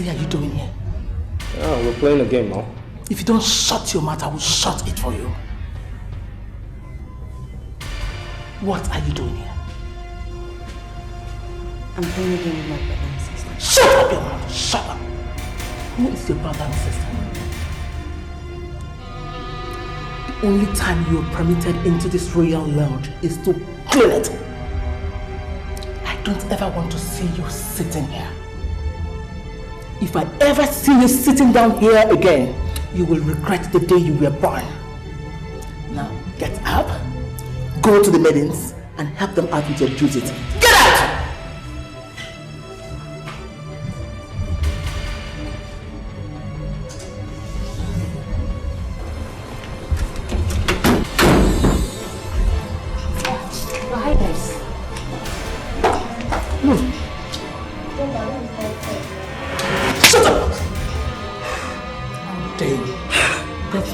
exactly are you doing here? Oh, we're playing a game now. If you don't shut your mouth, I will shut it for you. What are you doing here? I'm playing a game with my brother and sister. Shut up your mouth! Shut up! Who is your brother and sister? The only time you are permitted into this royal world is to clean it. I don't ever want to see you sitting here. If I ever see you sitting down here again, you will regret the day you were born. Now, get up, go to the maidens, and help them out with your duties. Get out!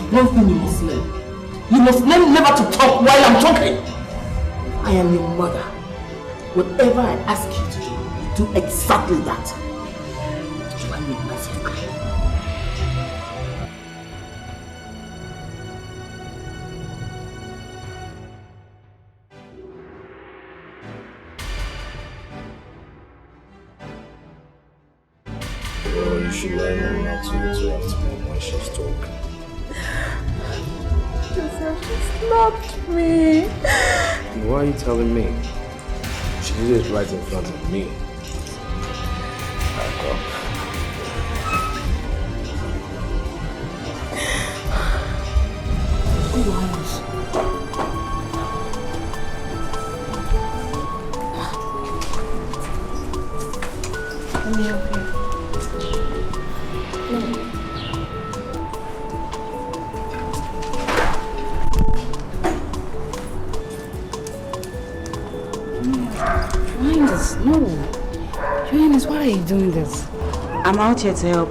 One thing you must learn. You must learn never to talk while I'm talking. I am your mother. Whatever I ask you to do, you do exactly that. You are my sister. Oh, you should learn not to interrupt me when she's talking. She slapped me. Why are you telling me? She did it right in front of me. Back up. Who was? Let me help you. No. Joannes, why are you doing this? I'm out here to help.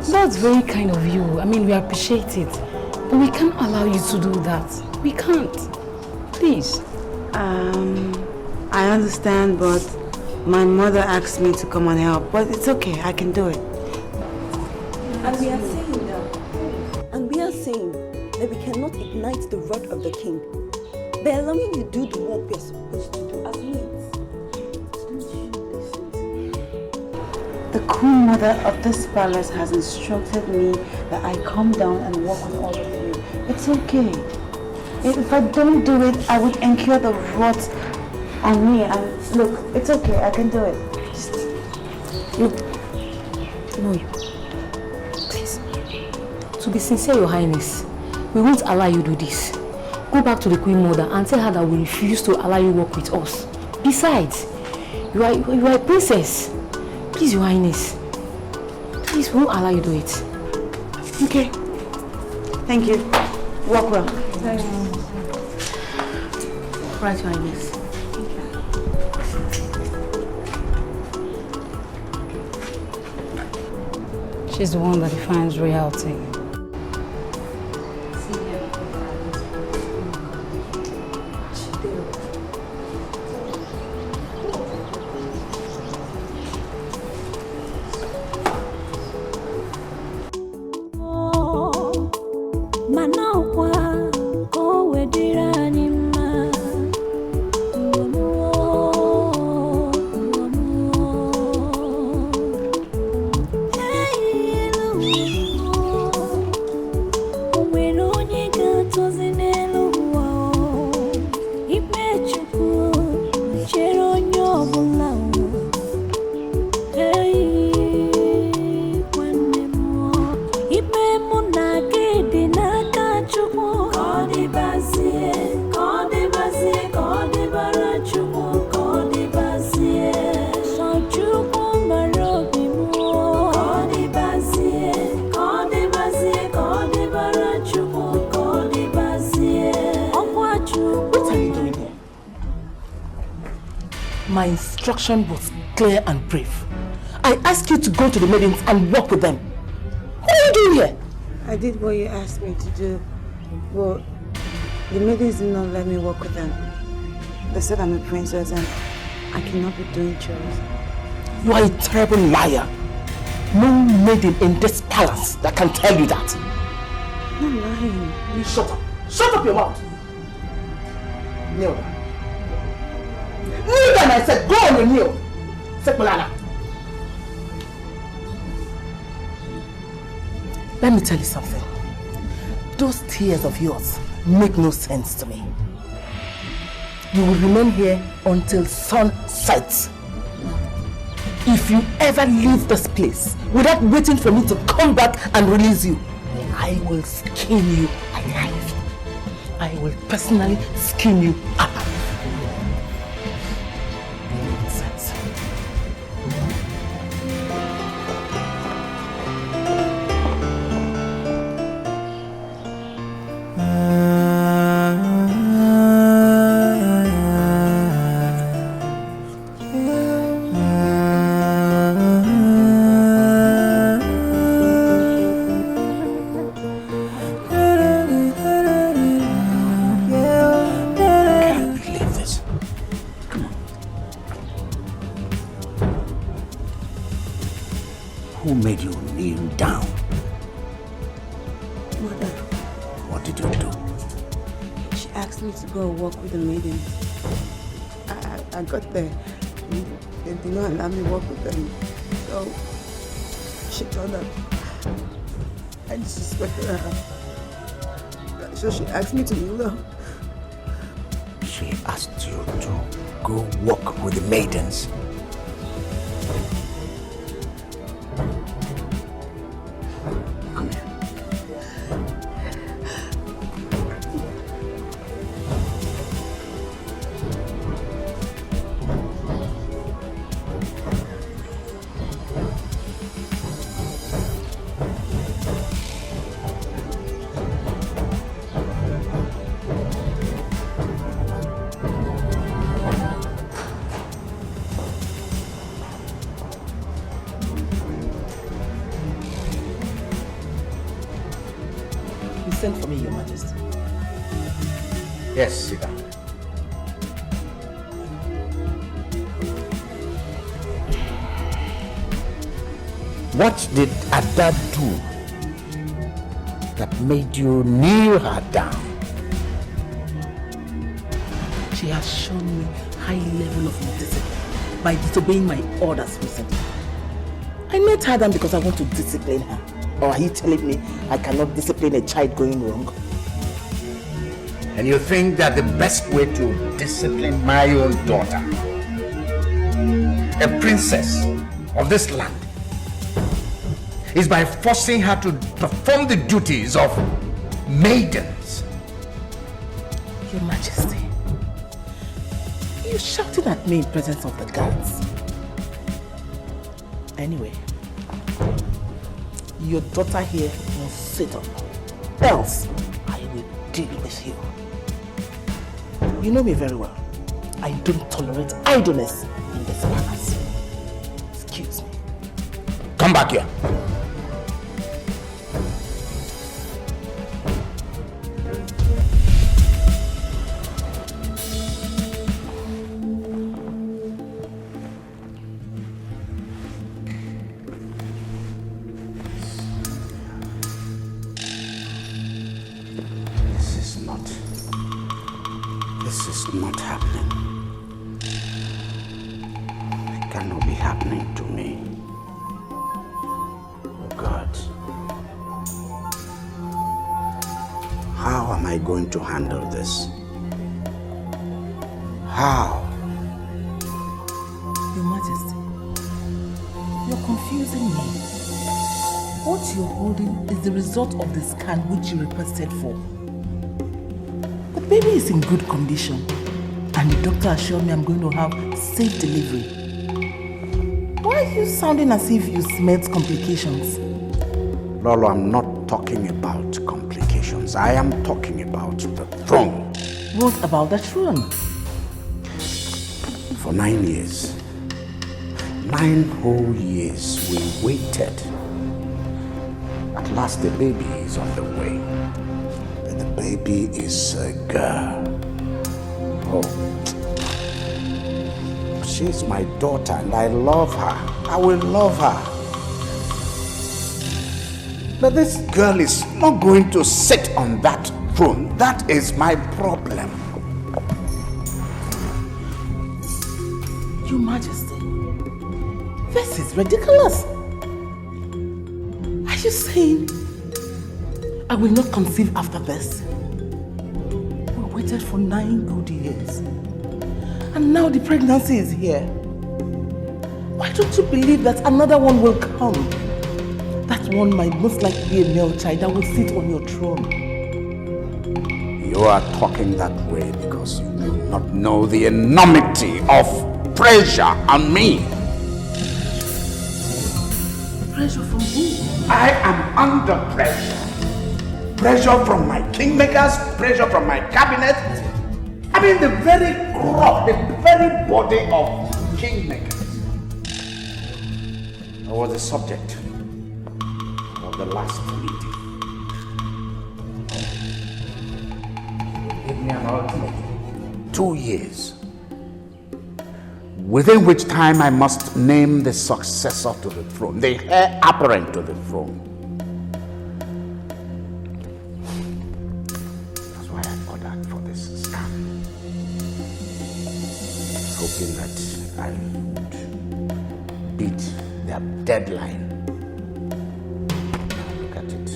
That's very kind of you. I mean, we appreciate it. But we can't allow you to do that. We can't. Please. I understand, but my mother asked me to come and help. But it's okay, I can do it. And we are saying that we cannot ignite the wrath of the king by allowing you to do the work we are supposed to do as maids. The queen mother of this palace has instructed me that I come down and work with all of you. It's okay. If I don't do it, I would incur the wrath on me. And look, it's okay, I can do it. Just look. No, please. To be sincere, Your Highness, we won't allow you to do this. Go back to the queen mother and tell her that we refuse to allow you to work with us. Besides, you are a princess. Please, Your Highness. Please, we won't allow you to do it. Okay. Thank you. Walk well. Thank you. Right, Your Highness. She's the one that defines reality. My instruction was clear and brief. I asked you to go to the maidens and work with them. What are you doing here? I did what you asked me to do, but the maidens did not let me work with them. They said I'm a princess and I cannot be doing chores. You are a terrible liar. No maiden in this palace that can tell you that. I'm not lying. You shut up. Shut up your mouth. Kneel down. Kneel down, I said. Go on and kneel. Sekmalana. Let me tell you something. Those tears of yours make no sense to me. You will remain here until sun sets. If you ever leave this place without waiting for me to come back and release you, I will skin you alive. I will personally skin you alive. Nonsense. Who made you kneel down? Mother, What did you do? she asked me to go and walk with the maidens. I got there. They did not allow me to walk with them. So she thought that I disrespected her. So she asked me to kneel down. She asked you to go walk with the maidens. Come here. You sent for me, Your Majesty. Yes, sit down. What did Ada do that made you kneel her down? She has shown me high level of indiscipline by disobeying my orders recently. I made her down because I want to discipline her. Or are you telling me I cannot discipline a child going wrong? And you think that the best way to discipline my own daughter, a princess of this land, is by forcing her to perform the duties of maidens? Your Majesty, you're shouting at me in presence of the guards. Anyway, your daughter here must sit up, else I will deal with you. You know me very well. I don't tolerate idleness in this palace. Excuse me. Come back here. This is not happening. It cannot be happening to me. Oh God. How am I going to handle this? How? Your Majesty, you're confusing me. What you're holding is the result of the scan which you requested for. The baby is in good condition, and the doctor assured me I'm going to have safe delivery. Why are you sounding as if you smelled complications? Lolo, I'm not talking about complications. I am talking about the throne. What about the throne? For 9 years, 9 whole years, we waited. At last, the baby is on the way. And the baby is a girl. Oh, she's my daughter, and I love her. I will love her. But this girl is not going to sit on that throne. That is my problem. Your Majesty, this is ridiculous. Are you saying I will not conceive after this? We waited for 9 good years. And now the pregnancy is here. Why don't you believe that another one will come? That one might most likely be a male child that will sit on your throne. You are talking that way because you do not know the enormity of pressure on me. Pressure from who? I am under pressure. Pressure from my kingmakers, pressure from my cabinet. I mean the very crop, the very body of kingmakers. I was the subject of the last meeting. Give me an ultimatum. 2 years. Within which time I must name the successor to the throne, the heir apparent to the throne. That's why I ordered for this scam. Hoping that I would beat their deadline. Now look at it.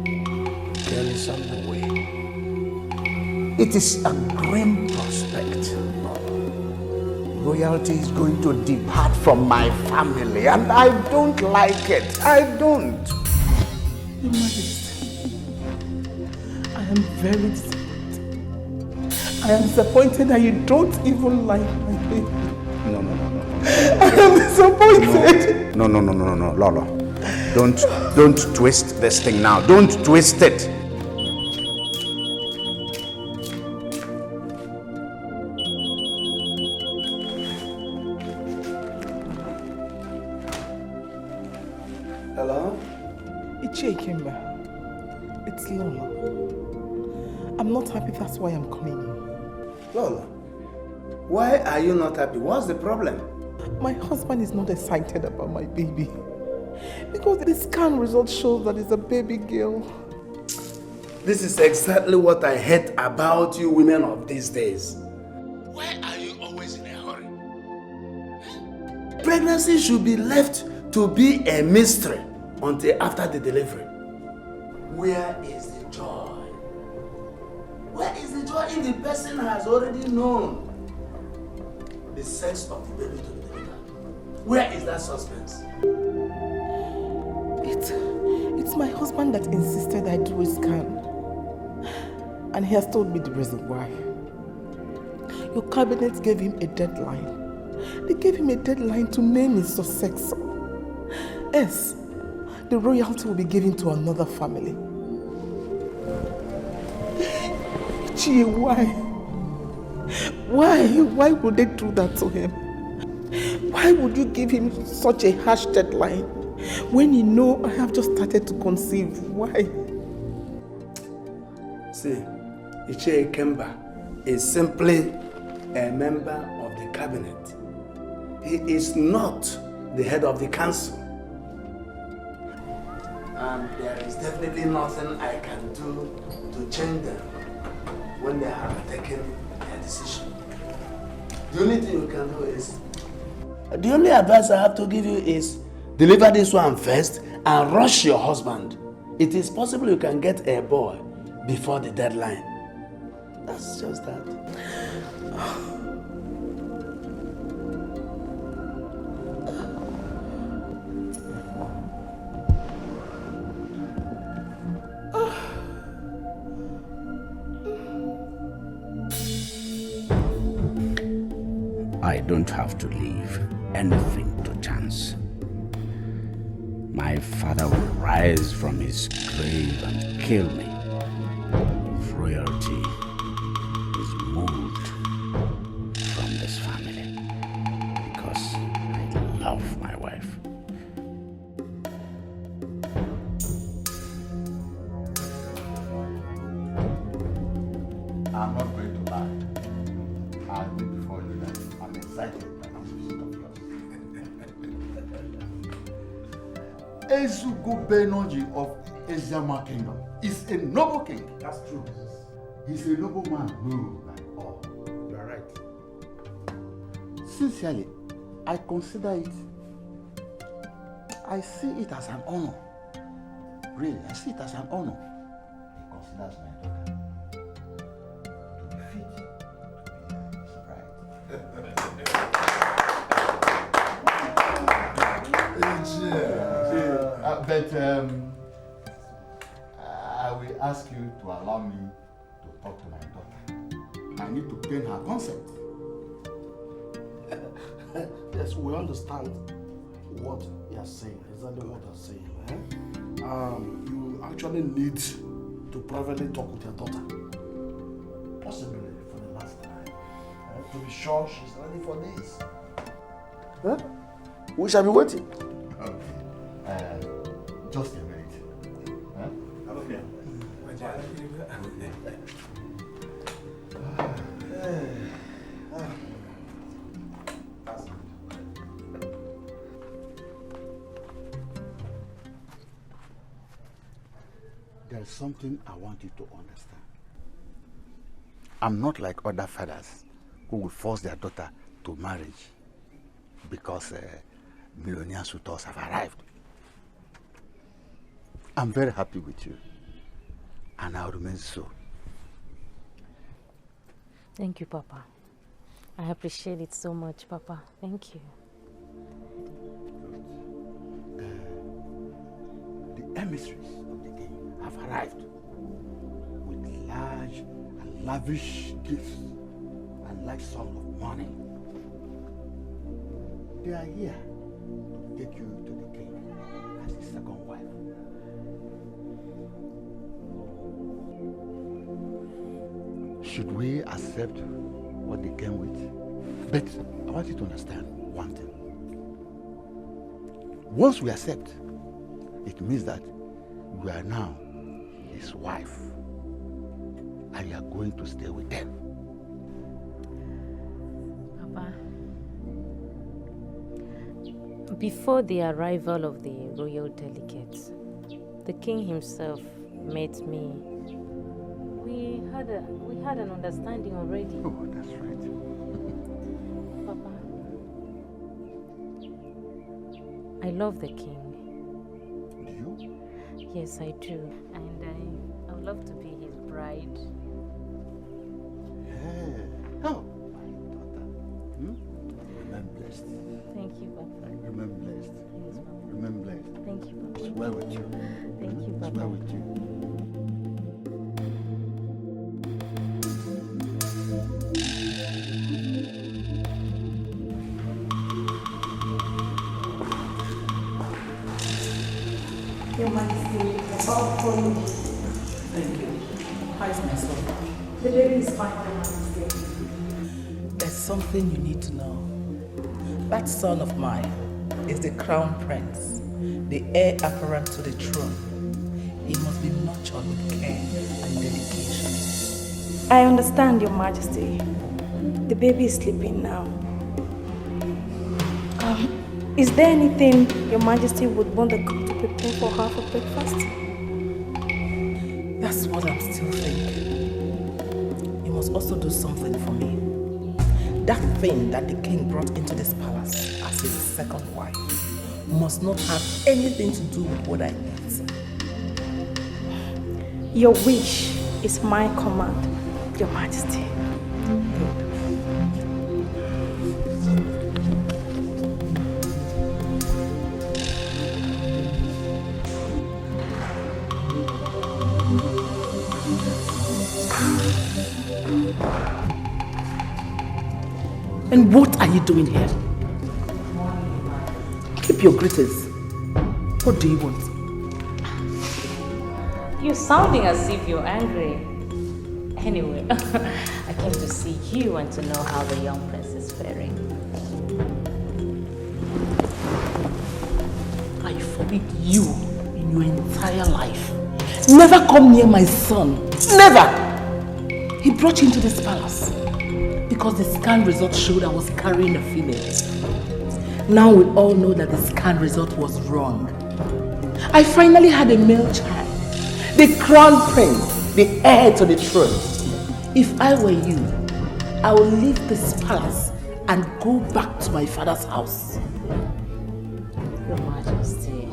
The girl is on the way. It is a grim prospect. Royalty is going to depart from my family, and I don't like it. I don't. Your Majesty, I am very disappointed. I am disappointed that you don't even like my baby. No. I am disappointed. No, Lolo. Don't twist this thing now. Don't twist it. Hello? Ichie Ikemba, it's Lola. I'm not happy, that's why I'm calling you. Lola, why are you not happy? What's the problem? My husband is not excited about my baby. Because the scan result shows that it's a baby girl. This is exactly what I hate about you women of these days. Why are you always in a hurry? Pregnancy should be left to be a mystery until after the delivery. Where is the joy? Where is the joy if the person has already known the sex of the baby to be delivered? Where is that suspense? It's my husband that insisted I do a scan. And he has told me the reason why. Your cabinet gave him a deadline. They gave him a deadline to name his successor. Yes, the royalty will be given to another family. Gee, why? Why would they do that to him? Why would you give him such a harsh deadline when you know I have just started to conceive? Why? See, Ichie Ikemba is simply a member of the cabinet. He is not the head of the council. And there is definitely nothing I can do to change them when they have taken their decision. The only thing you can do is, the only advice I have to give you is deliver this one first and rush your husband. It is possible you can get a boy before the deadline. That's just that. I don't have to leave anything to chance. My father will rise from his grave and kill me. If royalty is moved from this family, because I love my wife. I'm not going to lie. I'll be before you that I'm excited by this visit of yours. Ezugo Benoji of Ezama Kingdom is a noble king. That's true. He's a noble man. No, like all. You are right. Sincerely, I consider it. I see it as an honor. Really, I see it as an honor. He considers my daughter to be fit to be his bride. But I will ask you to allow me to talk to my daughter. I need to gain her consent. Yes, we understand what you are saying, exactly what you are saying. You actually need to privately talk with your daughter. Possibly for the last time. To be sure she's ready for this. Huh? We shall be waiting. Okay. Just a minute. Huh? Okay. There's something I want you to understand. I'm not like other fathers who will force their daughter to marriage because millionaire suitors have arrived. I'm very happy with you, and I'll remain so. Thank you, Papa. I appreciate it so much, Papa. Thank you. The emissaries of the king have arrived with large and lavish gifts and large sums of money. They are here to take you to the king as his second wife. Should we accept what they came with? But I want you to understand one thing. Once we accept, it means that you are now his wife and you are going to stay with them. Papa, before the arrival of the royal delegates, the king himself met me. We had an understanding already. Oh, that's right. Papa, I love the king. Do you? Yes, I do. And I would love to be his bride. Yeah. Oh, my daughter. Remain blessed. Thank you, Papa. Remain blessed. Yes, Papa. Remain blessed. Thank you, Papa. It's well with you. Thank you, It's Papa. well with you. Your Majesty, about for you. Thank you. How is my son? The baby is fine, Your Majesty. There's something you need to know. That son of mine is the crown prince, the heir apparent to the throne. He must be nurtured with care and dedication. I understand, Your Majesty. The baby is sleeping now. Is there anything Your Majesty would want the cook to prepare for her for breakfast? That's what I'm still thinking. You must also do something for me. That thing that the king brought into this palace as his second wife must not have anything to do with what I eat. Your wish is my command, Your Majesty. Good. And what are you doing here? Keep your greetings. What do you want? You're sounding as if you're angry. Anyway, I came to see you and to know how the young prince is faring. I forbid you in your entire life. Never come near my son. Never! He brought you into this palace because the scan result showed I was carrying a female. Now we all know that the scan result was wrong. I finally had a male child. The crown prince, the heir to the throne. If I were you, I would leave this palace and go back to my father's house. Your Majesty,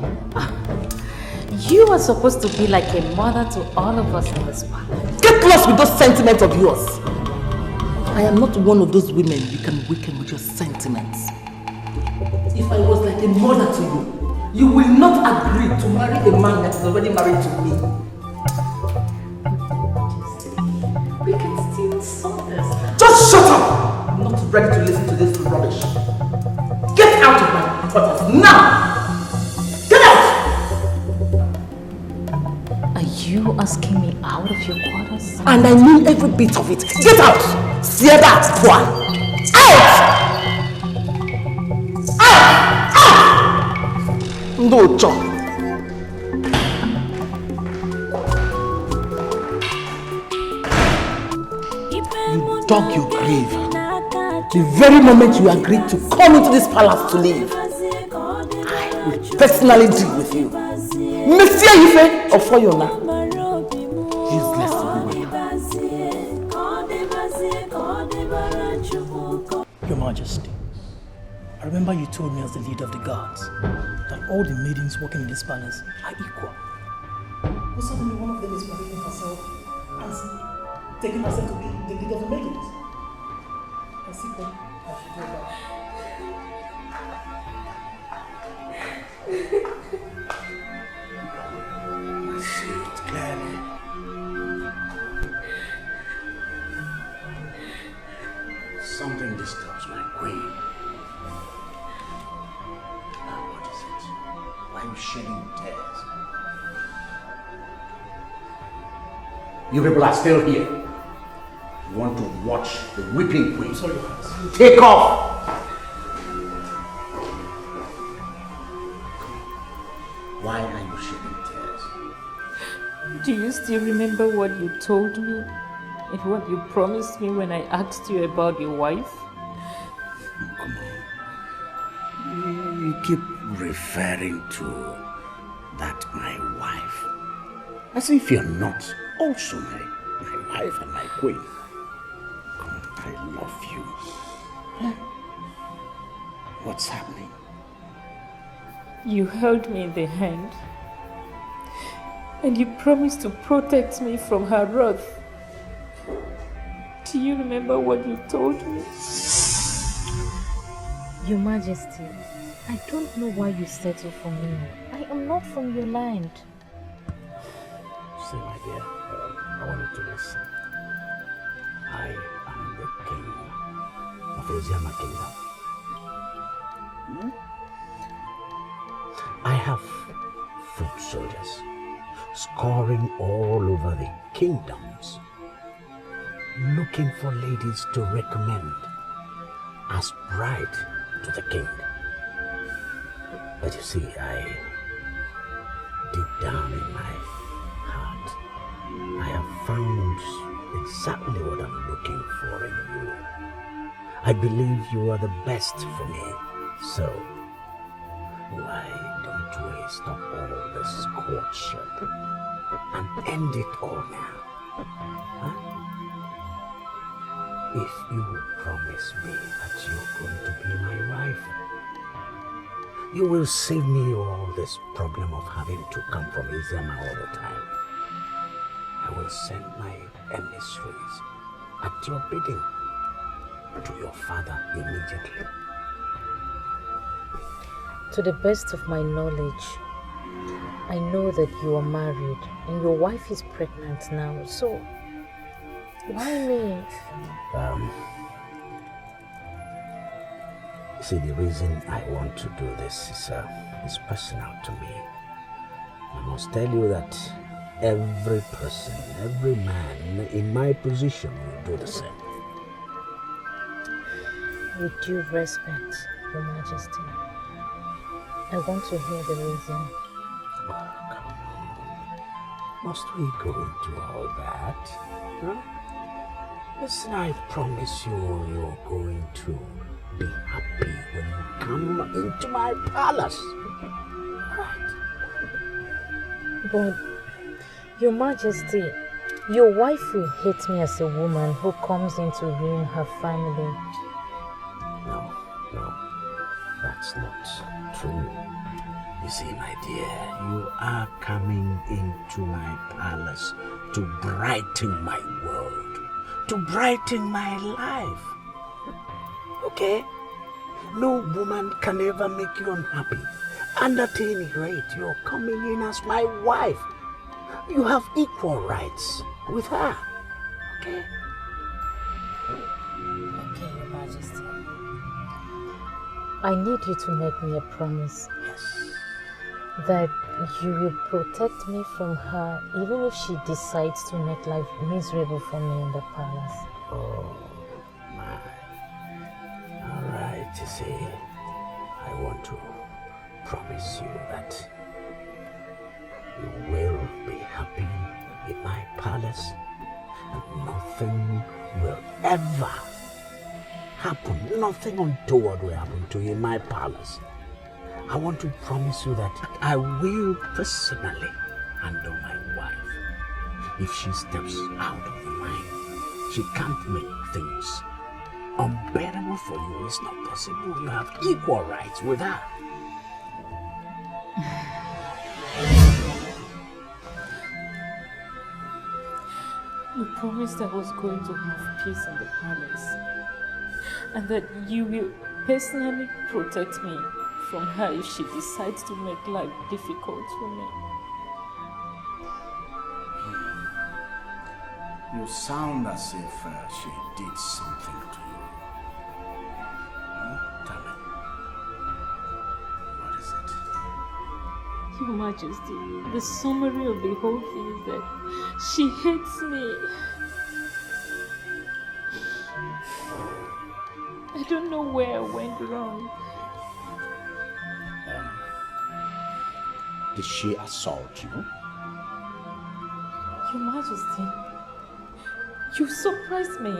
you are supposed to be like a mother to all of us in this palace. Get lost with those sentiments of yours. I am not one of those women you can weaken with your sentiments. If I was like a mother to you, you will not agree to marry a man that is already married to me. We can still solve this. Just shut up! I'm not ready to listen to this rubbish. Get out of my quarters now! Get out! Are you asking me out of your quarters? And I mean every bit of it. Get out! See that one! Out! No job. You dug your grave the very moment you agreed to come into this palace to live. I will personally deal with you. Monsieur Ife of Foyona. Useless woman. Your Majesty, I remember you told me as the leader of the guards that all the maidens working in this palace are equal. But suddenly one of them is parading herself and taking herself to be the leader of the maidens. I see them. I should go back. I see it clearly. Something disturbs my queen. What is it? Why are you shedding tears? You people are still here. You want to watch the weeping queen. Sorry, Your Highness. Take off! Why are you shedding tears? Do you still remember what you told me and what you promised me when I asked you about your wife? Come on. You keep referring to that my wife. As if you're not also my wife and my queen. Come on, I love you. Huh? What's happening? You held me in the hand and you promised to protect me from her wrath. Do you remember what you told me? Your Majesty, I don't know why you settle for me. I am not from your land. See, my dear, I want you to listen. I am the king of Eziama Kingdom. I have foot soldiers scouring all over the kingdoms, looking for ladies to recommend as bride to the king. But you see, deep down in my heart, I have found exactly what I'm looking for in you. I believe you are the best for me. So, why don't we stop all this courtship and end it all now? Huh? If you promise me that you're going to be my wife, you will save me all this problem of having to come from Eziama all the time. I will send my emissaries at your bidding to your father immediately. To the best of my knowledge, I know that you are married and your wife is pregnant now, so why me? See, the reason I want to do this is personal to me. I must tell you that every person, every man in my position will do the same. With due respect, Your Majesty, I want to hear the reason. Oh, come on. Must we go into all that? Huh? Listen, I promise you, you're going to be happy when you come into my palace. Right? But, Your Majesty, your wife will hate me as a woman who comes in to ruin her family. No, that's not true. You see, my dear, you are coming into my palace to brighten my world, to brighten my life. Okay? No woman can ever make you unhappy. And at any rate, you're coming in as my wife. You have equal rights with her. Okay? Okay, Your Majesty. I need you to make me a promise. Yes. That you will protect me from her even if she decides to make life miserable for me in the palace. Oh, my. All right, you see, I want to promise you that you will be happy in my palace and nothing will ever happen, nothing untoward will happen to you in my palace. I want to promise you that I will personally handle my wife. If she steps out of line, she can't make things unbearable for you. It's not possible. You have equal rights with her. You promised I was going to have peace in the palace, and that you will personally protect me from her if she decides to make life difficult for me. You sound as if she did something to you. Tell me, what is it? Your Majesty, the summary of the whole thing is that she hates me. I don't know where I went wrong. Did she assault you? Your Majesty, you surprised me.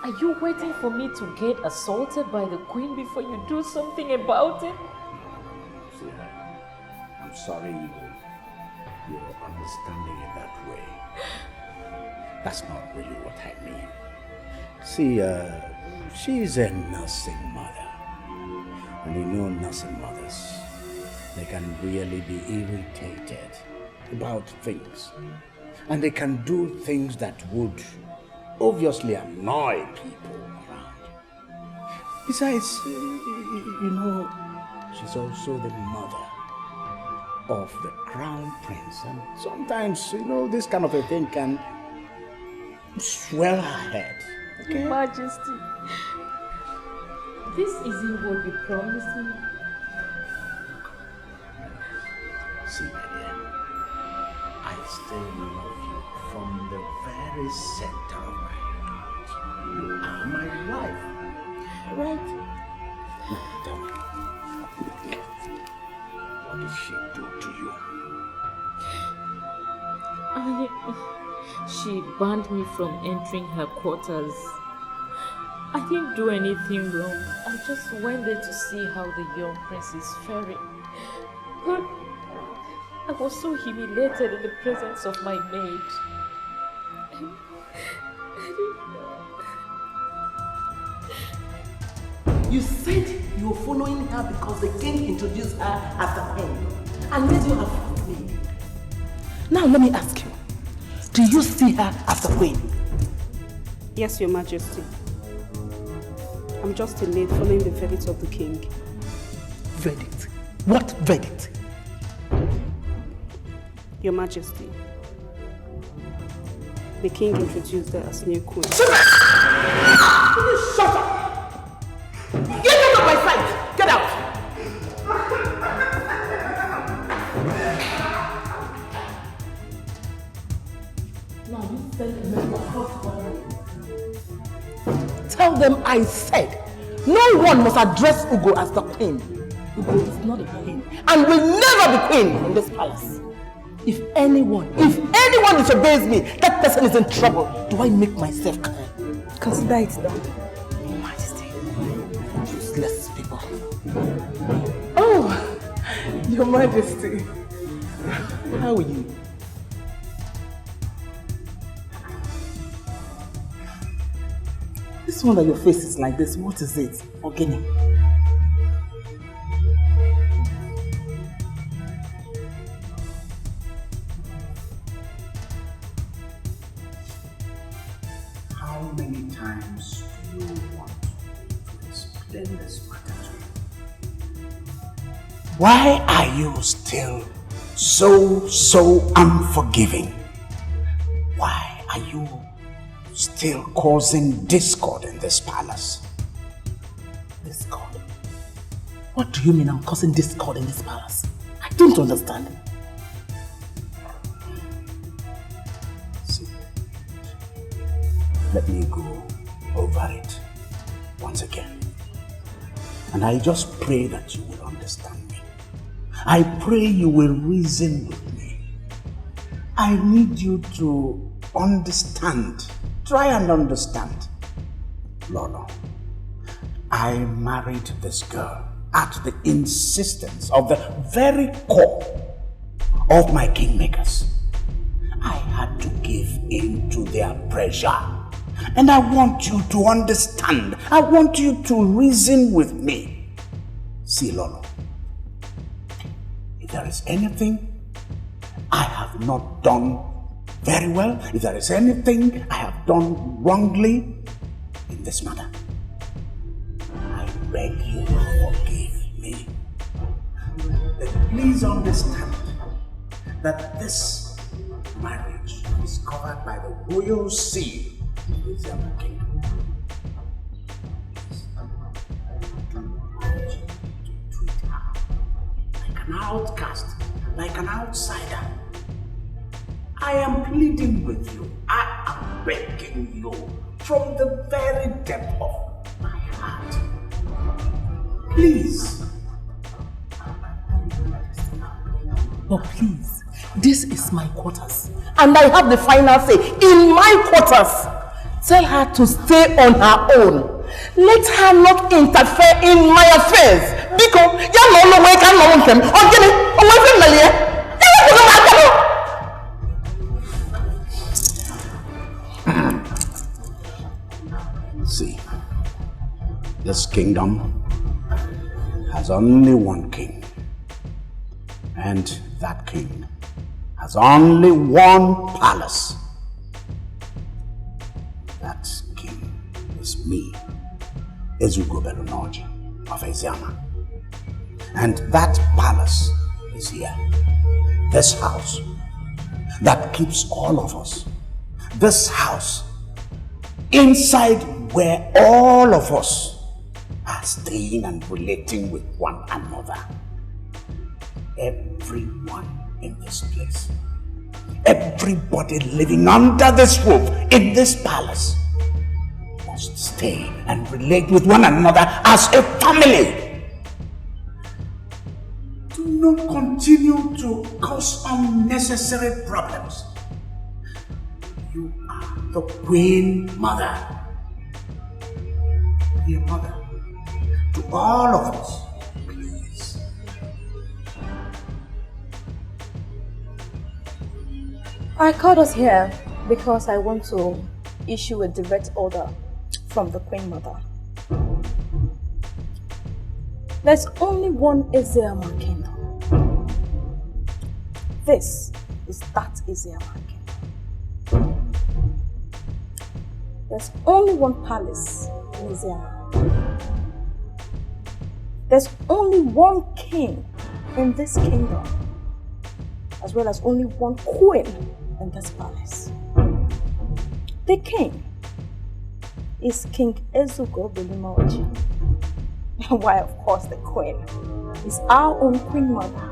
Are you waiting for me to get assaulted by the Queen before you do something about it? See, I'm sorry you're understanding it that way. That's not really what I mean. See, she's a nursing mother. And you know nursing mothers, they can really be irritated about things. And they can do things that would obviously annoy people around. Besides, you know, she's also the mother of the crown prince. And sometimes, you know, this kind of a thing can swell her head. Okay? Your Majesty, this isn't what you promised me. See, my dear, I still love you from the very center of my heart. You are my wife, right? Now tell me, what did she do to you? She banned me from entering her quarters. I didn't do anything wrong. I just went there to see how the young prince is faring. But I was so humiliated in the presence of my maid. You said you were following her because the king introduced her as the queen and made you have fought me. Now let me ask you, do you see her as the queen? Yes, Your Majesty. I'm just a maid following the verdict of the king. Verdict? What verdict? Your Majesty, the king introduced her as new queen. Shut up! Get out of my sight! Get out! Now you said tell them I said no one must address Ugo as the queen. Ugo is not a queen and will never be queen in this palace. If anyone disobeys me, that person is in trouble. Do I make myself clear? Consider it done. Your Majesty, useless people. Oh, Your Majesty, How are you? This one that your face is like this, what is it? Ogini? How many times do you want to explain this matter to me? Why are you still so unforgiving? Why are you still causing discord in this palace? Discord? What do you mean I'm causing discord in this palace? I don't understand. See, let me go over it once again. And I just pray that you will understand me. I pray you will reason with me. I need you to understand. Try and understand. Lolo, I married this girl at the insistence of the very core of my kingmakers. I had to give in to their pressure. And I want you to understand. I want you to reason with me. See, Lolo, if there is anything I have not done very well, if there is anything I have done wrongly in this matter, I beg you to forgive me. But please understand that this marriage is covered by the royal seal of the Zama kingdom. I want you to treat her like an outcast, like an outsider. I am pleading with you. I am begging you from the very depth of my heart. Please. But please, this is my quarters. And I have the final say in my quarters. Tell her to stay on her own. Let her not interfere in my affairs. Because you don't know where I can know him. See, this kingdom has only one king, and that king has only one palace. That king is me, Ezugo Belunoji of Eziama. And that palace is here, this house that keeps all of us, this house inside where all of us are staying and relating with one another. Everyone in this place, everybody living under this roof in this palace must stay and relate with one another as a family. Do not continue to cause unnecessary problems. You are the Queen Mother. Dear Mother, to all of us, please. I called us here because I want to issue a direct order from the Queen Mother. There's only one Eziama kingdom. This is that Eziama kingdom. There's only one palace in Eziama. There's only one king in this kingdom, as well as only one queen in this palace. The king is King Ezugo Belunoji. Why, of course, the queen is our own Queen Mother,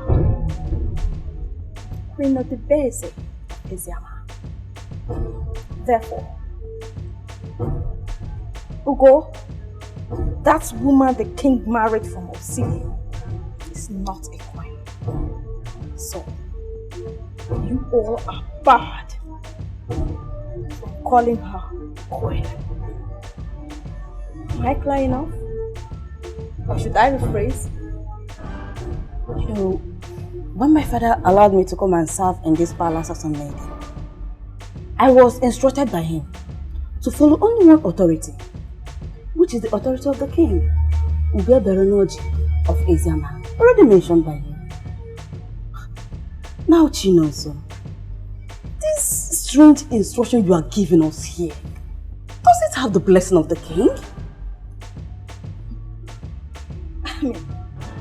Queen of the Beze of Eziama. Therefore, Ugo, that woman the king married from Obsidian is not a queen. So, you all are bad for calling her queen. Am I clear enough? Or should I rephrase? You know, When my father allowed me to come and serve in this palace as a maiden, I was instructed by him to follow only one authority, which is the authority of the king, Ube Beronoji of Eziama, already mentioned by him. Now, Chinonso, this strange instruction you are giving us here, does it have the blessing of the king? I mean,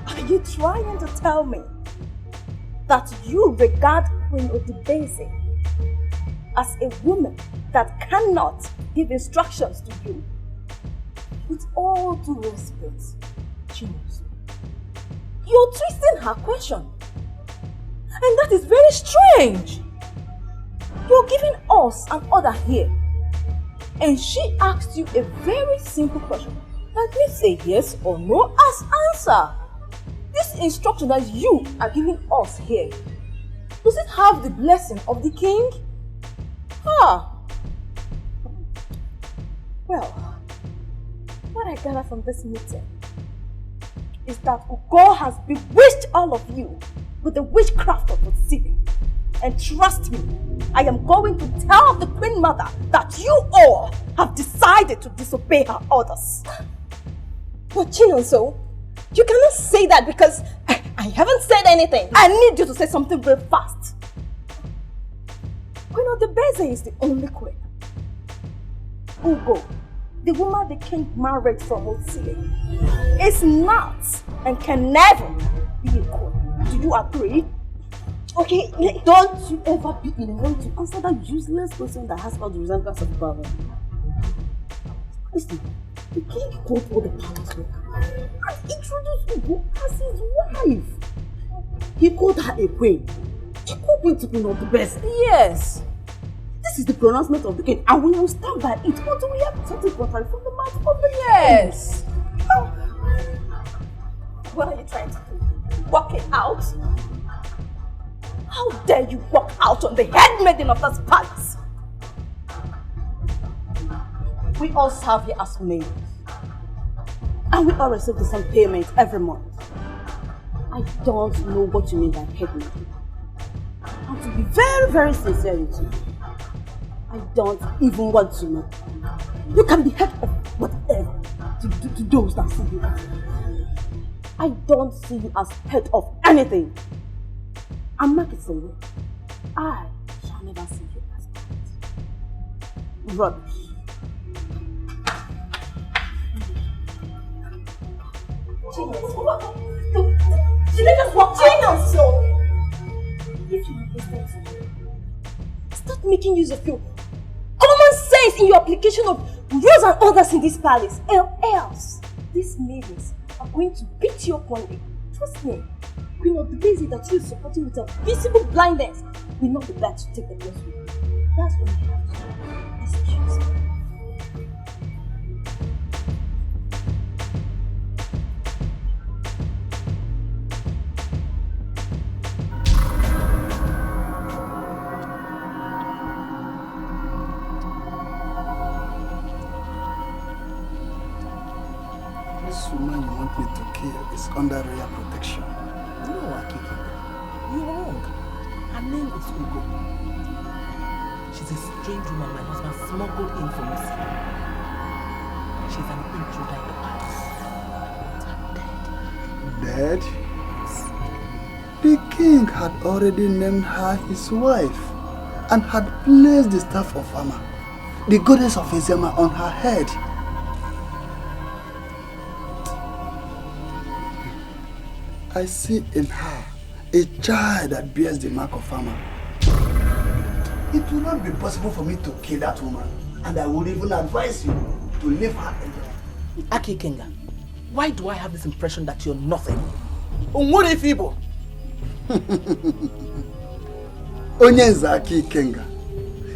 are you trying to tell me that you regard Queen Odibese as a woman that cannot give instructions to you? With all due respect, Chinonso, you're twisting her question. And that is very strange. You're giving us an order here. And she asked you a very simple question that needs a yes or no as answer. This instruction that you are giving us here, does it have the blessing of the king? Well, what I gather from this meeting is that Ugo has bewitched all of you with the witchcraft of Otsile. And trust me, I am going to tell the Queen Mother that you all have decided to disobey her orders. But Chinonso, you cannot say that because I haven't said anything. I need you to say something real fast. Queen Odibese is the only queen. Ugo, the woman the king married from Otsile, is not and can never be a queen. Do you agree? Okay, Don't you ever be in a hurry to answer that useless question that has all the resemblance of power. Listen, the king called all the palace work and introduced Ugo as his wife. He called her a queen. He called Queen to be not the best. Yes. This is the pronouncement of the king, and we will stand by it until we have something contrary from the mouth of the king. yes. What are you trying to do? Walk it out? How dare you walk out on the handmaiden of this palace? We all serve here as maids, and we all receive the same payment every month. I don't know what you mean by headmaiden. And to be very, very sincere with you, I don't even want to know. You can be head of whatever to those that see you. I don't see you as head of anything. And make it so way, I shall never see you as that. Rubbish. Did they just walk out? So, if you listen to me, start making use of your common sense in your application of rules and orders in this palace, or else these maidens are going to beat you up one day. Trust me. Queen Odibese that you are supporting with a visible blindness will not be glad to take the place with you. That's what you have to do. Excuse me. This woman you want me to kill is under royal protection. No, Akiki. You're wrong. Her name is Ugo. She's a strange woman my husband smuggled in from Italy. She's an intruder in the palace. Dead? The king had already named her his wife and had placed the staff of Ama, the goddess of Eziama, on her head. I see in her a child that bears the mark of Ama. It will not be possible for me to kill that woman, and I would even advise you to leave her alone. Aki Kenga, why do I have this impression that you're nothing? Onwere Fibo. Onyenza Aki Kenga,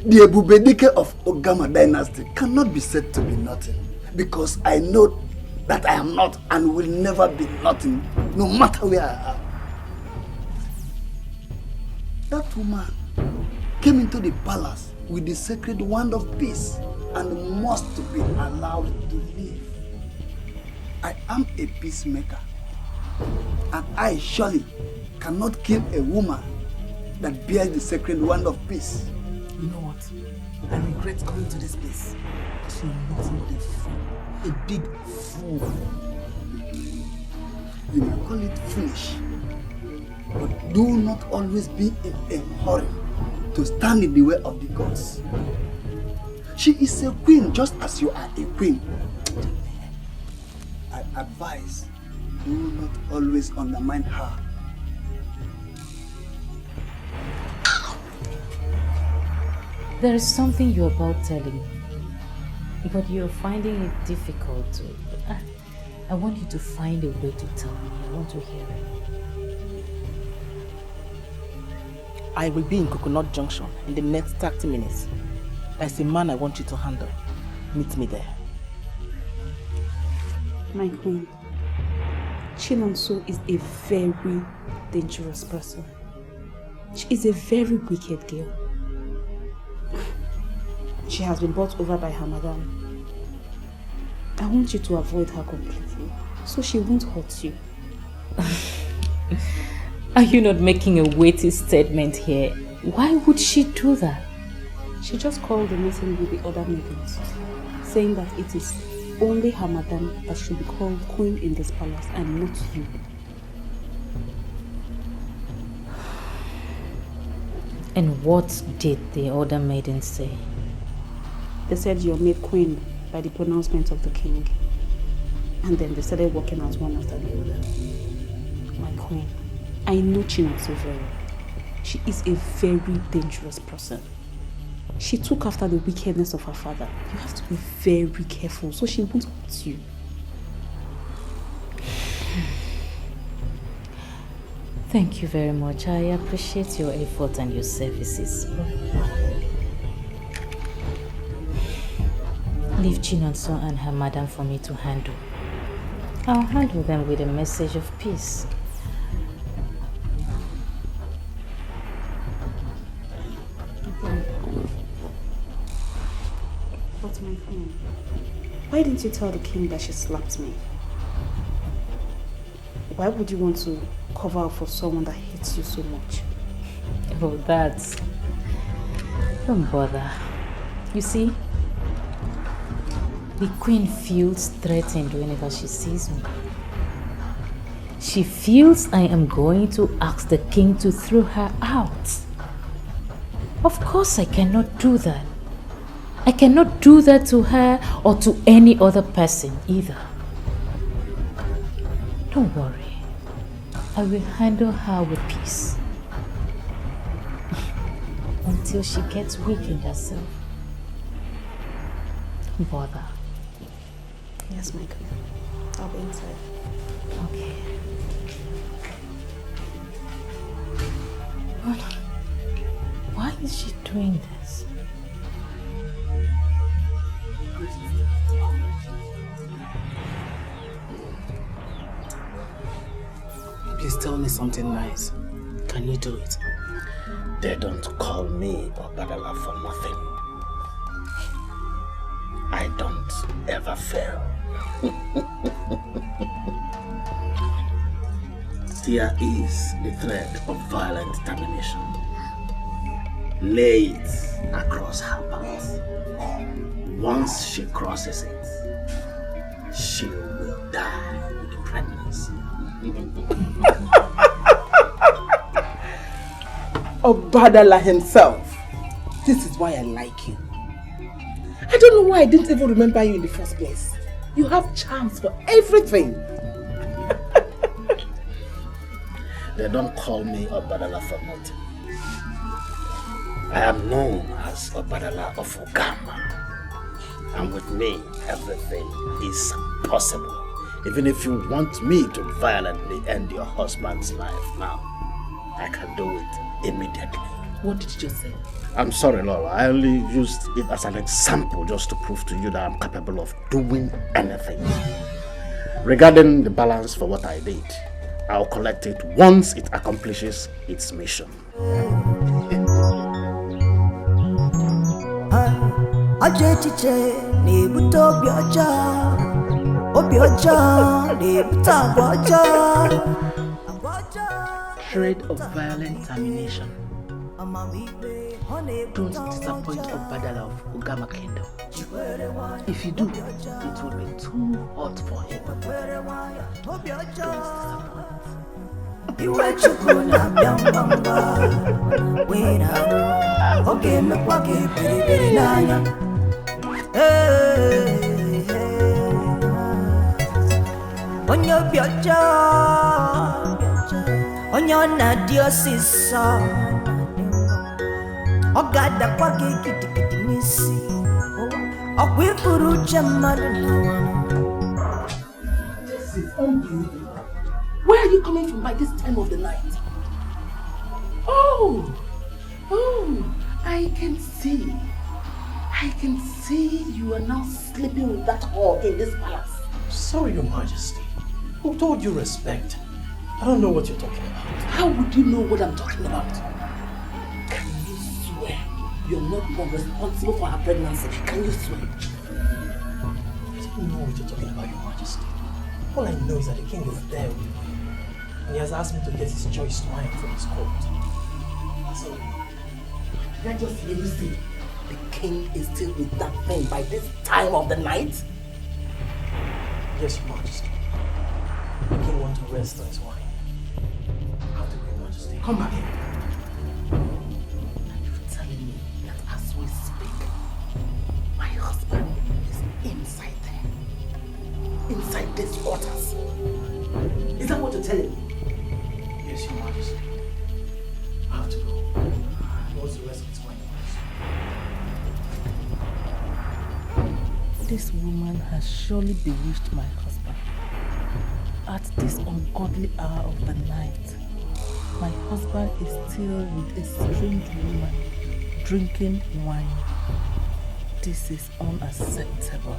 the Ebube Dikeh of Ogama dynasty cannot be said to be nothing, because I know that I am not and will never be nothing, no matter where I am. That woman came into the palace with the sacred wand of peace and must be allowed to live. I am a peacemaker, and I surely cannot kill a woman that bears the sacred wand of peace. You know what? I regret coming to this place. But you're nothing but a fool. A big fool. You may call it foolish, but do not always be in a hurry to stand in the way of the gods. She is a queen just as you are a queen. I advise, do not always undermine her. There is something you're about telling me, but you're finding it difficult to... I want you to find a way to tell me. I want to hear it. I will be in Coconut Junction in the next 30 minutes. There's a man I want you to handle. Meet me there. My queen, Chinonso is a very dangerous person. She is a very wicked girl. She has been bought over by her madam. I want you to avoid her completely, so she won't hurt you. Are you not making a weighty statement here? Why would she do that? She just called the meeting with the other maidens, saying that it is only her madam that should be called queen in this palace and not you. And what did the other maidens say? They said you're made queen by the pronouncement of the king. And then they started walking out one after the other. My queen, I know Chinonso very well. She is a very dangerous person. She took after the wickedness of her father. You have to be very careful so she won't hurt you. Thank you very much. I appreciate your effort and your services. Leave Chinonso and her madam for me to handle. I'll handle them with a message of peace. But my friend, why didn't you tell the king that she slapped me? Why would you want to cover up for someone that hates you so much? Oh, that's... Don't bother. You see, the queen feels threatened whenever she sees me. She feels I am going to ask the king to throw her out. Of course I cannot do that. I cannot do that to her or to any other person either. Don't worry. I will handle her with peace. Until she gets weak in herself. Don't bother. Yes, my queen. I'll be inside. Okay. But why is she doing this? Please tell me something nice. Can you do it? They don't call me Obadala for nothing. I don't ever fail. Here is the thread of violent determination. Lay it across her path. Once she crosses it, she will die with the pregnancy. Obadala himself. This is why I like you. I don't know why I didn't even remember you in the first place. You have charms for everything. They don't call me Obadala for nothing. I am known as Obadala of Ugama. And with me, everything is possible. Even if you want me to violently end your husband's life now, I can do it immediately. What did you just say? I'm sorry, Laura. I only used it as an example just to prove to you that I'm capable of doing anything. Regarding the balance for what I did, I'll collect it once it accomplishes its mission. thread of violent termination. Don't disappoint Obadala of Ugama Kingdom. If you do, it will be too hot for him. Don't disappoint. You are chukuna myambamba wena oge me kwake pere nanya onyo bioja onyo na dio sisa ogada kwake kitikiti misi okwifuru chamanu. This is unbelievable. Where are you coming from by this time of the night? Oh, I can see. I can see you are now sleeping with that whore in this palace. Sorry, Your Majesty. With all due respect, I don't know what you're talking about. How would you know what I'm talking about? Can you swear you're not more responsible for her pregnancy? Can you swear? I don't know what you're talking about, Your Majesty. All I know is that the king is there with me. And he has asked me to get his choice wine from his court. That's all. Did I just hear you say the king is still with that thing by this time of the night? Yes, Your Majesty. The king wants to rest on his wine. Have to go, Your Majesty. Come back here. Are you telling me that as we speak, my husband is inside there? Inside these waters? Is that what you're telling me? Yes, Your Majesty. I have to go. He wants to rest on his wine. This woman has surely bewitched my husband. At this ungodly hour of the night, my husband is still with a strange woman drinking wine. This is unacceptable.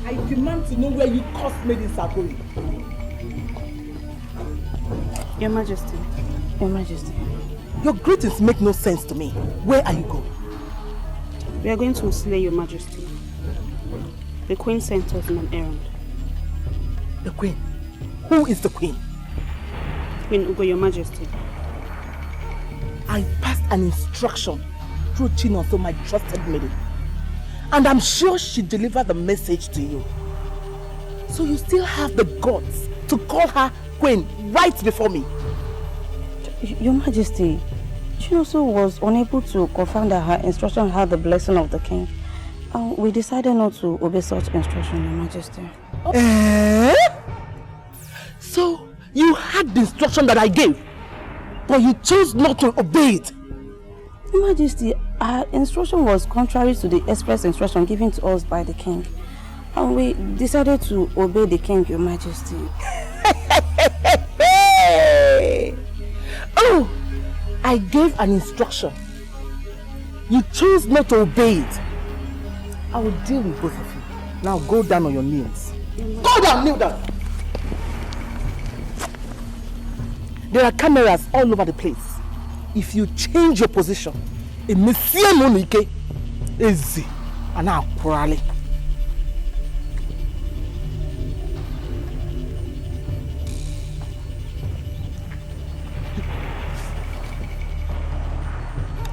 I demand to know where you cursed maidens are going. Your Majesty. Your Majesty. Your greetings make no sense to me. Where are you going? We are going to slay Your Majesty. The Queen sent us on an errand. The Queen? Who is the Queen? Queen Ugo, Your Majesty. I passed an instruction through Chinonso, my trusted maiden. And I'm sure she delivered the message to you. So you still have the guts to call her Queen right before me. Your Majesty, Chinonso was unable to confirm that her instruction had the blessing of the king. We decided not to obey such instruction, Your Majesty. So you had the instruction that I gave, but you chose not to obey it. Your Majesty, our instruction was contrary to the express instruction given to us by the king. And we decided to obey the king, Your Majesty. Oh, I gave an instruction. You chose not to obey it. I will deal with both of you. Now go down on your knees. Go down, kneel down. There are cameras all over the place. If you change your position, a Monsieur Monique is and now quarrelling.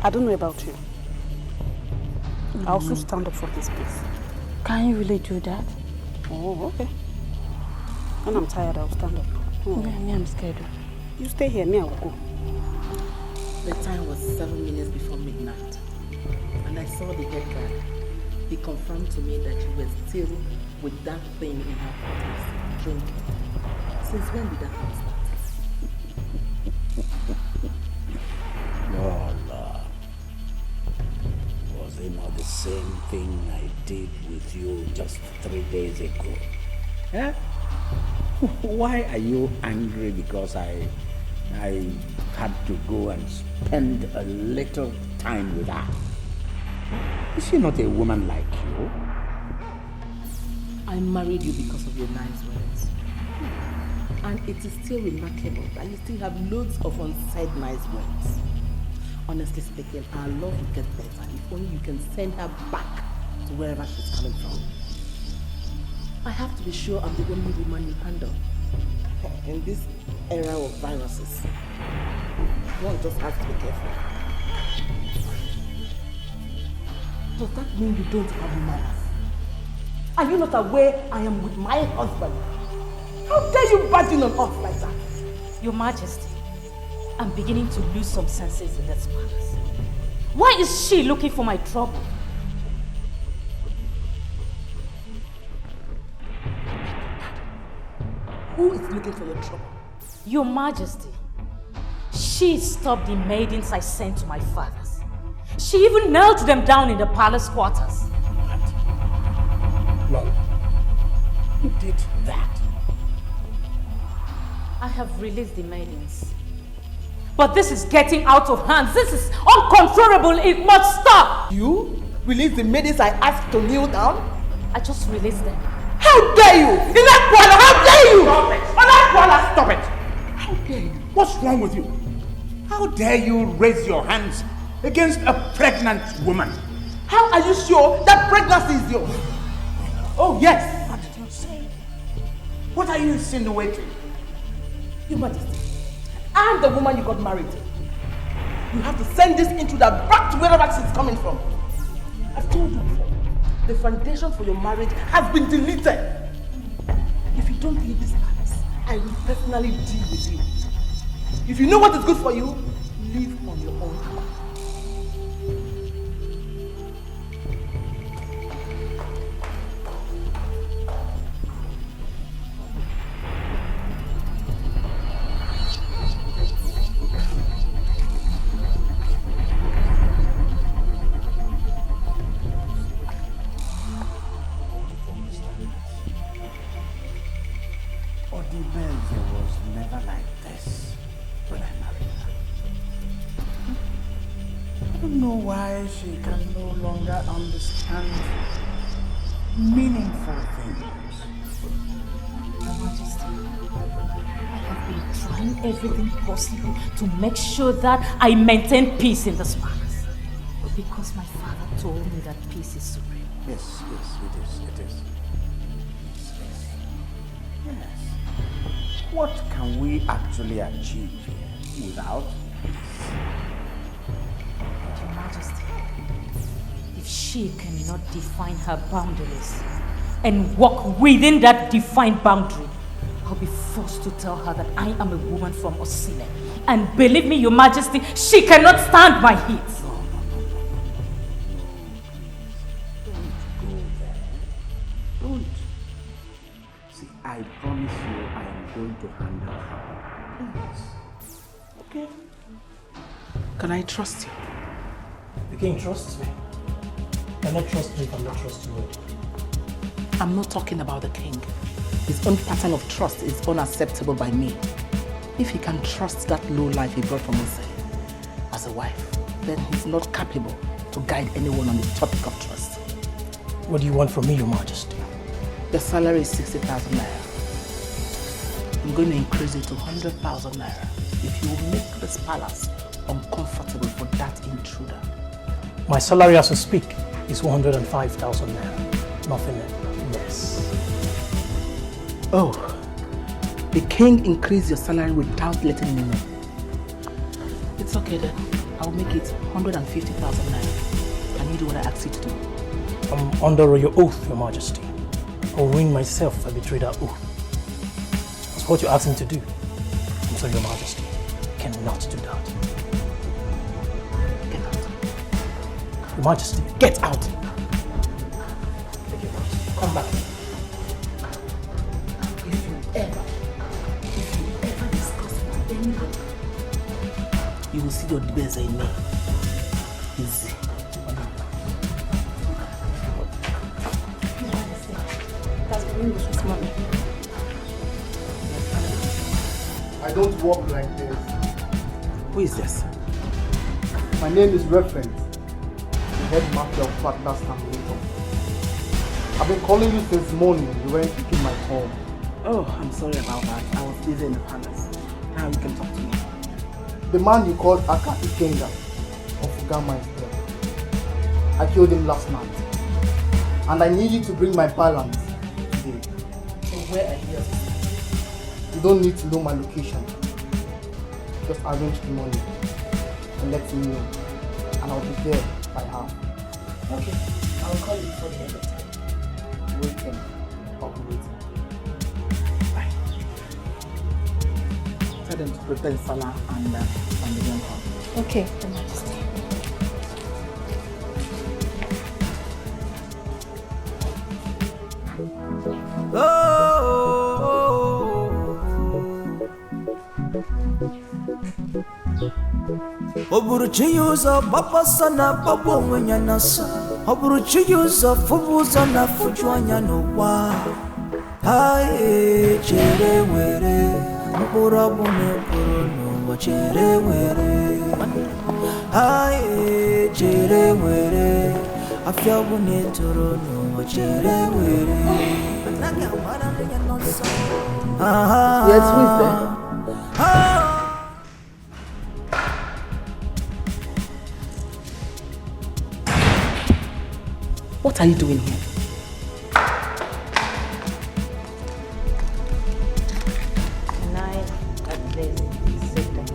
I don't know about you. I also stand up for this place. Can you really do that? Oh, okay. When I'm tired, I'll stand up. Me, I'm scared. You stay here, me, I will go. The time was 7 minutes before midnight, and I saw the head guard. He confirmed to me that you were still with that thing in her pockets, drinking. Since when did that one start? Lord, was it not the same thing I did with you just 3 days ago? Eh? Why are you angry because I had to go and spend a little time with her? Is she not a woman like you? I married you because of your nice words. And it is still remarkable that you still have loads of unsaid nice words. Honestly speaking, our love will get better if only you can send her back to wherever she's coming from. I have to be sure I'm the only woman you handle. In this era of viruses, one just has to be careful. Does that mean you don't have manners? Are you not aware I am with my husband? How dare you barge in on us like that? Your Majesty, I'm beginning to lose some senses in this palace. Why is she looking for my trouble? Who is looking for your trouble? Your Majesty, she stopped the maidens I sent to my fathers. She even knelt them down in the palace quarters. What? No. Who did that? I have released the maidens. But this is getting out of hand. This is uncontrollable. It must stop. You release the maidens I asked to kneel down? I just released them. How dare you! Inakwala, how dare you! Stop it! Inakwala, Stop it! How dare you? What's wrong with you? How dare you raise your hands against a pregnant woman? How are you sure that pregnancy is yours? Oh yes! What did you say? What are you insinuating? Your Majesty, I'm the woman you got married to. You have to send this intruder back to wherever she's coming from. I've told you before, the foundation for your marriage has been deleted. If you don't leave this palace, I will personally deal with you. If you know what is good for you, live on your own house. She can no longer understand meaningful things. Your Majesty, I have been trying everything possible to make sure that I maintain peace in this palace. Because my father told me that peace is supreme. Yes, it is. Yes. What can we actually achieve here without peace? Your Majesty, if she cannot define her boundaries and walk within that defined boundary, I'll be forced to tell her that I am a woman from Osile. And believe me, Your Majesty, she cannot stand my heat. Don't. See, I promise you I am going to handle her. Please. Okay? Can I trust you? The king trusts me. You cannot trust me if I'm not trustworthy. I'm not talking about the king. His own pattern of trust is unacceptable by me. If he can trust that low life he brought from us as a wife, then he's not capable to guide anyone on the topic of trust. What do you want from me, Your Majesty? The salary is 60,000 naira. I'm going to increase it to 100,000 naira if you will make this palace uncomfortable for that intruder. My salary as we speak is 105,000 naira. Nothing less. Oh, the king increased your salary without letting me know. It's okay then. I'll make it 150,000 naira. Can you do what I asked you to do? I'm under royal oath, Your Majesty. I'll ruin myself if I betray that oath. That's what you asked me to do. I'm sorry, Your Majesty. I cannot do that. Get out. Your Majesty. Get out. Come back. If you ever discuss it with anybody, you will see your best in me. Easy. That's very English, mommy. I don't walk like this. Who is this? My name is Reverend, the head master of Partners Family. I've been calling you since morning. You weren't picking my call. Oh, I'm sorry about that. I was busy in the palace. Now you can talk to me. The man you called Aka Ikenga Gamma is dead. I killed him last night. And I need you to bring my balance today. So where are you? You don't need to know my location. Just arrange the money and let me know. And I'll be there by half. Okay, I'll call you before the end of time. Waiting. I'll be waiting. Bye. Tell them to prepare Salah and the young one. Okay, Your Majesty. Oburuchi yuzo baba sana babo mwenya nasa. Oburuchi yuzo fubu sana fujuanya no wa. Hai chere were, mpura bune puro no chere were. Hai chere were, afya bune turo no chere were. Yes, who is there? What are you doing here? Can I at least sit down?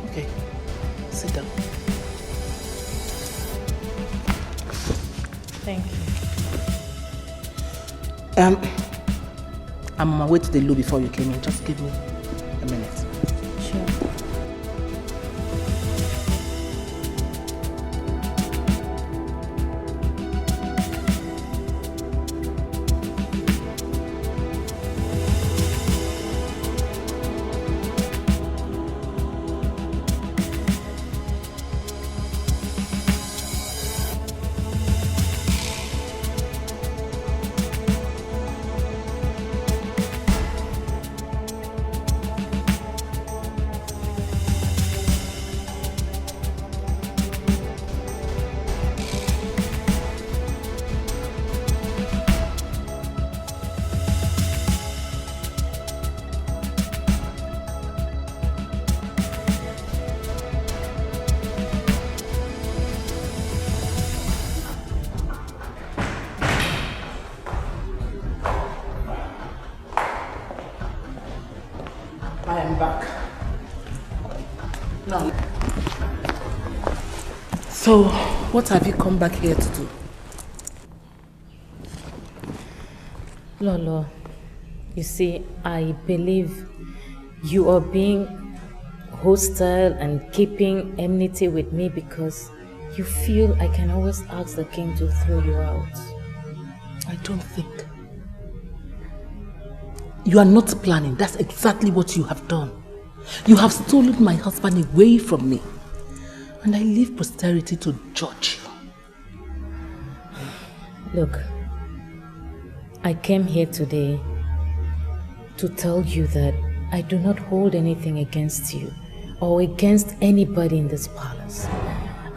Okay, sit down. Thank you. I'm on my way to the loo before you came in. Just give me a minute. Sure. I am back. Now, so what have you come back here to do? Lolo, you see, I believe you are being hostile and keeping enmity with me because you feel I can always ask the king to throw you out. I don't think. You are not planning. That's exactly what you have done. You have stolen my husband away from me. And I leave posterity to judge you. Look, I came here today to tell you that I do not hold anything against you or against anybody in this palace.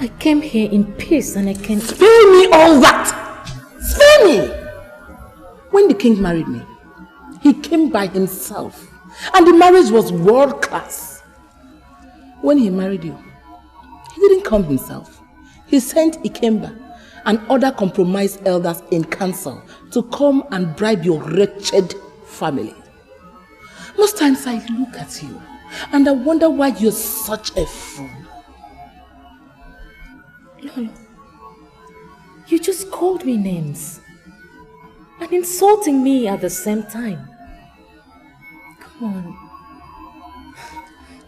I came here in peace and I can... Spare me all that! Spare me! When the king married me, he came by himself. And the marriage was world class. When he married you, he didn't come himself. He sent Ikemba and other compromised elders in council to come and bribe your wretched family. Most times I look at you and I wonder why you're such a fool. Lolo, you just called me names and insulting me at the same time. Come on.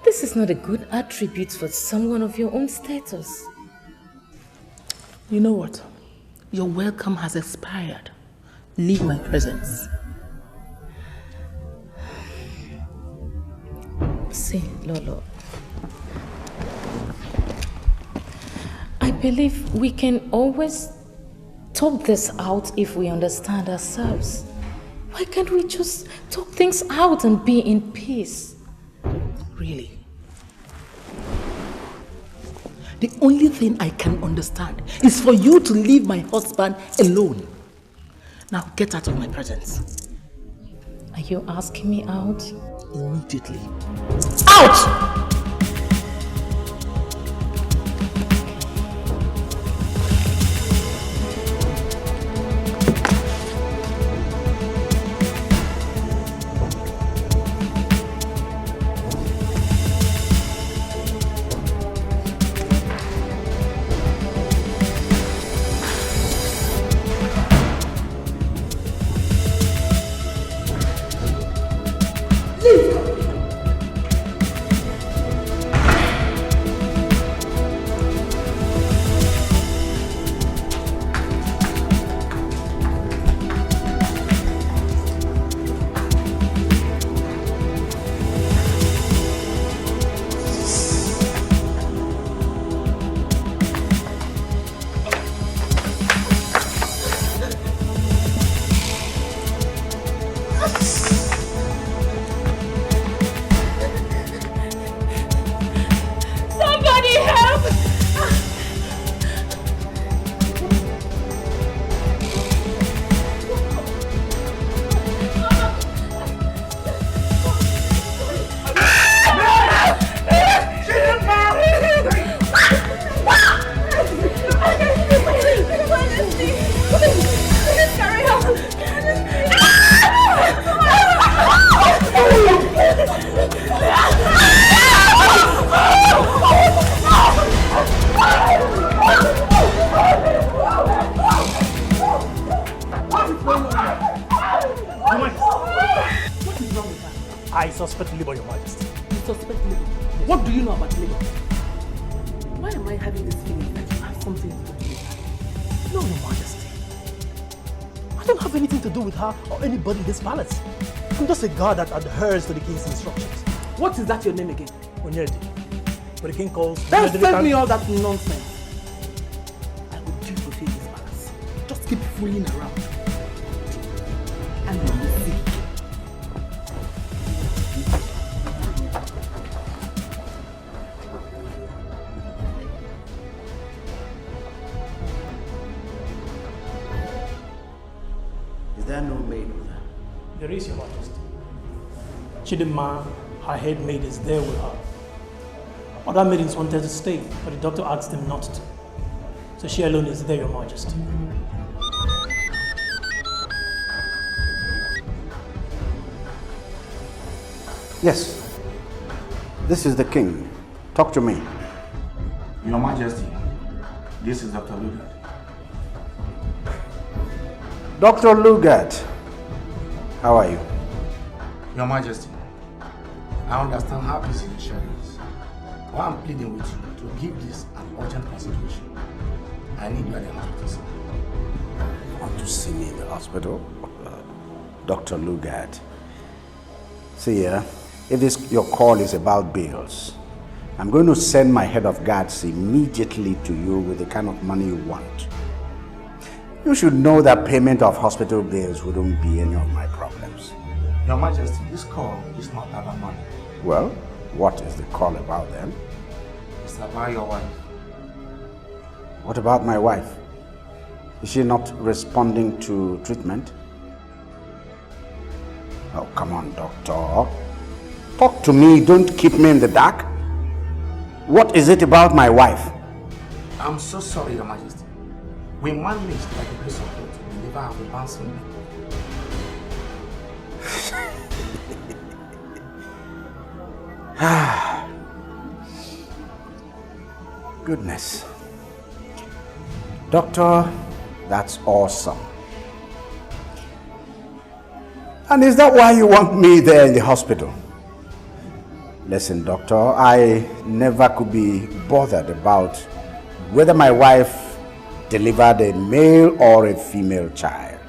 This is not a good attribute for someone of your own status. You know what? Your welcome has expired. Leave my presence. See, Lolo, I believe we can always talk this out if we understand ourselves. Why can't we just talk things out and be in peace? Really? The only thing I can understand is for you to leave my husband alone. Now get out of my presence. Are you asking me out? immediately. Out! I suspect labor, Your Majesty. You suspect labor? Yes. What do you know about labor? Why am I having this feeling that you have something to do with her? No, Your Majesty. I don't have anything to do with her or anybody in this palace. I'm just a guard that adheres to the king's instructions. What is that your name again? Onyedi. But the king calls... Don't send me all that nonsense. I will do for you in this palace. Just keep fooling around. And you will see. Is there no maid with her? There is, Your Majesty. Chidinma, her head maid, is there with her. Other maidens wanted to stay, but the doctor asked them not to. So she alone is there, Your Majesty. Yes. This is the king. Talk to me. Your Majesty, this is Dr. Lugat. Dr. Lugat, how are you? Your Majesty, I understand how busy the chair is. Why I'm pleading with you to give this an urgent consideration. I need you at the hospital, sir. Want to see me in the hospital? Dr. Lugat. See here, if your call is about bills, I'm going to send my head of guards immediately to you with the kind of money you want. You should know that payment of hospital bills wouldn't be any of my problems. Your Majesty, this call is not about money. Well, what is the call about then? It's about your wife. What about my wife? Is she not responding to treatment? Oh, come on, doctor. Talk to me, don't keep me in the dark. What is it about my wife? I'm so sorry, Your Majesty. We managed, by the grace of God, to deliver her with bouncing. Goodness. Doctor, that's awesome. And is that why you want me there in the hospital? Listen, doctor, I never could be bothered about whether my wife delivered a male or a female child.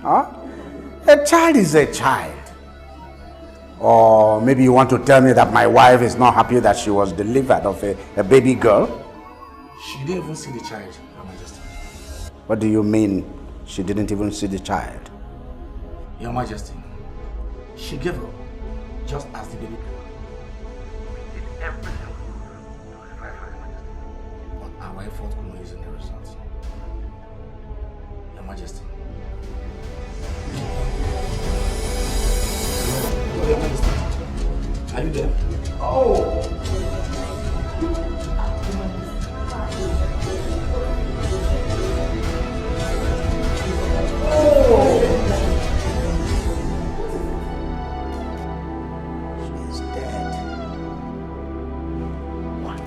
Huh? A child is a child. Or maybe you want to tell me that my wife is not happy that she was delivered of a baby girl? She didn't even see the child, Your Majesty. What do you mean she didn't even see the child? Your Majesty, she gave up just as the baby grew. We did everything to revive her, Your Majesty. But our effort could not using the results. Your Majesty. Your Majesty. you there? Oh! She's dead. What?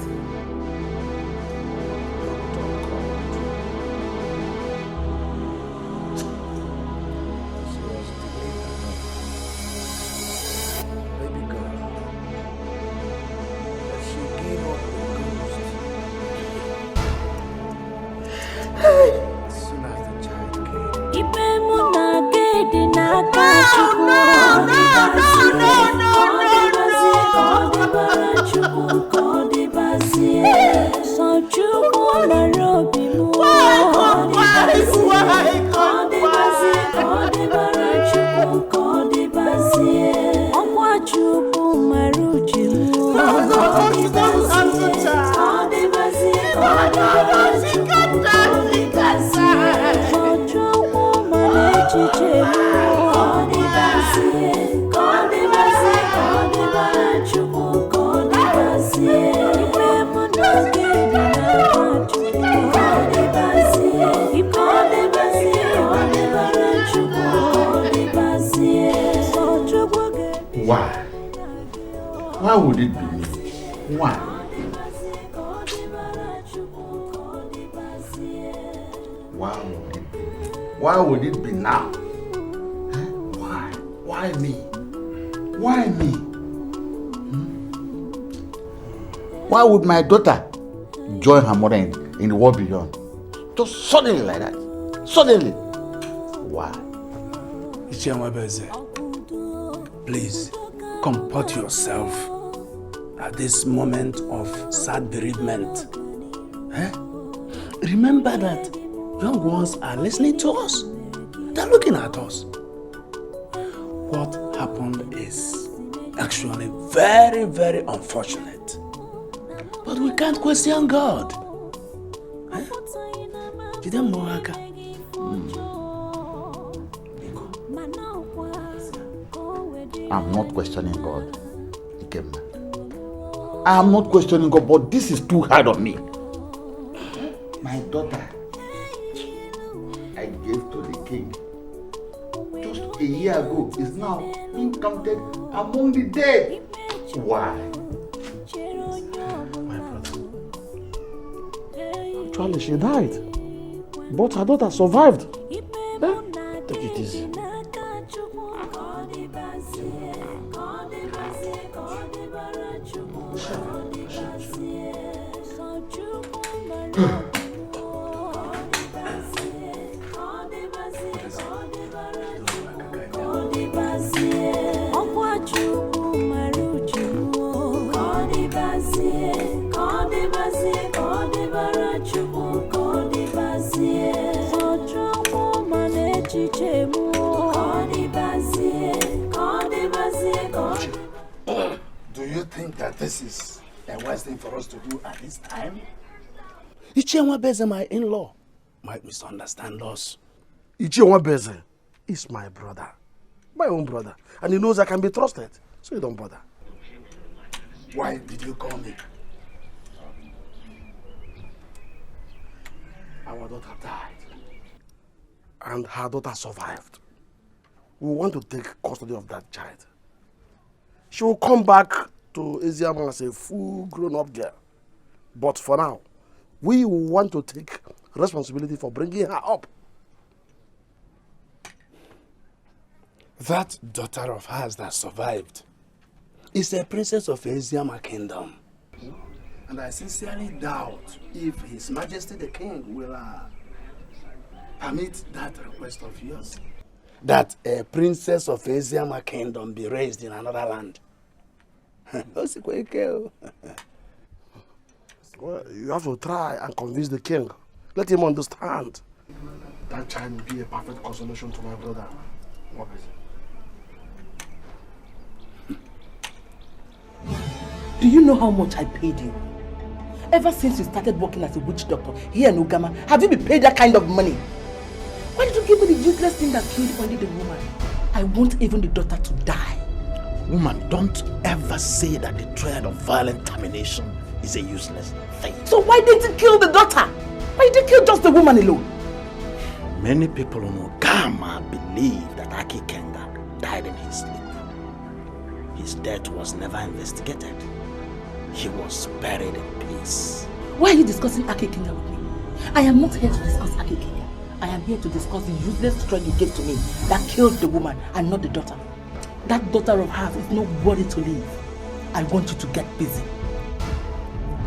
Baby girl. But she gave up the ghost. As soon as the child Why? Why would it be me? Why? Why would it be now? Why? Why me? Why me? Why would my daughter join her mother in the world beyond? Just suddenly like that. Suddenly. Why? Please, comport yourself at this moment of sad bereavement. Remember that young ones are listening to us. They're looking at us. What happened is actually very, very unfortunate. But we can't question God. I'm not questioning God. I am not questioning God, but this is too hard on me. My daughter, I gave to the king just a year ago, is now being counted among the dead. Why? My brother, actually she died, but her daughter survived. Take it easy. Do you think that this is a wise thing for us to do at this time? Ichie my in-law, might misunderstand us. Ichie is my brother, my own brother, and he knows I can be trusted, so you don't bother. Why did you call me? Our daughter died, and her daughter survived. We want to take custody of that child. She will come back to Eziama as a full grown-up girl. But for now, we want to take responsibility for bringing her up. That daughter of hers that survived is a princess of Eziama kingdom. And I sincerely doubt if His Majesty the King will permit that request of yours. That a princess of Eziama kingdom be raised in another land. Well, you have to try and convince the king. Let him understand. That child will be a perfect consolation to my brother. What is it? Do you know how much I paid you? Ever since you started working as a witch doctor here in Ugama, have you been paid that kind of money? Why did you give me the useless thing that killed only the woman? I want even the daughter to die. Woman, don't ever say that the threat of violent termination is a useless thing. So why didn't you kill the daughter? Why did you kill just the woman alone? Many people in Ogama believe that Aki Kenga died in his sleep. His death was never investigated. He was buried in peace. Why are you discussing Aki Kenga with me? I am not here to discuss Aki Kenga. I am here to discuss the useless threat you gave to me that killed the woman and not the daughter. That daughter of hers is not worthy to live. I want you to get busy.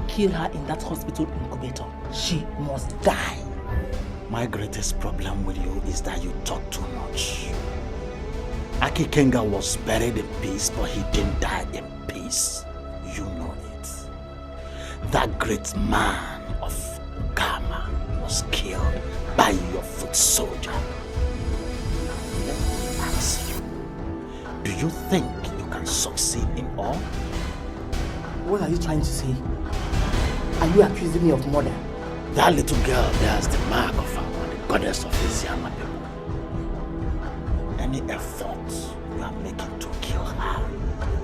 Kill her in that hospital incubator. She must die. My greatest problem with you is that you talk too much. Aki Kenga was buried in peace, but he didn't die in peace. You know it. That great man of Gama was killed by your foot soldier. Let me ask you, do you think you can succeed in all? What are you trying to say? Are you accusing me of murder? That little girl bears the mark of her, the goddess of Isiama people. Any effort you are making to kill her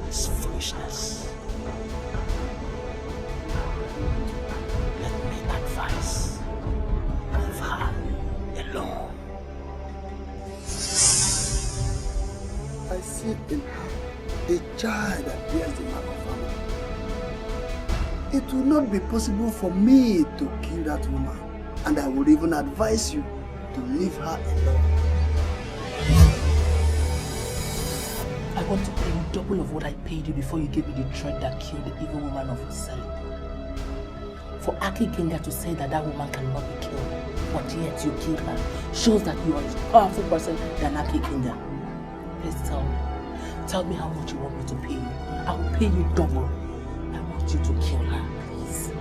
is foolishness. Let me advise. Leave her alone. I see in her a child that bears the mark of honor. It will not be possible for me to kill that woman, and I would even advise you to leave her alone. I want to pay you double of what I paid you before you gave me the threat that killed the evil woman of Usali. For Aki Kenga to say that that woman cannot be killed, but yet you killed her, shows that you are a powerful person than Aki Kenga. Please tell me. Tell me how much you want me to pay you. I will pay you double. I want you to kill her, please.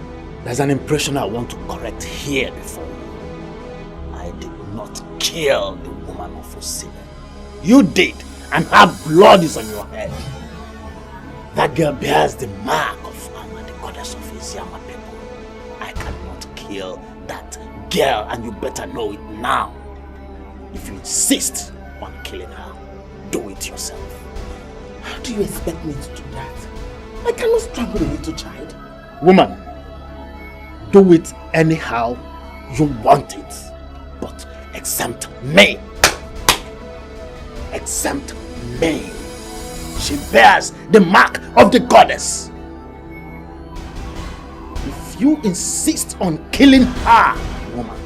There's an impression I want to correct here before you. I did not kill the woman of Usile. You did, and her blood is on your head. That girl bears the mark of Amma, the goddess of Isiama people. I cannot kill that girl, and you better know it now. If you insist on killing her, do it yourself. How do you expect me to do that? I cannot strangle a little child. Woman, do it anyhow you want it, but exempt me. Exempt me. She bears the mark of the goddess. If you insist on killing her, woman,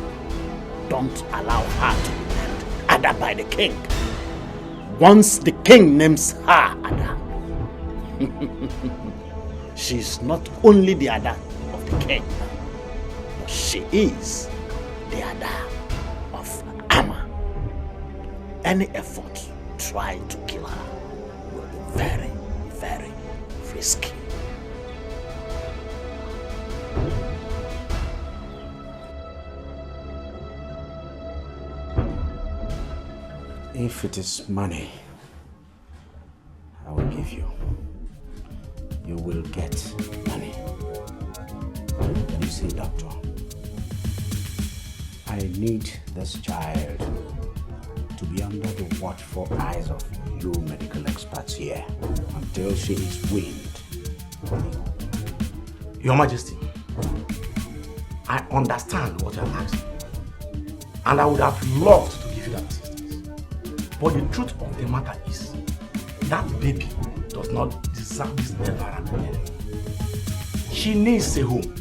don't allow her to be named Ada by the king. Once the king names her Ada, she's not only the Ada of the king, but she is the Ada of Amma. Any effort trying to kill her will be very, very risky. If it is money, I will give you. You will get money. You see, doctor, I need this child to be under the watchful eyes of you medical experts here until she is weaned. Your Majesty, I understand what you're asking, and I would have loved to give you that assistance. But the truth of the matter is, that baby does not deserve this environment anymore. She needs a home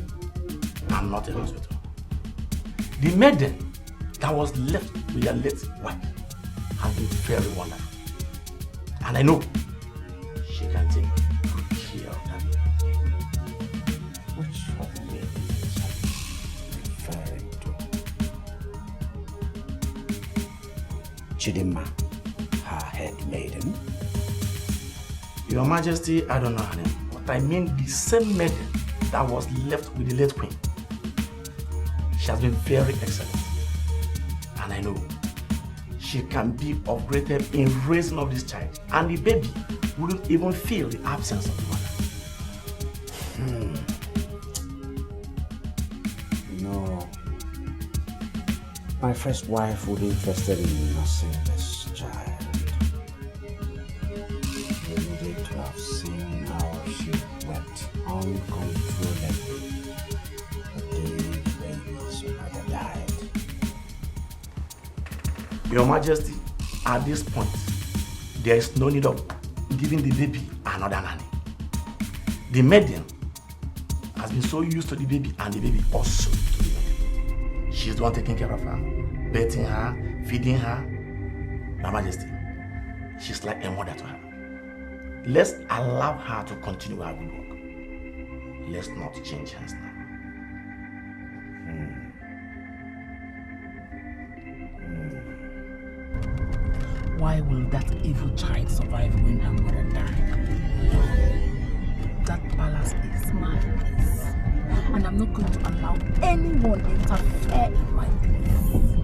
and not a hospital. The maiden that was left with your late wife has been very wonderful. And I know she can take good care of that baby. Which of the babies are you referring to? Chidima, her head maiden? Your Majesty, I don't know her name, but I mean the same maiden that was left with the late queen. She has been very excellent. And I know she can be of great help in raising up this child. And the baby wouldn't even feel the absence of the mother. No. My first wife would be interested in nursing this child. We need it to Your Majesty, at this point, there is no need of giving the baby another nanny. The maiden has been so used to the baby and the baby also to the maiden. She's the one taking care of her, bathing her, feeding her. Your Majesty, she's like a mother to her. Let's allow her to continue her good work. Let's not change hands now. Why will that evil child survive when her mother died? That palace is my place, and I'm not going to allow anyone interfere in my place.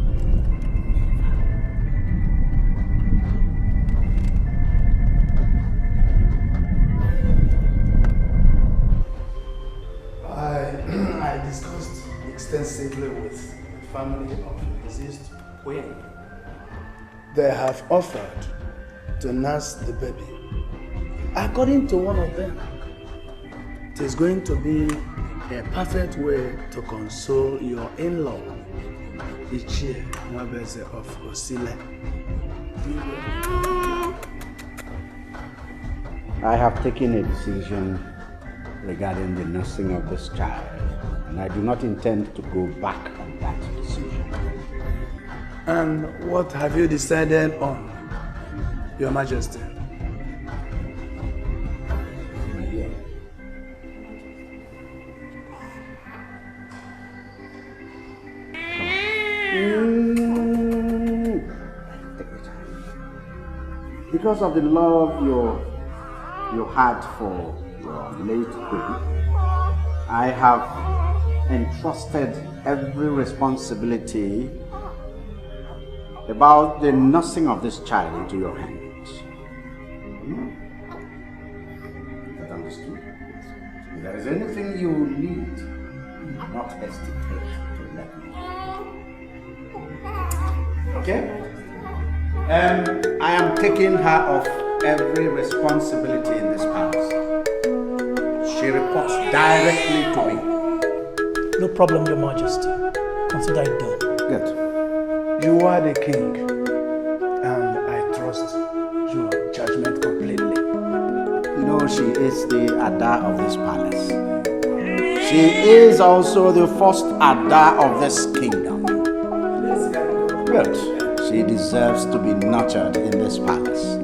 I discussed extensively with the family of the deceased queen. They have offered to nurse the baby. According to one of them, it is going to be a perfect way to console your in-law, Ichie Mwabeze of Osile. I have taken a decision regarding the nursing of this child, and I do not intend to go back on that decision. And what have you decided on, Your Majesty? Because of the love you had for your late queen, I have entrusted every responsibility about the nursing of this child into your hands. That understood? If there is anything you need, do not hesitate to let me know. Okay? I am taking her off every responsibility in this palace. She reports directly to me. No problem, Your Majesty. Consider it done. Good. You are the king, and I trust your judgment completely. You know, she is the Ada of this palace. She is also the first Ada of this kingdom. Good. She deserves to be nurtured in this palace.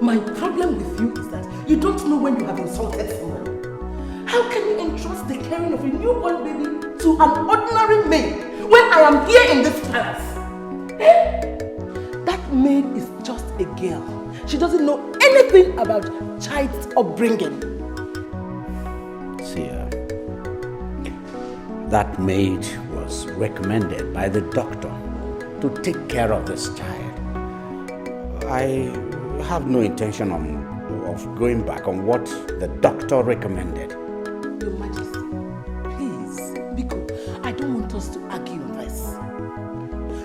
My problem with you is that you don't know when you have insulted someone. How can you entrust the caring of a newborn baby to an ordinary maid when I am here in this palace? That maid is just a girl. She doesn't know anything about child's upbringing. See, that maid was recommended by the doctor to take care of this child. I have no intention of going back on what the doctor recommended. Your Majesty, please, Biko, I don't want us to argue on this.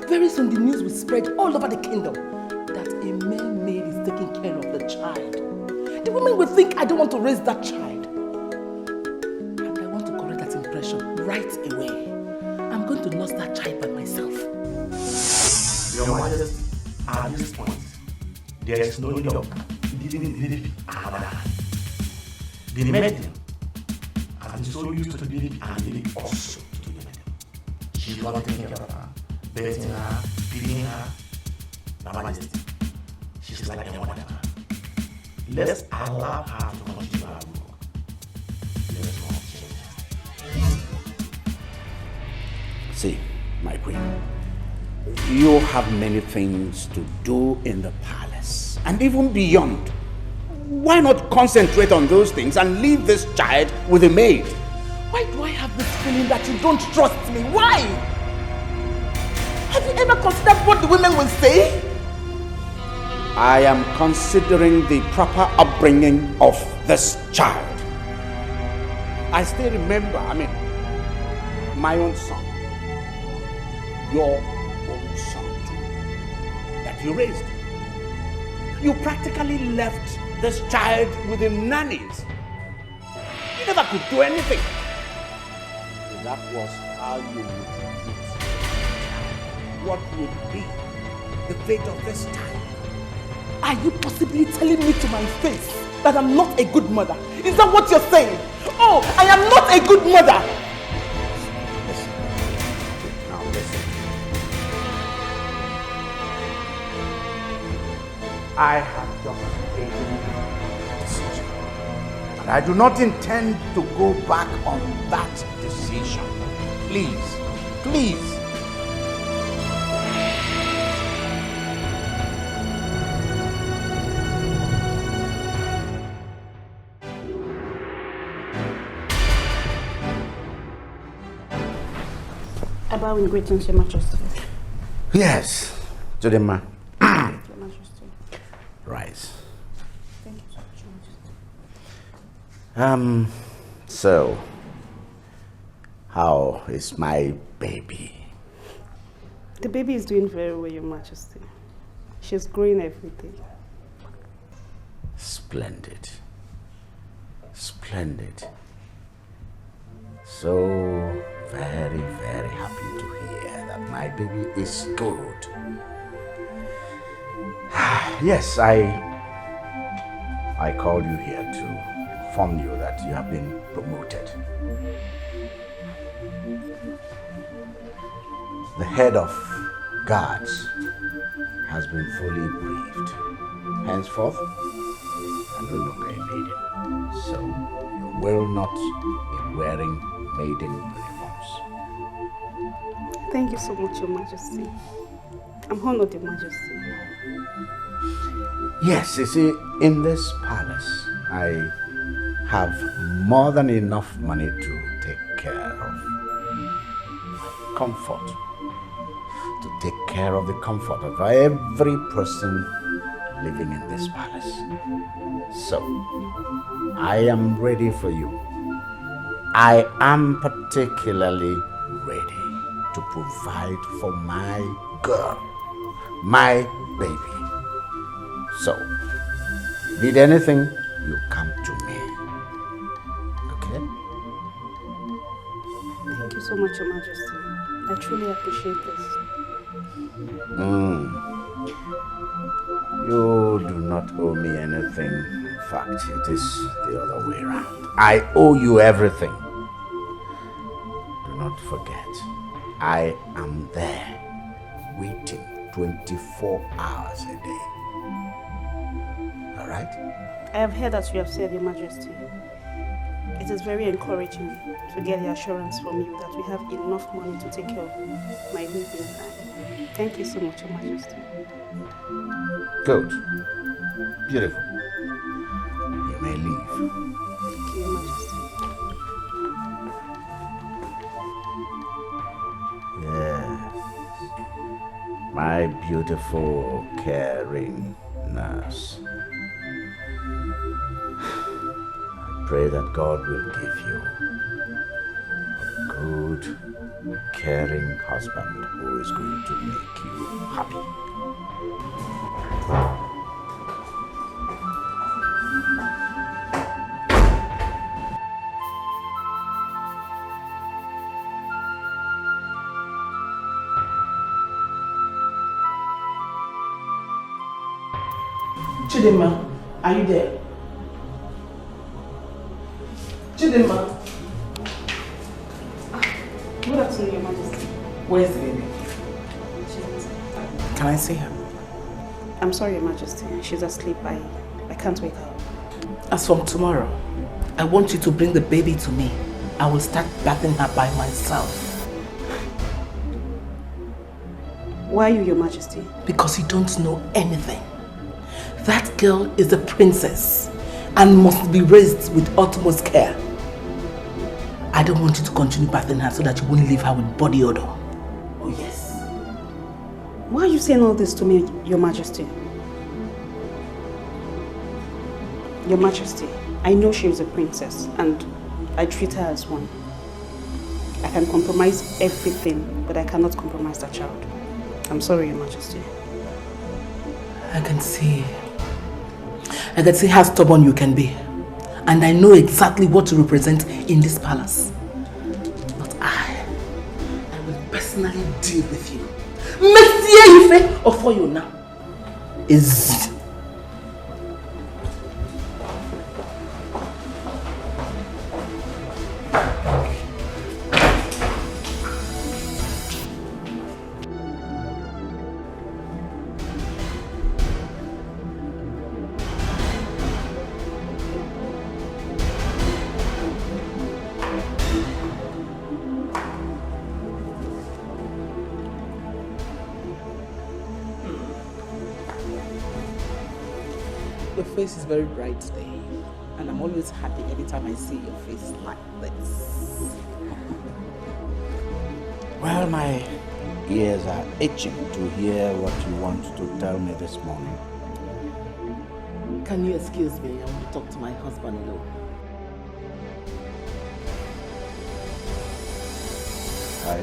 Very soon the news will spread all over the kingdom that a male maid is taking care of the child. The women will think I don't want to raise that child. And I want to correct that impression right away. I'm going to nurse that child by myself. Your Majesty, at this point, there is no need of giving the baby another hand. The maiden has been so used to the baby and the baby also to the maiden. She's the one taking care of her, bathing her, feeding her. Your Majesty, she's like a mother to her. Let's allow her to continue her work. Let's not change her. See, my queen, you have many things to do in the palace and even beyond. Why not concentrate on those things and leave this child with a maid? Why do I have this feeling that you don't trust me? Why? Have you ever considered what the women will say? I am considering the proper upbringing of this child. I still remember, my own son, your own son too, that you raised. You practically left this child with the nannies. You never could do anything. If that was how you would treat what would be the fate of this child? Are you possibly telling me to my face that I'm not a good mother? Is that what you're saying? Oh, I am not a good mother! Listen. Now listen. I have just taken a decision. And I do not intend to go back on that decision. Please, please. Bowing greetings, Your Majesty. Yes, to the man. Your Majesty. Rise. Thank you so much, Your Majesty. So, how is my baby? The baby is doing very well, Your Majesty. She's growing every day. Splendid. Splendid. So very, very happy to hear that my baby is good. Yes, I called you here to inform you that you have been promoted. The head of guards has been fully briefed. Henceforth, I'm no longer a maiden, so you will not be wearing maiden uniforms. Thank you so much, Your Majesty. I'm honored, Your Majesty. Yes, you see, in this palace, I have more than enough money to take care of comfort, to take care of the comfort of every person living in this palace. So, I am ready for you. I am particularly ready to provide for my girl, my baby. So, need anything, you come to me. Okay? Thank you so much, Your Majesty. I truly appreciate this. You do not owe me anything. In fact, it is the other way around. I owe you everything. Do not forget, I am there, waiting 24 hours a day. All right? I have heard that you have said, Your Majesty. It is very encouraging to get the assurance from you that we have enough money to take care of my baby and I. Thank you so much, Your Majesty. Good. Beautiful. You may leave. Thank you, Your Majesty. Yes. My beautiful, caring nurse. I pray that God will give you a good, caring husband who is going to make you happy. Chidinma, are you there? Chidinma. Good afternoon, Your Majesty. Where's the baby? Can I see her? I'm sorry, Your Majesty. She's asleep. I can't wake her up. As from tomorrow, I want you to bring the baby to me. I will start bathing her by myself. Why you, Your Majesty? Because you don't know anything. That girl is a princess and must be raised with utmost care. I don't want you to continue bathing her so that you won't leave her with body odor. Oh yes. Why are you saying all this to me, Your Majesty? Your Majesty, I know she is a princess and I treat her as one. I can compromise everything, but I cannot compromise that child. I'm sorry, Your Majesty. I can see I can see how stubborn you can be. And I know exactly what to represent in this palace. But I will personally deal with you. Monsieur Ife, or for you now, is... face is very bright today, and I'm always happy every time I see your face like this. Well, my ears are itching to hear what you want to tell me this morning. Can you excuse me? I want to talk to my husband alone. I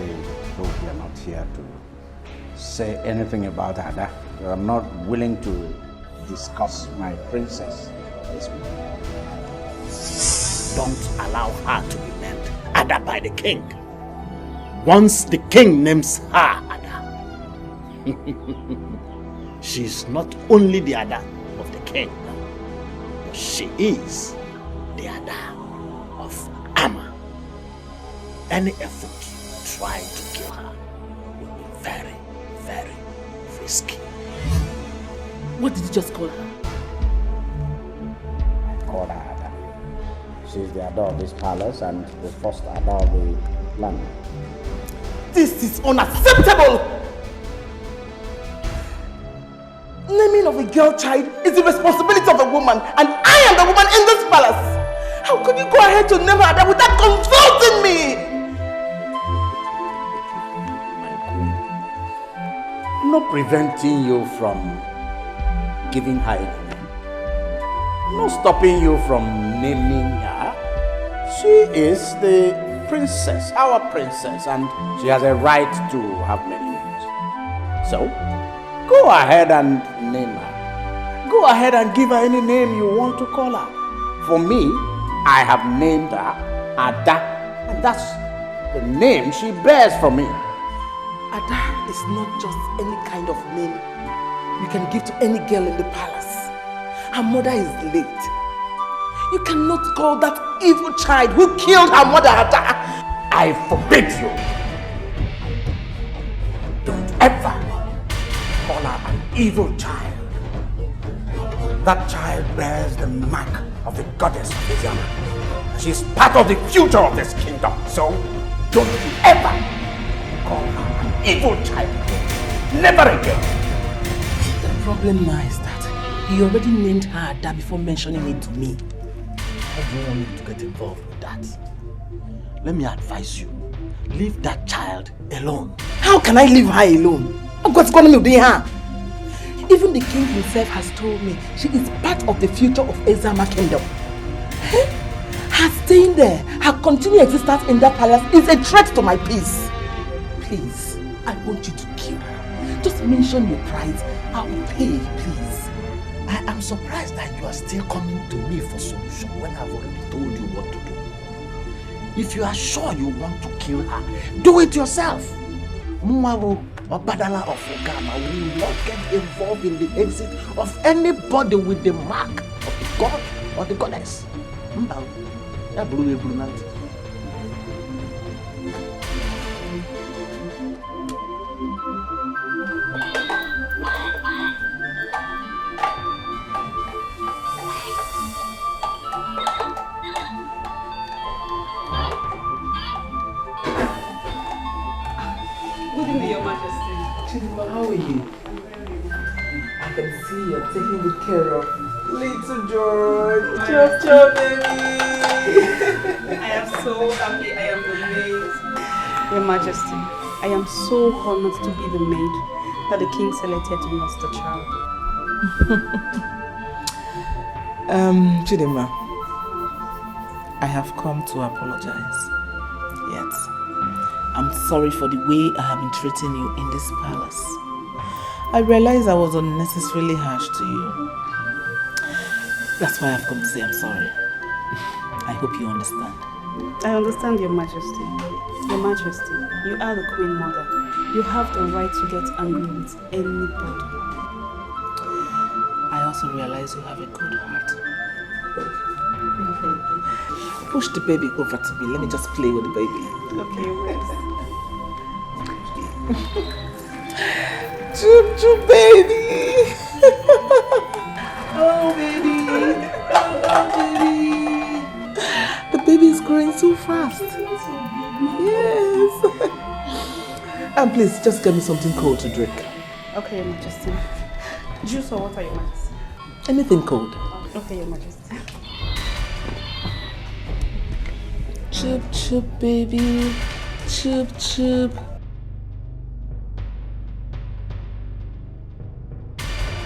hope you're not here to say anything about Ada. I'm not willing to discuss my princess this morning. Don't allow her to be named Ada by the king. Once the king names her Ada, she's not only the Ada of the king, but she is the Ada of Ama. Any effort trying to kill her will be very, very risky. What did you just call her? I called her Ada. She's the Ada of this palace and the first Ada of the land. This is unacceptable! Naming of a girl child is the responsibility of a woman, and I am the woman in this palace! How could you go ahead to name her Ada without consulting me? My queen, I'm not preventing you from giving her a name. I'm not stopping you from naming her. She is the princess, our princess, and she has a right to have many names. So, go ahead and name her. Go ahead and give her any name you want to call her. For me, I have named her Ada, and that's the name she bears for me. Ada is not just any kind of name you can give to any girl in the palace. Her mother is late. You cannot call that evil child who killed her mother Ada. I forbid you. Don't ever call her an evil child. That child bears the mark of the goddess of Izama. She's part of the future of this kingdom. So, don't you ever call her an evil child again. Never again. The problem now is that he already named her Ada before mentioning it to me. How do you want me to get involved with that? Let me advise you. Leave that child alone. How can I leave her alone? What's going to be her? Even the king himself has told me she is part of the future of Izama kingdom. Her staying there, her continued existence in that palace is a threat to my peace. Please, I want you to kill her. Just mention your price. I will pay, please. I am surprised that you are still coming to me for solution when I've already told you what to do. If you are sure you want to kill her, do it yourself. Mwawo or Badala of Ogama will not get involved in the exit of anybody with the mark of the god or the goddess. Your Majesty. Chidima, how are you? I can see you're taking good care of little George. Chop, chop, baby. I am so happy. I am amazed. Your Majesty, I am so honored to be the maid that the king selected to nurse the child. Chidima, I have come to apologize. Yes. I'm sorry for the way I have been treating you in this palace. I realize I was unnecessarily harsh to you. That's why I've come to say I'm sorry. I hope you understand. I understand, Your Majesty. Your Majesty, you are the Queen Mother. You have the right to get angry with anybody. I also realize you have a good heart. Push the baby over to me. Let me just play with the baby. Okay, wait. Choo choo baby! Oh baby! Oh baby! The baby is growing so fast. Yes! And please, just get me something cold to drink. Okay, Your Majesty. Juice or water, Your Majesty? Anything cold. Okay, Your Majesty. Chirp chirp baby. Chirp chirp.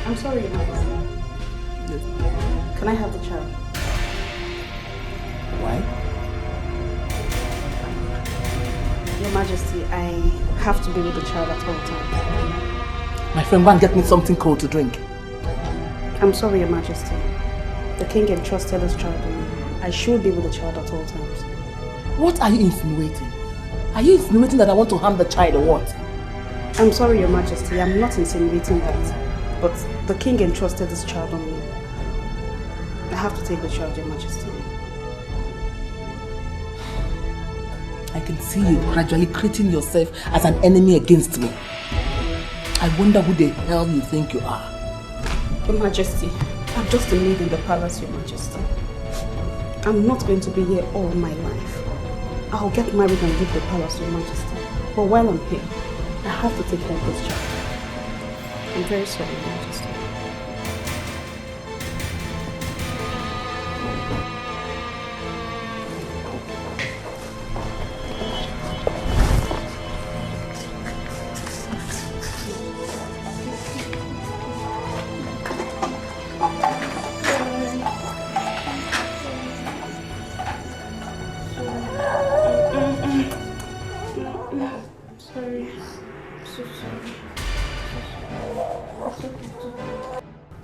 I'm sorry, Your Majesty. Can I have the child? Why? Your Majesty, I have to be with the child at all times. My friend, go and get me something cold to drink. I'm sorry, Your Majesty. The king entrusted this child to me. I should be with the child at all times. What are you insinuating? Are you insinuating that I want to harm the child or what? I'm sorry, Your Majesty. I'm not insinuating that. But the king entrusted this child on me. I have to take the child, Your Majesty. I can see you gradually creating yourself as an enemy against me. I wonder who the hell you think you are. Your Majesty, I'm just a maid in the palace, Your Majesty. I'm not going to be here all my life. I'll get married and leave the palace, Your Majesty. But while I'm here, I have to take care of this child. I'm very sorry, Your Majesty.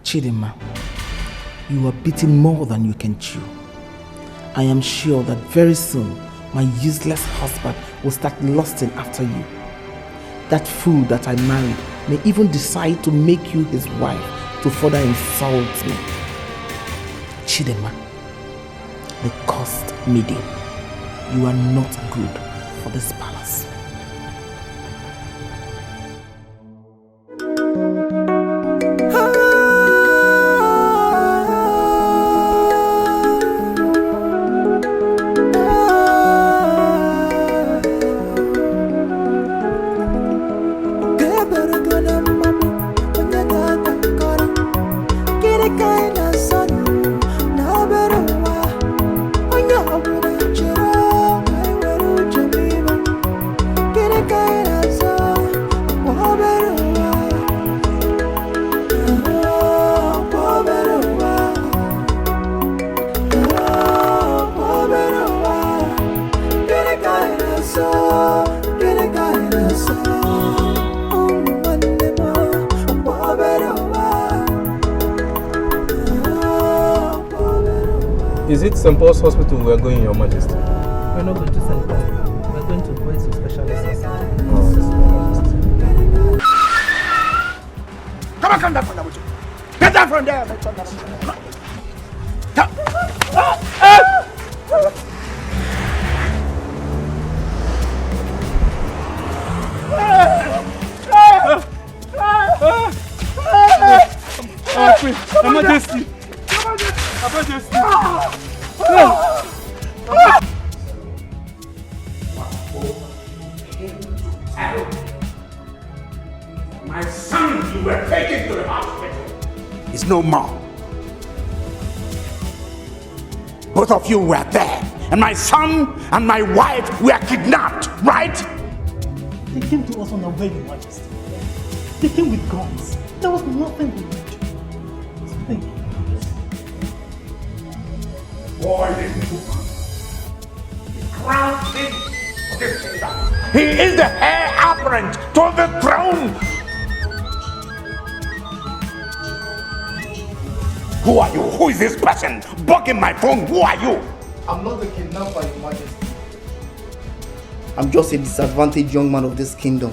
Chidinma, you are beating more than you can chew. I am sure that very soon my useless husband will start lusting after you. That fool that I married may even decide to make you his wife to further insult me. Chidinma, the cursed maiden, you are not good for this palace. Is it St. Paul's Hospital we are going, Your Majesty? We're not going to St. Paul. We're going to Boys of Specialists. Come down from there with you. Get down from there. Make sure that Your Majesty. Your Majesty. my son, you were taken to the hospital, is no more. Both of you were there, and my son and my wife were kidnapped, right? They came to us on our way, Your Majesty. They came with guns. There was nothing we could do. Thank you. Boy, this crown king of this kingdom. He is the heir apparent to the throne. Who are you? Who is this person? Bugging my phone. Who are you? I'm not a kidnapper, Your Majesty. I'm just a disadvantaged young man of this kingdom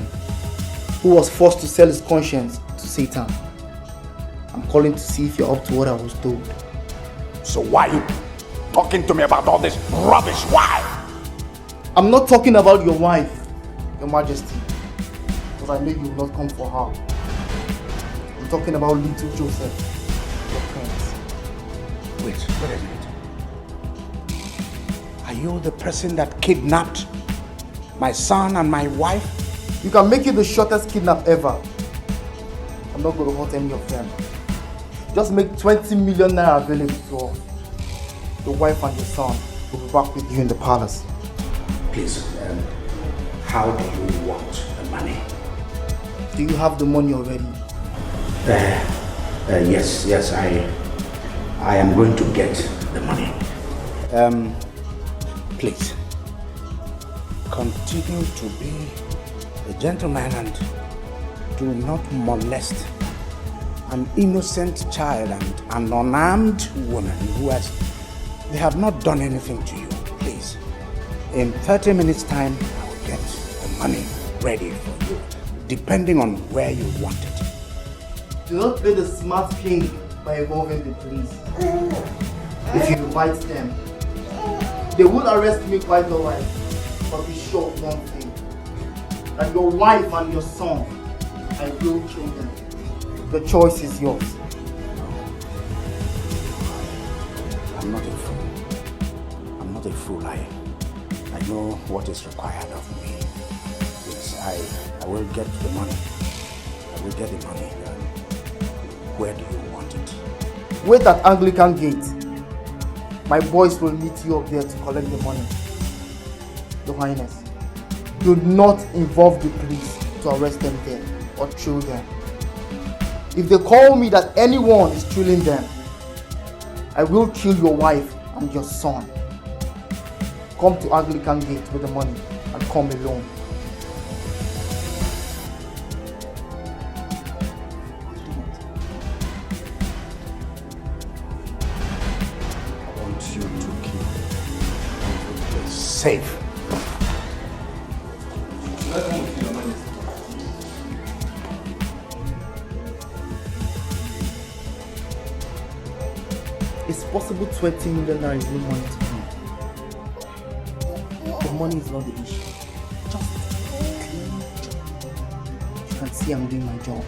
who was forced to sell his conscience to Satan. I'm calling to see if you're up to what I was told. So why are you talking to me about all this rubbish? Why? I'm not talking about your wife, Your Majesty, because I know you will not come for her. I'm talking about little Joseph, your prince. Wait a minute. Are you the person that kidnapped my son and my wife? You can make it the shortest kidnap ever. I'm not going to hurt any of them. Just make 20 million naira available to us. Your wife and your son will be back with you in the palace. Please, how do you want the money? Do you have the money already? Yes, I am going to get the money. Please, continue to be a gentleman and do not molest an innocent child and an unarmed woman they have not done anything to you. Please, in 30 minutes time, I will get the money ready for you, depending on where you want it. Do not play the smart king by involving the police. If you invite them, they will arrest me quite alright, but be sure of one thing, that your wife and your son, I will kill them. The choice is yours. I'm not a fool. I'm not a fool. I know what is required of me. Yes, I will get the money. I will get the money. Where do you want it? Wait at Anglican Gate. My boys will meet you up there to collect the money. Your Highness, do not involve the police to arrest them there or kill them. If they call me that anyone is killing them, I will kill your wife and your son. Come to Anglican Gate with the money and come alone. I want you to keep the place safe. It's possible 20 million naira is no money to me. The money is not the issue. Just clean job. You can see I'm doing my job.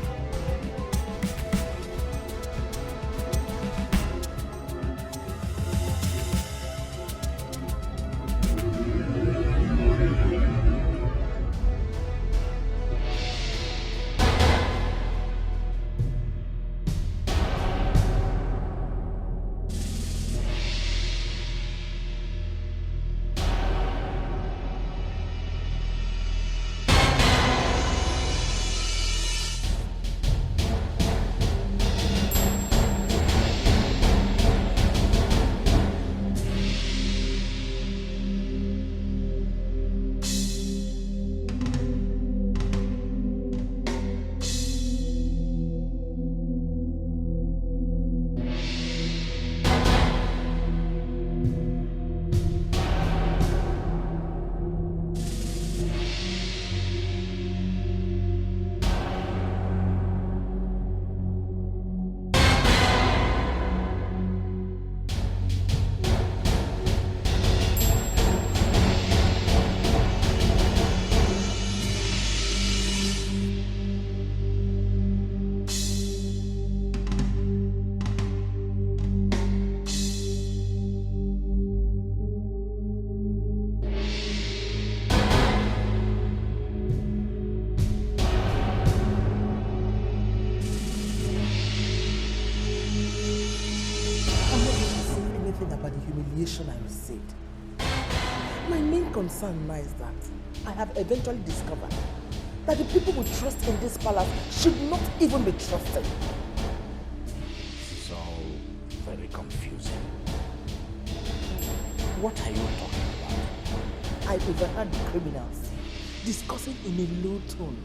I received. My main concern now is that I have eventually discovered that the people we trust in this palace should not even be trusted. This is all very confusing. What are you talking about? I overheard the criminals discussing in a low tone.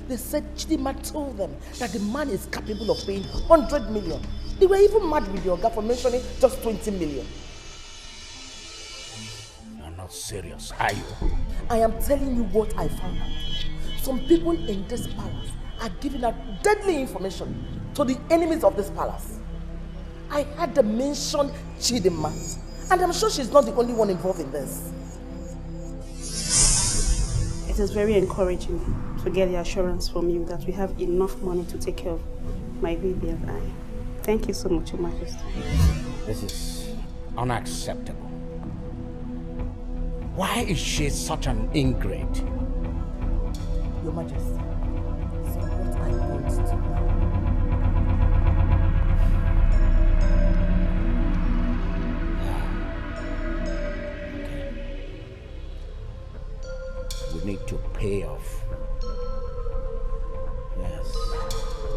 They said Chidima told them that the man is capable of paying 100 million They were even mad with your guy for mentioning just 20 million. You're not serious, are you? I am telling you what I found out. Some people in this palace are giving out deadly information to the enemies of this palace. I had them mention Chidinma, and I'm sure she's not the only one involved in this. It is very encouraging to get the assurance from you that we have enough money to take care of my baby and I. Thank you so much, Your Majesty. This is unacceptable. Why is she such an ingrate? Your Majesty, so what are you going to do now? We need to pay off. Yes,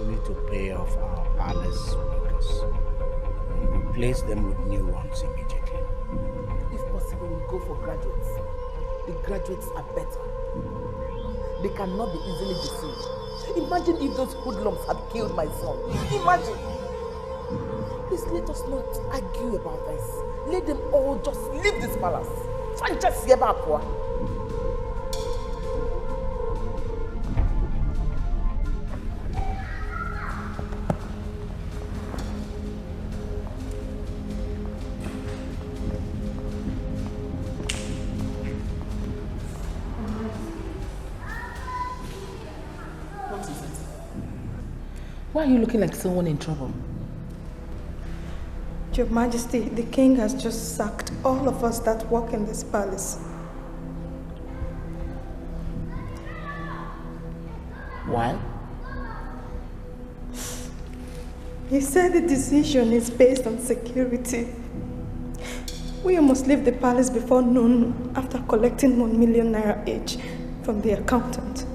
we need to pay off our palace workers and replace them with new ones immediately. If possible, we go for graduates. The graduates are better. They cannot be easily deceived. Imagine if those hoodlums had killed my son. Imagine. Please let us not argue about this. Let them all just leave this palace. Just get back. Why are you looking like someone in trouble? Your Majesty, the king has just sacked all of us that work in this palace. Why? He said the decision is based on security. We must leave the palace before noon after collecting 1 million naira each from the accountant.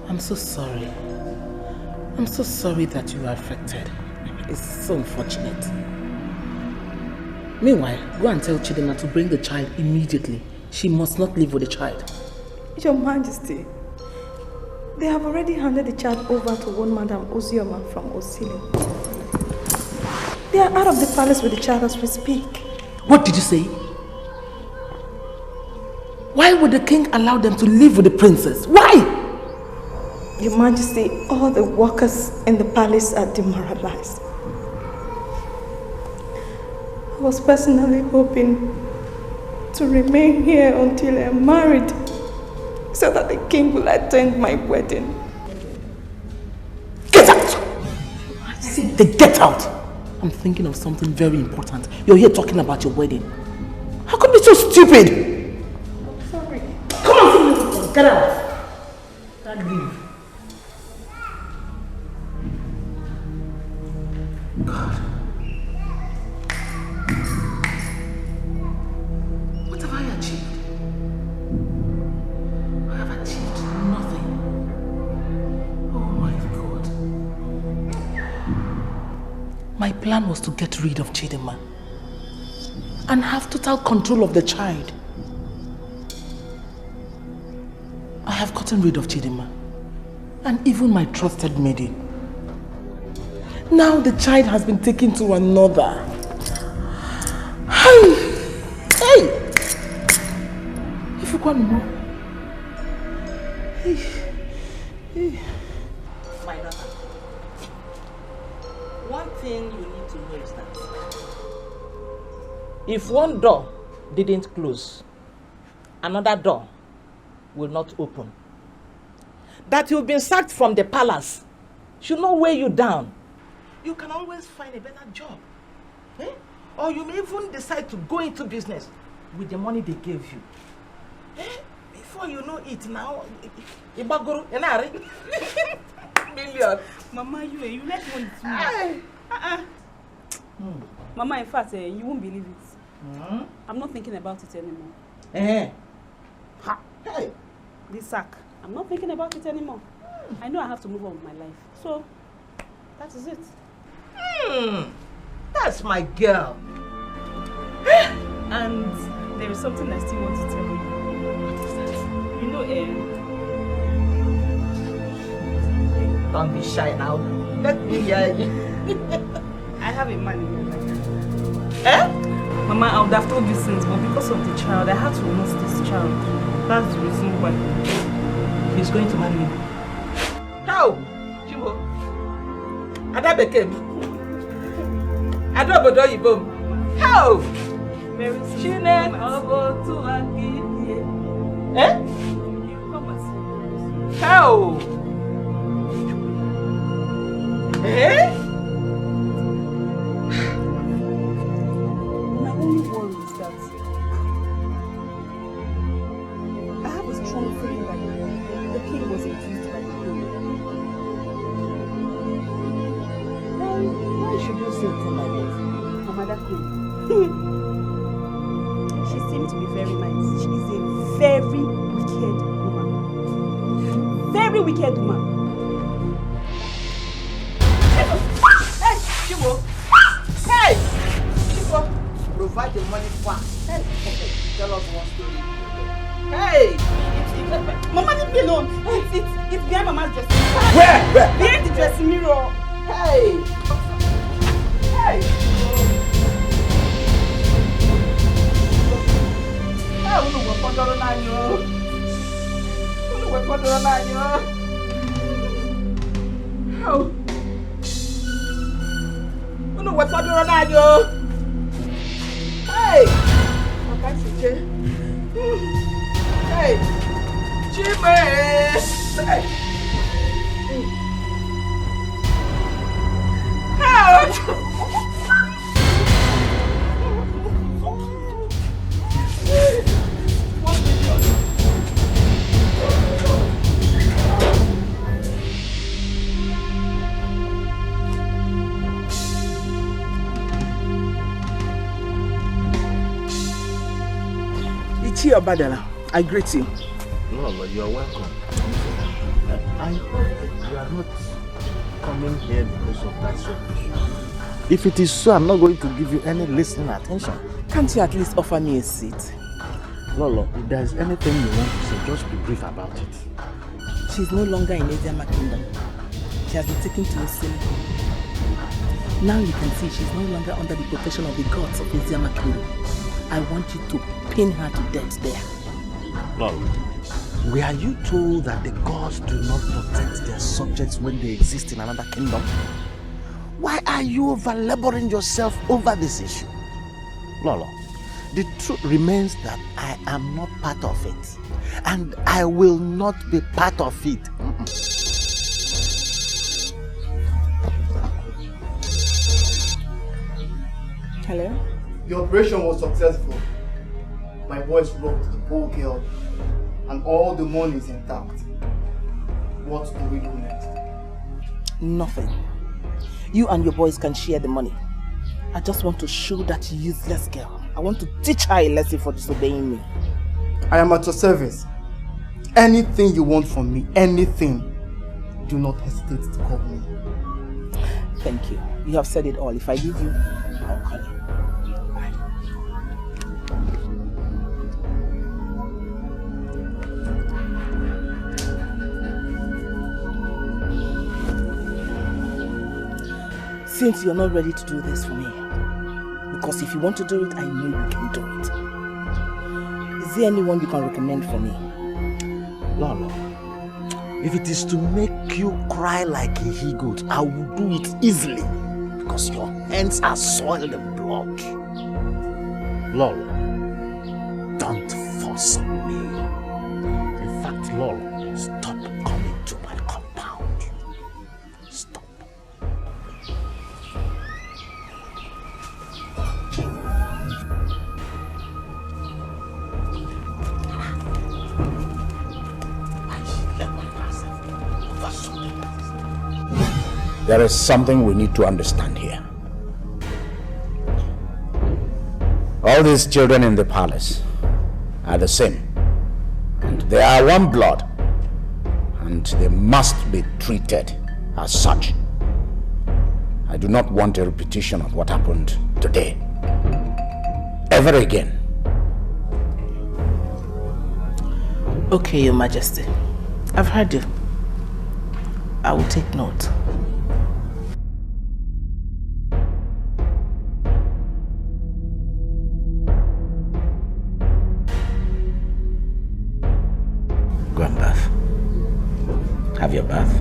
I'm so sorry. I'm so sorry that you are affected. It's so unfortunate. Meanwhile, go and tell Chidinma to bring the child immediately. She must not live with the child. Your Majesty, they have already handed the child over to one Madam Ozioma from Osili. They are out of the palace with the child as we speak. What did you say? Why would the king allow them to live with the princess? Why? Your Majesty, all the workers in the palace are demoralized. I was personally hoping to remain here until I'm married, so that the king will attend my wedding. Get out! I said get out! I'm thinking of something very important. You're here talking about your wedding. How could you be so stupid? I'm sorry. Come on, get out! Can't leave. God. What have I achieved? I have achieved nothing. Oh my God. My plan was to get rid of Chidinma and have total control of the child. I have gotten rid of Chidinma and even my trusted maiden. Now the child has been taken to another. Hey! If you want more. Hey. My daughter, one thing you need to know is that if one door didn't close, another door will not open. That you've been sacked from the palace should not weigh you down. You can always find a better job. Eh? Or you may even decide to go into business with the money they gave you. Eh? Before you know it now, Ibagoro, million. Mama, you let money to me. Mama, in fact, you won't believe it. I'm not thinking about it anymore. Hey. This sack, I'm not thinking about it anymore. I know I have to move on with my life. So, that is it. That's my girl. And there is something I still want to tell you. What is that? You know, don't be shy now. Let me hear you. I have a man in my life. Eh? Mama, I would have told you since, but because of the child, I had to lose this child. That's the reason why he's going to marry you. How? Chibo? Ada became. Ada bodo yibom. How? Chine obo to akiye. Eh? How? Eh? My only worry is that I have a strong feeling that the king was induced by the queen. Why should you say it like that? Mother Queen. She seems to be very nice. She is a very wicked woman. Very wicked woman. Hey, Chibo! Hey! Chibo! Provide the money for us. Hey, tell us one story. Hey! Mama, leave me alone. It's behind Mama's dressing mirror. Where? Behind the dressing mirror. Hey! Hey! Hey, unu wepọdọrọ n'anyị o. Unu wepọdọrọ n'anyị o. Unu wepọdọrọ n'anyị o. Hey! Ọkachike. Hey! Chime! Hey! Help! Ichi Obadala, I greet you. No, but you are welcome. I hope you are not coming here because of that selfish. If it is so, I'm not going to give you any listening attention. Can't you at least offer me a seat? Lolo, if there is anything you want to say, just be brief about it. She's no longer in Eziama Kingdom. She has been taken to a cemetery. Now you can see she's no longer under the protection of the gods of Eziama Kingdom. I want you to pin her to death there. Lolo, were you told that the gods do not protect their subjects when they exist in another kingdom? Why are you over-laboring yourself over this issue? Lolo, the truth remains that I am not part of it. And I will not be part of it. Hello? The operation was successful. My boys robbed the poor girl and all the money is intact. What do we do next? Nothing. You and your boys can share the money. I just want to show that useless girl. I want to teach her a lesson for disobeying me. I am at your service. Anything you want from me, anything, do not hesitate to call me. Thank you. You have said it all. If I leave you, I'll call you. Since you're not ready to do this for me, because if you want to do it, I know you can do it. Is there anyone you can recommend for me? Lolo, if it is to make you cry like a he-goat, I will do it easily, because your hands are soiled in blood. Lolo, don't force on me. In fact, Lolo, stop coming to my compound. Stop. There is something we need to understand here. All these children in the palace are the same. And they are one blood. And they must be treated as such. I do not want a repetition of what happened today. Ever again. Okay, Your Majesty. I've heard you. I will take note. and bath. Have your bath.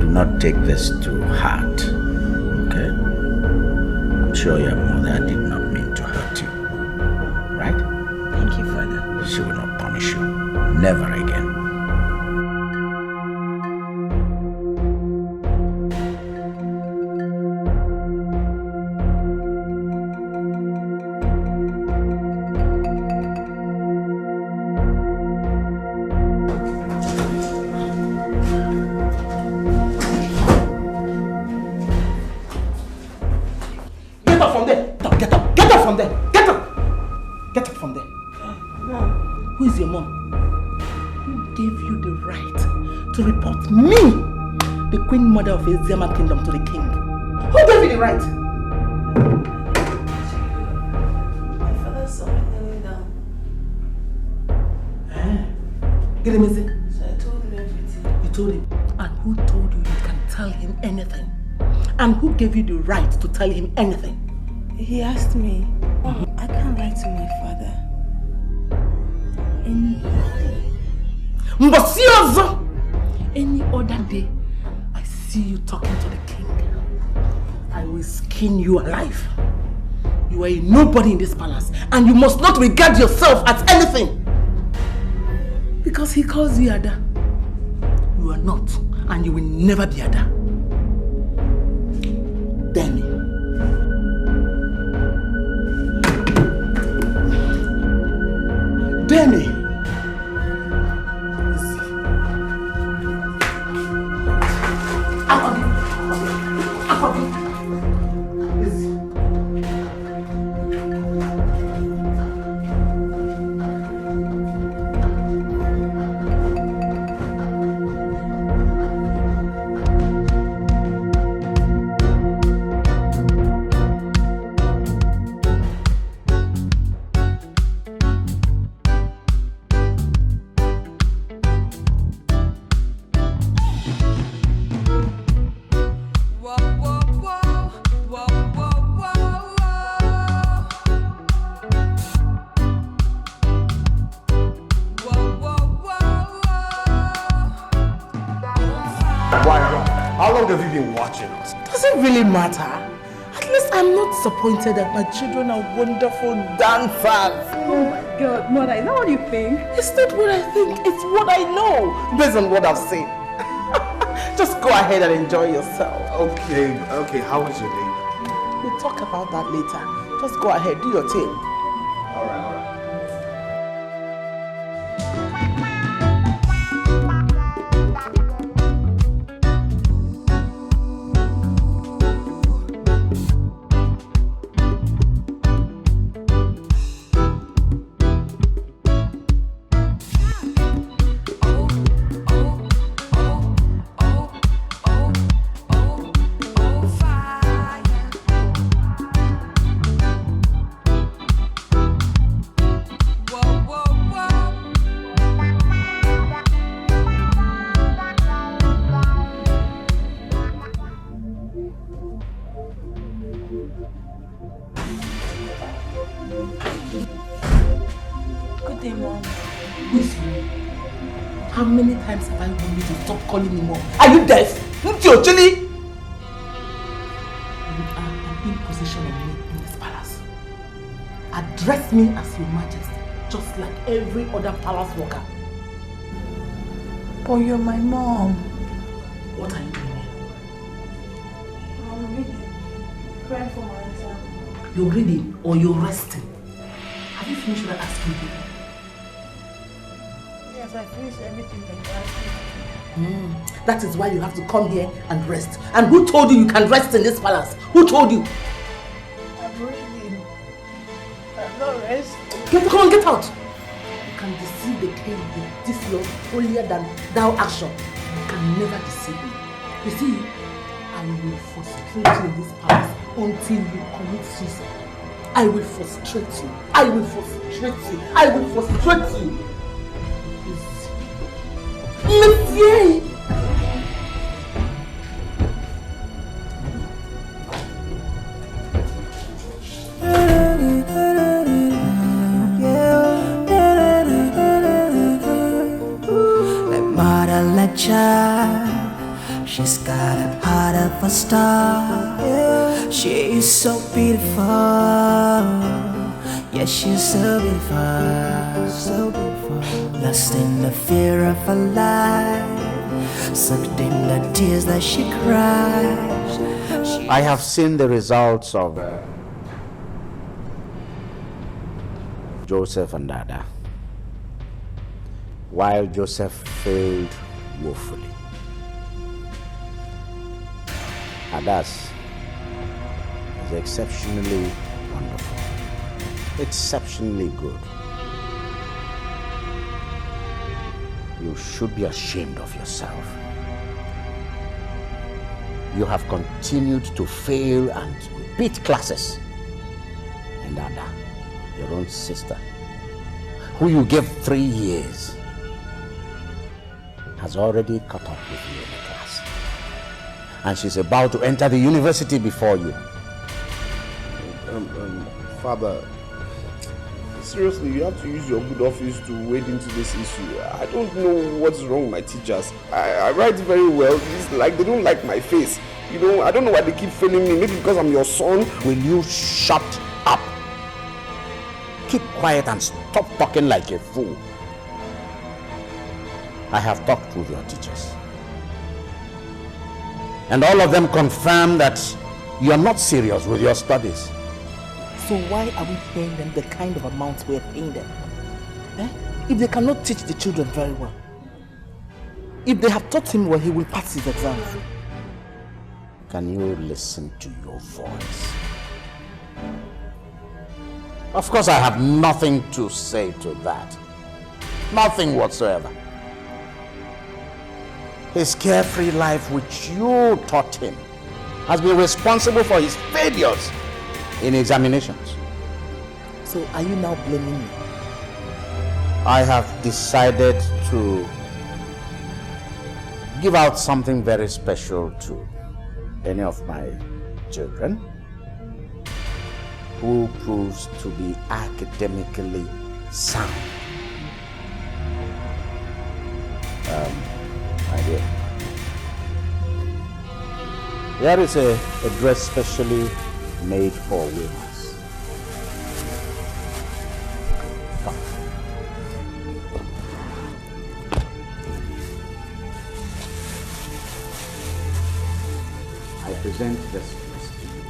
Do not take this to heart, okay? I'm sure your mother did not mean to hurt you, right? Thank you, Father. She will not punish you. Never again. Mother of Eziama kingdom to the king. Who gave you the right? My father saw me kneeling down. Get him easy. So I told him everything. You told him? And who told you you can tell him anything? And who gave you the right to tell him anything? He asked me. I can't lie to my father. Any other day see you talking to the king, I will skin you alive. You are a nobody in this palace, and you must not regard yourself as anything. Because he calls you Ada. You are not, and you will never be Ada. Demi. Demi. Matter. At least I'm not disappointed that my children are wonderful dancers. Oh my God, Mother, is that what you think? It's not what I think, it's what I know, based on what I've seen. Just go ahead and enjoy yourself. Okay, how was your day? We'll talk about that later. Just go ahead, do your thing. All right. Good day, Mom. How many times have I wanted you to stop calling me Mom? Are you deaf? You Chili? You are an imposition on me in this palace. Address me as your majesty, just like every other palace worker. But you're my mom. What are you doing here? I'm reading. Praying for my exam. You're reading or you're resting? Have you finished what I asked you? Yes, I finished everything that you asked me. That is why you have to come here and rest. And who told you you can rest in this palace? Who told you? I'm reading. I'm not resting. Come on, get out. You can deceive the king with this your holier than thou action. You can never deceive me. You see, I will frustrate you in this palace until you commit suicide. I will frustrate you. I will frustrate you. I will frustrate you. Monsieur! child. She's got a heart of a star. She is so beautiful. Yes, she's so beautiful, so beautiful. Lost in the fear of her life, sucked in the tears that she cries. I have seen the results of Joseph and Dada. While Joseph failed woefully, Ada's is exceptionally wonderful, exceptionally good. You should be ashamed of yourself. You have continued to fail and repeat classes. And Ada, your own sister, who you gave 3 years, has already caught up with you in the class. And she's about to enter the university before you. Father, seriously, you have to use your good office to wade into this issue. I don't know what's wrong with my teachers. I write very well. It's like they don't like my face. You know, I don't know why they keep failing me. Maybe because I'm your son. Will you shut up? Keep quiet and stop talking like a fool. I have talked with your teachers, and all of them confirm that you are not serious with your studies. So why are we paying them the kind of amounts we are paying them? If they cannot teach the children very well, if they have taught him well, he will pass his exams. Can you listen to your voice? Of course, I have nothing to say to that. Nothing whatsoever. His carefree life, which you taught him, has been responsible for his failures in examinations. So are you now blaming me? I have decided to give out something very special to any of my children who proves to be academically sound. My dear, here is a dress specially made for winners. Come. I present this dress to you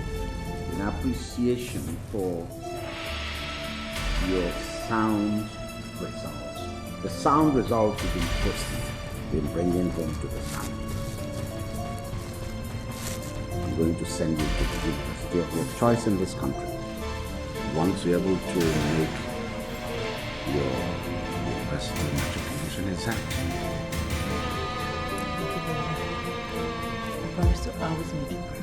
in appreciation for your sound results. The sound results you've been posting, been bringing them to the sound. I'm going to send you to the university of your choice in this country. Once you're able to make your university matriculation exam. I promise to always make you proud.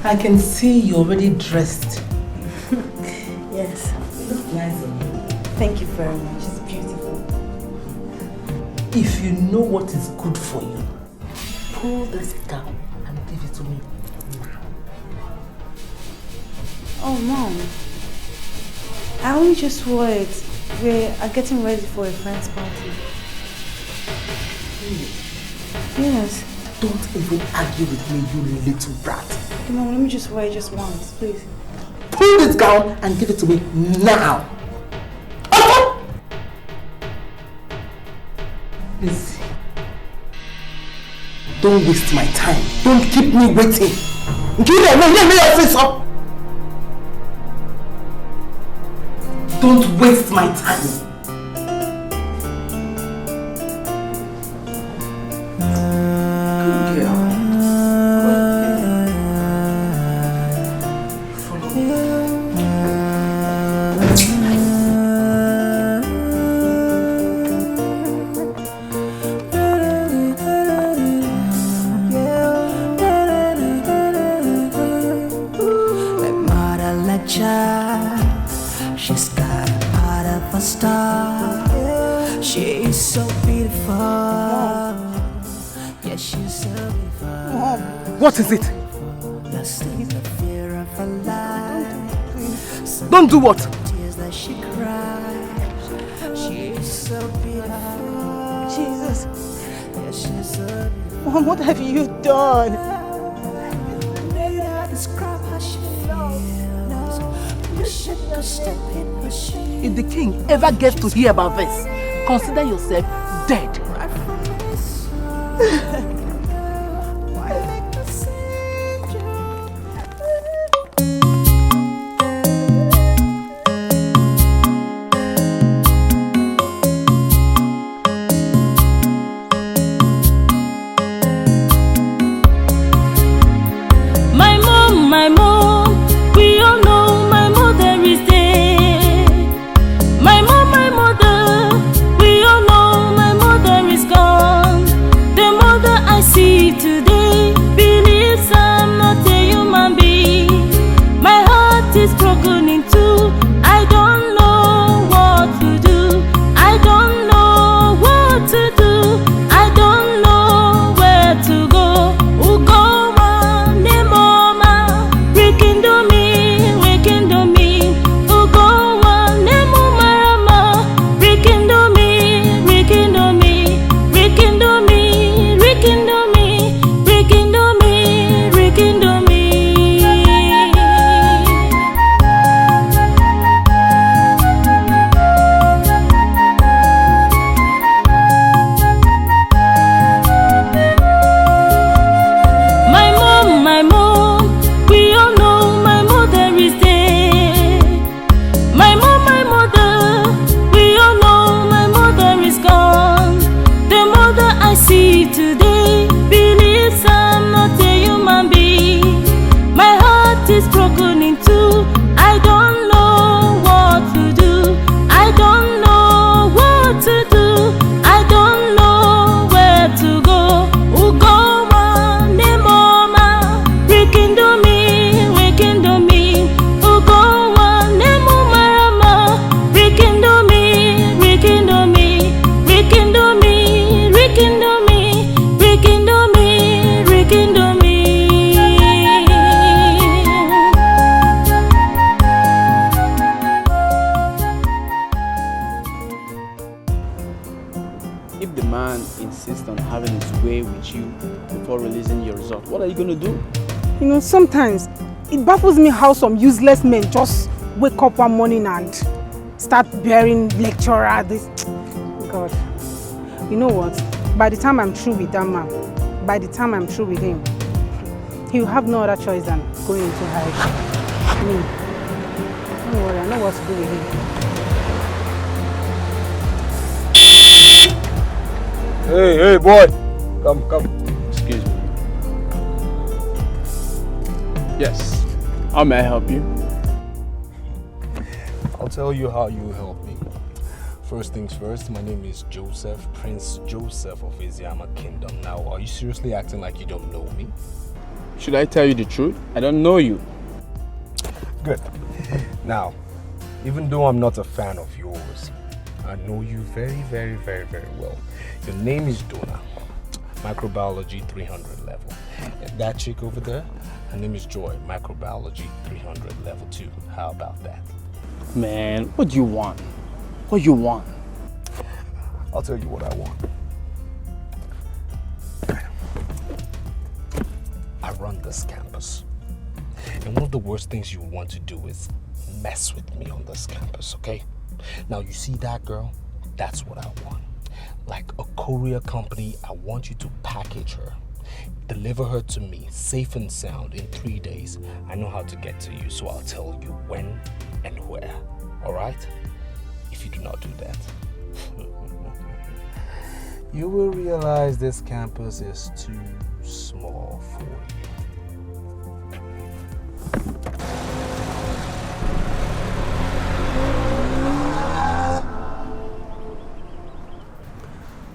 I can see you're already dressed. Yes. You look nice on you. Thank you very much. It's beautiful. If you know what is good for you, pull this gown and give it to me now. Oh, Mom. I only just wore it. We are getting ready for a friend's party. Really? Yes. Don't even argue with me, you little brat. Okay, Mom, let me just wear it just once, please. Pull this gown and give it to me now. Please. Don't waste my time. Don't keep me waiting. Let me face up. Don't waste my time. She's got a heart of a star. She's so beautiful. Yeah, she's so beautiful. Mom, what is it? Lost in the fear of her life. Don't do what? Tears that she cries. She's so beautiful. Jesus. Yeah, she's so beautiful. Mom, what have you done? Describe how she feels. We should not step in her shoes. If the king ever gets to hear about this, consider yourself dead. My mom, we all know my mother is dead. My mother, we all know my mother is gone. The mother I see today believes I'm not a human being. My heart is broken in two. I don't know what to do. I don't know what to do. I don't know where to go. Today believes I'm not a human being. My heart is broken in two. I don't know what to do. I don't know what to do. I don't know where to go. Ugowa nemoma, rekindle me. Ugowa nemomarama, rekindle me. Rekindle me. If the man insists on having his way with you before releasing your result, what are you going to do? You know, sometimes it baffles me how some useless men just wake up one morning and start bearing lecturer. This, God. You know what? By the time I'm through with that man, by the time I'm through with him, he'll have no other choice than going into hiding. Me. Don't worry, I know what to do with him. Hey, boy! Come. Excuse me. Yes. How may I help you? I'll tell you how you help me. First things first, my name is Joseph, Prince Joseph of Isiama Kingdom. Now, are you seriously acting like you don't know me? Should I tell you the truth? I don't know you. Good. Now, even though I'm not a fan of yours, I know you very, very, very, very well. Your name is Donna, microbiology 300 level. And that chick over there, her name is Joy, microbiology 300 level 2. How about that? Man, what do you want? What do you want? I'll tell you what I want. I run this campus. And one of the worst things you want to do is mess with me on this campus, okay? Now, you see that girl? That's what I want. Like a courier company, I want you to package her, deliver her to me safe and sound in 3 days. I know how to get to you, so I'll tell you when and where, all right? If you do not do that, you will realize this campus is too small for you.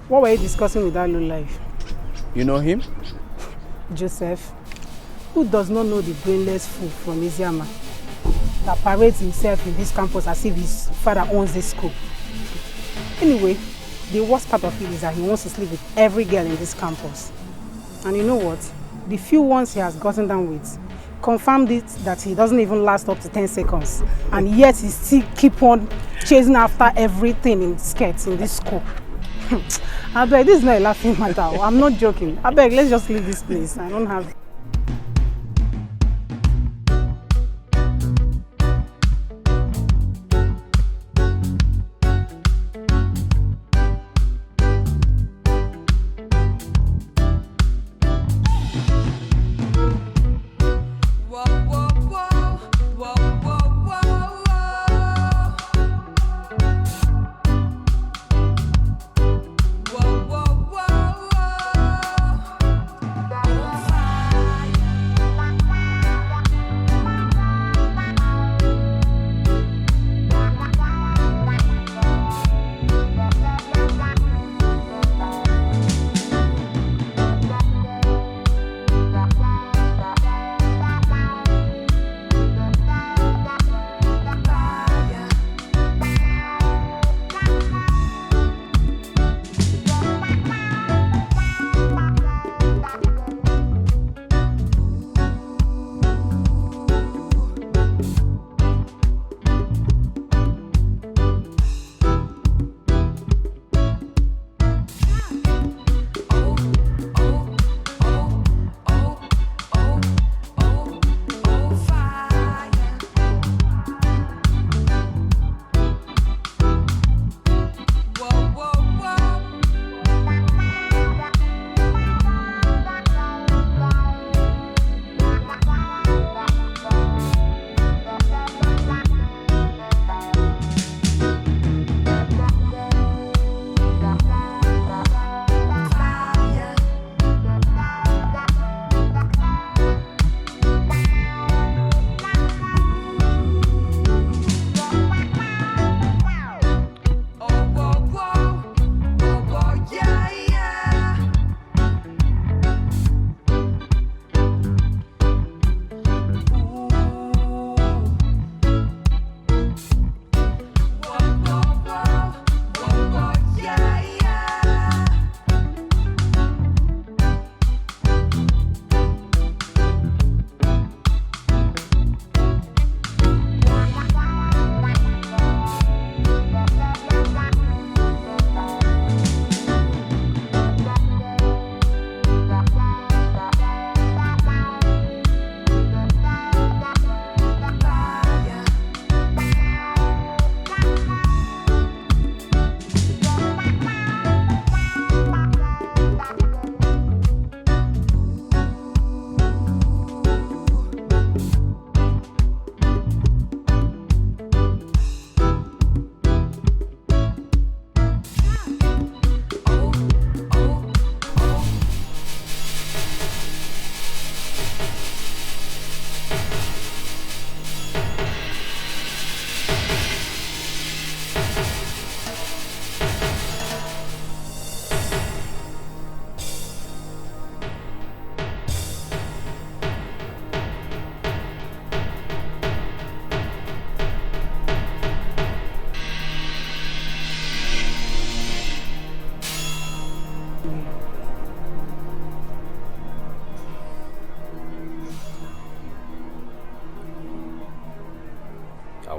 What were you discussing with that lowlife? You know him? Joseph. Who does not know the brainless fool from Isiama that parades himself in this campus as if his father owns this school? Anyway, the worst part of it is that he wants to sleep with every girl in this campus. And you know what? The few ones he has gotten down with confirmed it that he doesn't even last up to 10 seconds. And yet he still keep on chasing after everything in skirts in this school. I beg, this is not a laughing matter. I'm not joking. I beg, let's just leave this place. I don't have...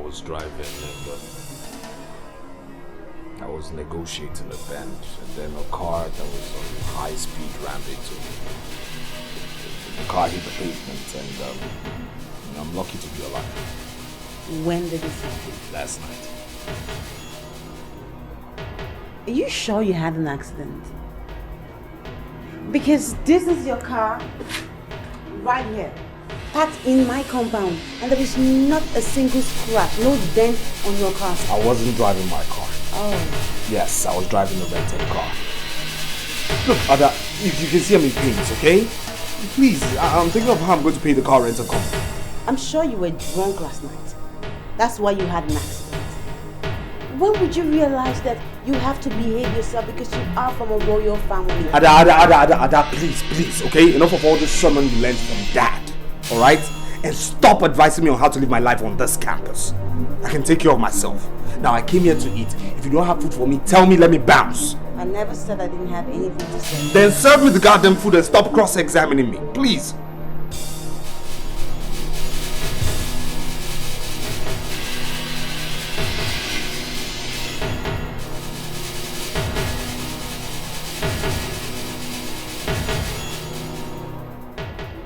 was driving and I was negotiating a bend, and then a car that was on high speed rammed into me. The car hit the pavement and I'm lucky to be alive. When did this happen? Last night. Are you sure you had an accident? Because this is your car right here, parked in my compound, and there is not a single scratch, no dent on your car. I wasn't driving my car. Oh. Yes, I was driving a rented car. Look, Ada, if you can see I'm in pain, okay? Please, I'm thinking of how I'm going to pay the car rental company. I'm sure you were drunk last night. That's why you had an accident. When would you realize that you have to behave yourself because you are from a royal family? Ada, please, okay? Enough of all this sermon you learned from dad, alright? and stop advising me on how to live my life on this campus. I can take care of myself. Now I came here to eat. If you don't have food for me, tell me, let me bounce. I never said I didn't have anything to say. Then serve me the goddamn food and stop cross-examining me, please.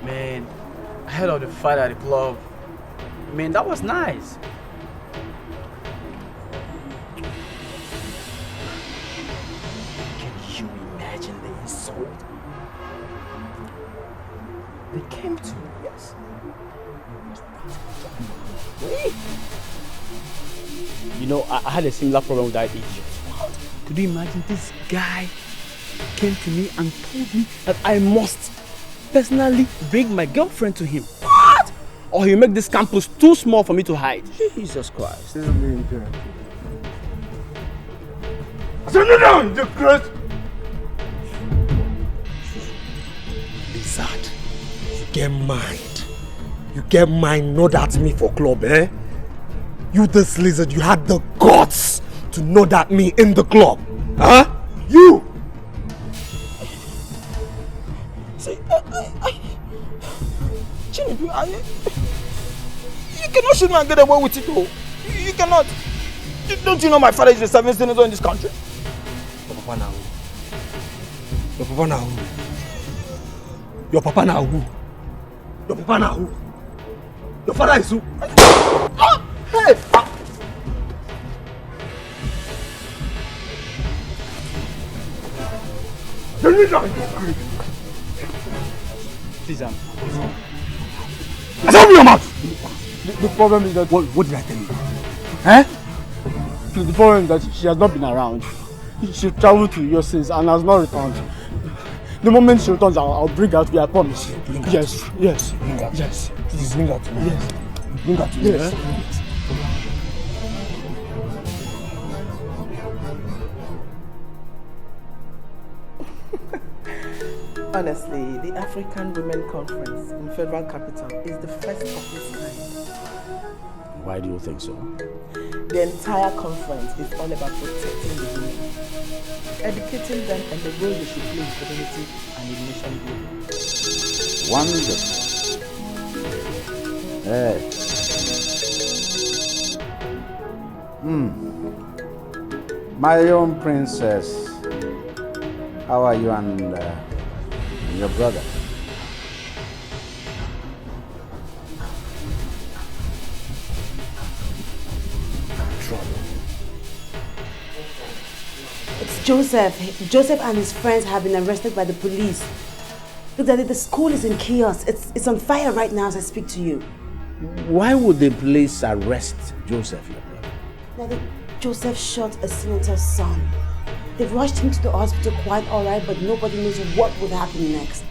Man, I heard of the fight at the club. Man, that was nice. Can you imagine the insult? They came to me, yes. You know, I had a similar problem with that idiot. Could you imagine this guy came to me and told me that I must personally bring my girlfriend to him? What? Or he'll make this campus too small for me to hide. Jesus Christ. This is me again. I said, no, you disgrace! Lizard, you get mind. You get mind, nod at me for club, eh? You, this lizard, you had the guts to nod at me in the club. Huh? You! Say, Chinedu, you cannot shoot me and get away with it, though. You cannot. Don't you know my father is the 7th senator in this country? Your papa now. Your papa now. Your papa now. Your papa now. Your father is who? Hey! Please, I open your mouth! The problem is that... What did I tell you? Eh? The problem is that she has not been around. She traveled to US since and has not returned. The moment she returns, I'll bring her to you, I promise. Yes, yes, yes. Please bring her to me. Yes. Bring her to me. Yes. Honestly, the African Women Conference in Federal Capital is the first of its kind. Why do you think so? The entire conference is all about protecting the women, educating them on the role they should play in community and in nation building. Wonderful. My own princess, how are you and your brother? It's Joseph. Joseph and his friends have been arrested by the police. Look, Daddy, the school is in chaos. It's on fire right now as I speak to you. Why would the police arrest Joseph, your brother? Daddy, Joseph shot a senator's son. They've rushed him to the hospital quite alright, but nobody knows what would happen next.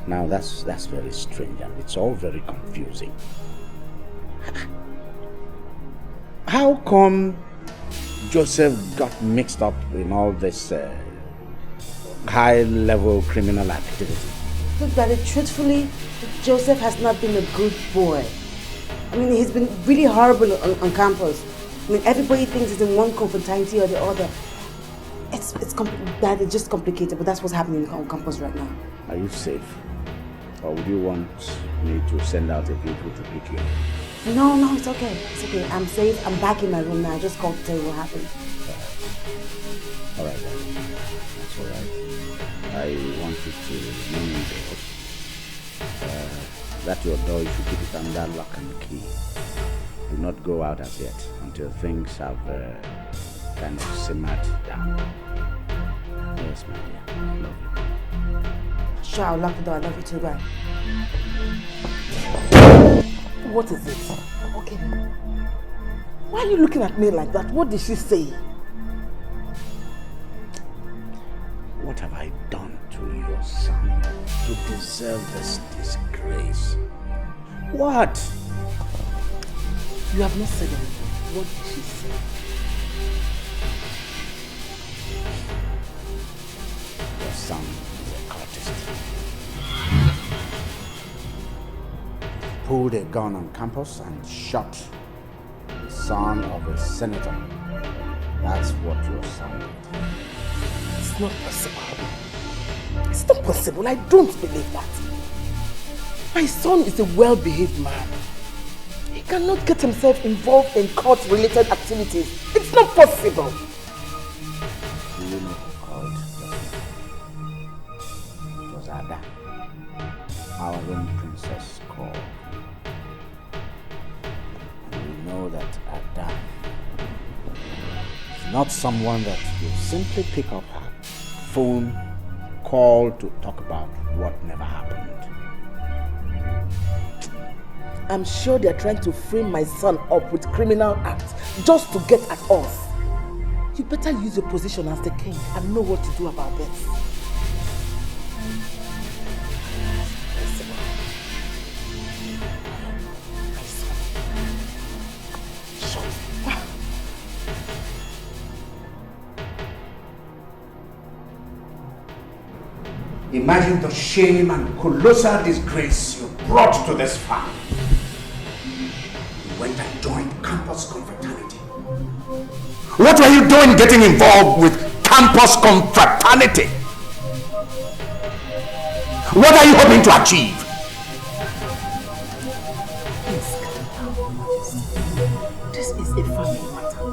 Now that's very strange and it's all very confusing. How come Joseph got mixed up in all this high-level criminal activity? Look, Daddy, truthfully, Joseph has not been a good boy. I mean, he's been really horrible on campus. I mean, everybody thinks he's in one confrontation or the other. Daddy, it's just complicated, but that's what's happening on campus right now. Are you safe? Or would you want me to send out a vehicle to pick you up? No, it's okay. It's okay. I'm safe. I'm back in my room now. I just called to tell you what happened. All right, then. That's all right. I want you to remember that your door, you should keep it under lock and key. Do not go out as yet until things have kind of simmered down. Yes, my dear. Love you. Sure, I'll lock the door. I love you too. Bye. What is it? Okay. Why are you looking at me like that? What did she say? What have I done to your son to deserve this disgrace? What? You have not said anything. What did she say? Your son is a cultist. pulled a gun on campus and shot the son of a senator. That's what your son did. It's not possible. It's not possible. I don't believe that. My son is a well-behaved man. He cannot get himself involved in court-related activities. It's not possible. Do you know who called? It was Ada, our own princess called. And we know that Ada is not someone that will simply pick up her phone, call to talk about what never happened. I'm sure they're trying to frame my son up with criminal acts just to get at us. You better use your position as the king and know what to do about this. Imagine the shame and colossal disgrace you brought to this family. You went and joined campus confraternity. What were you doing getting involved with campus confraternity? What are you hoping to achieve? This is a family matter.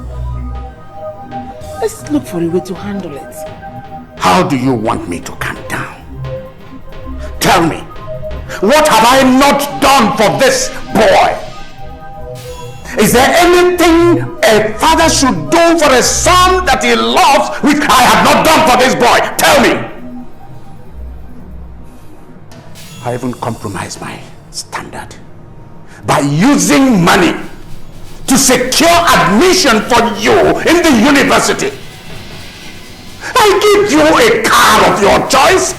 Let's look for a way to handle it. How do you want me to calm down? Tell me, what have I not done for this boy? Is there anything a father should do for a son that he loves which I have not done for this boy? Tell me. I even compromised my standard by using money to secure admission for you in the university. I give you a car of your choice.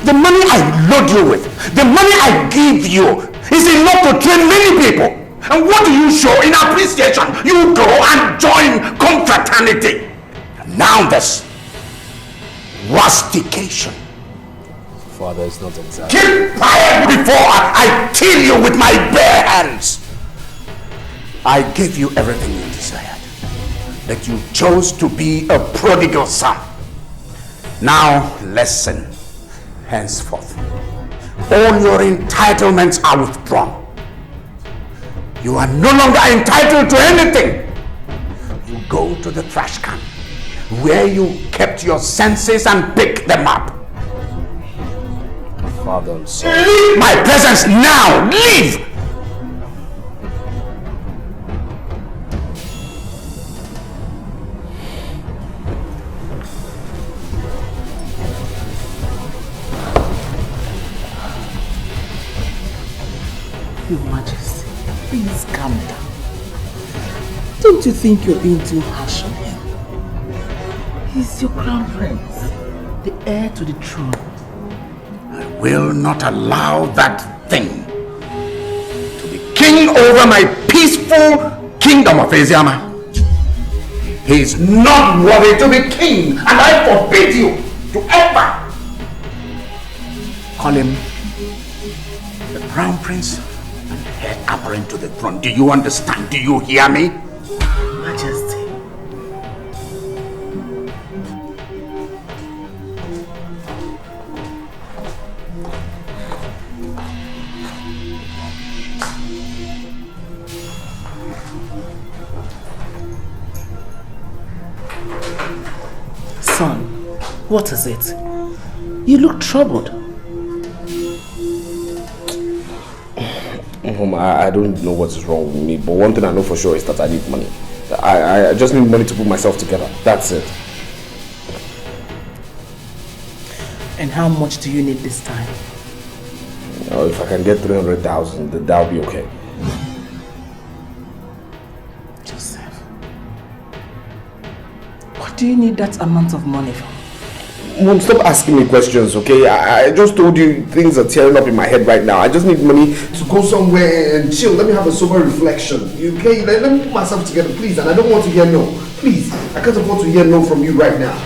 The money I load you with, the money I give you is enough to train many people. And what do you show in appreciation? You go and join confraternity. And now this rustication. Father, it's not exactly. Keep quiet before I kill you with my bare hands. I gave you everything you desired, but you chose to be a prodigal son. Now listen. Henceforth, all your entitlements are withdrawn. You are no longer entitled to anything. You go to the trash can where you kept your senses and pick them up. Father, I'm sorry. Leave my presence now! Leave! Your Majesty, please calm down. Don't you think you're being too harsh on him? He's your crown prince, the heir to the throne. I will not allow that thing to be king over my peaceful kingdom of Eziama. He is not worthy to be king, and I forbid you to ever call him the crown prince and heir apparent to the throne. Do you understand? Do you hear me? Majesty. Son, what is it? You look troubled. Mom, I don't know what is wrong with me, but one thing I know for sure is that I need money. I just need money to put myself together. That's it. And how much do you need this time? If I can get 300,000, then that'll be okay. Joseph, what do you need that amount of money for? Mom, stop asking me questions, okay? I just told you things are tearing up in my head right now. I just need money to go somewhere and chill. Let me have a sober reflection, okay? Let me put myself together, please. And I don't want to hear no. Please, I can't afford to hear no from you right now.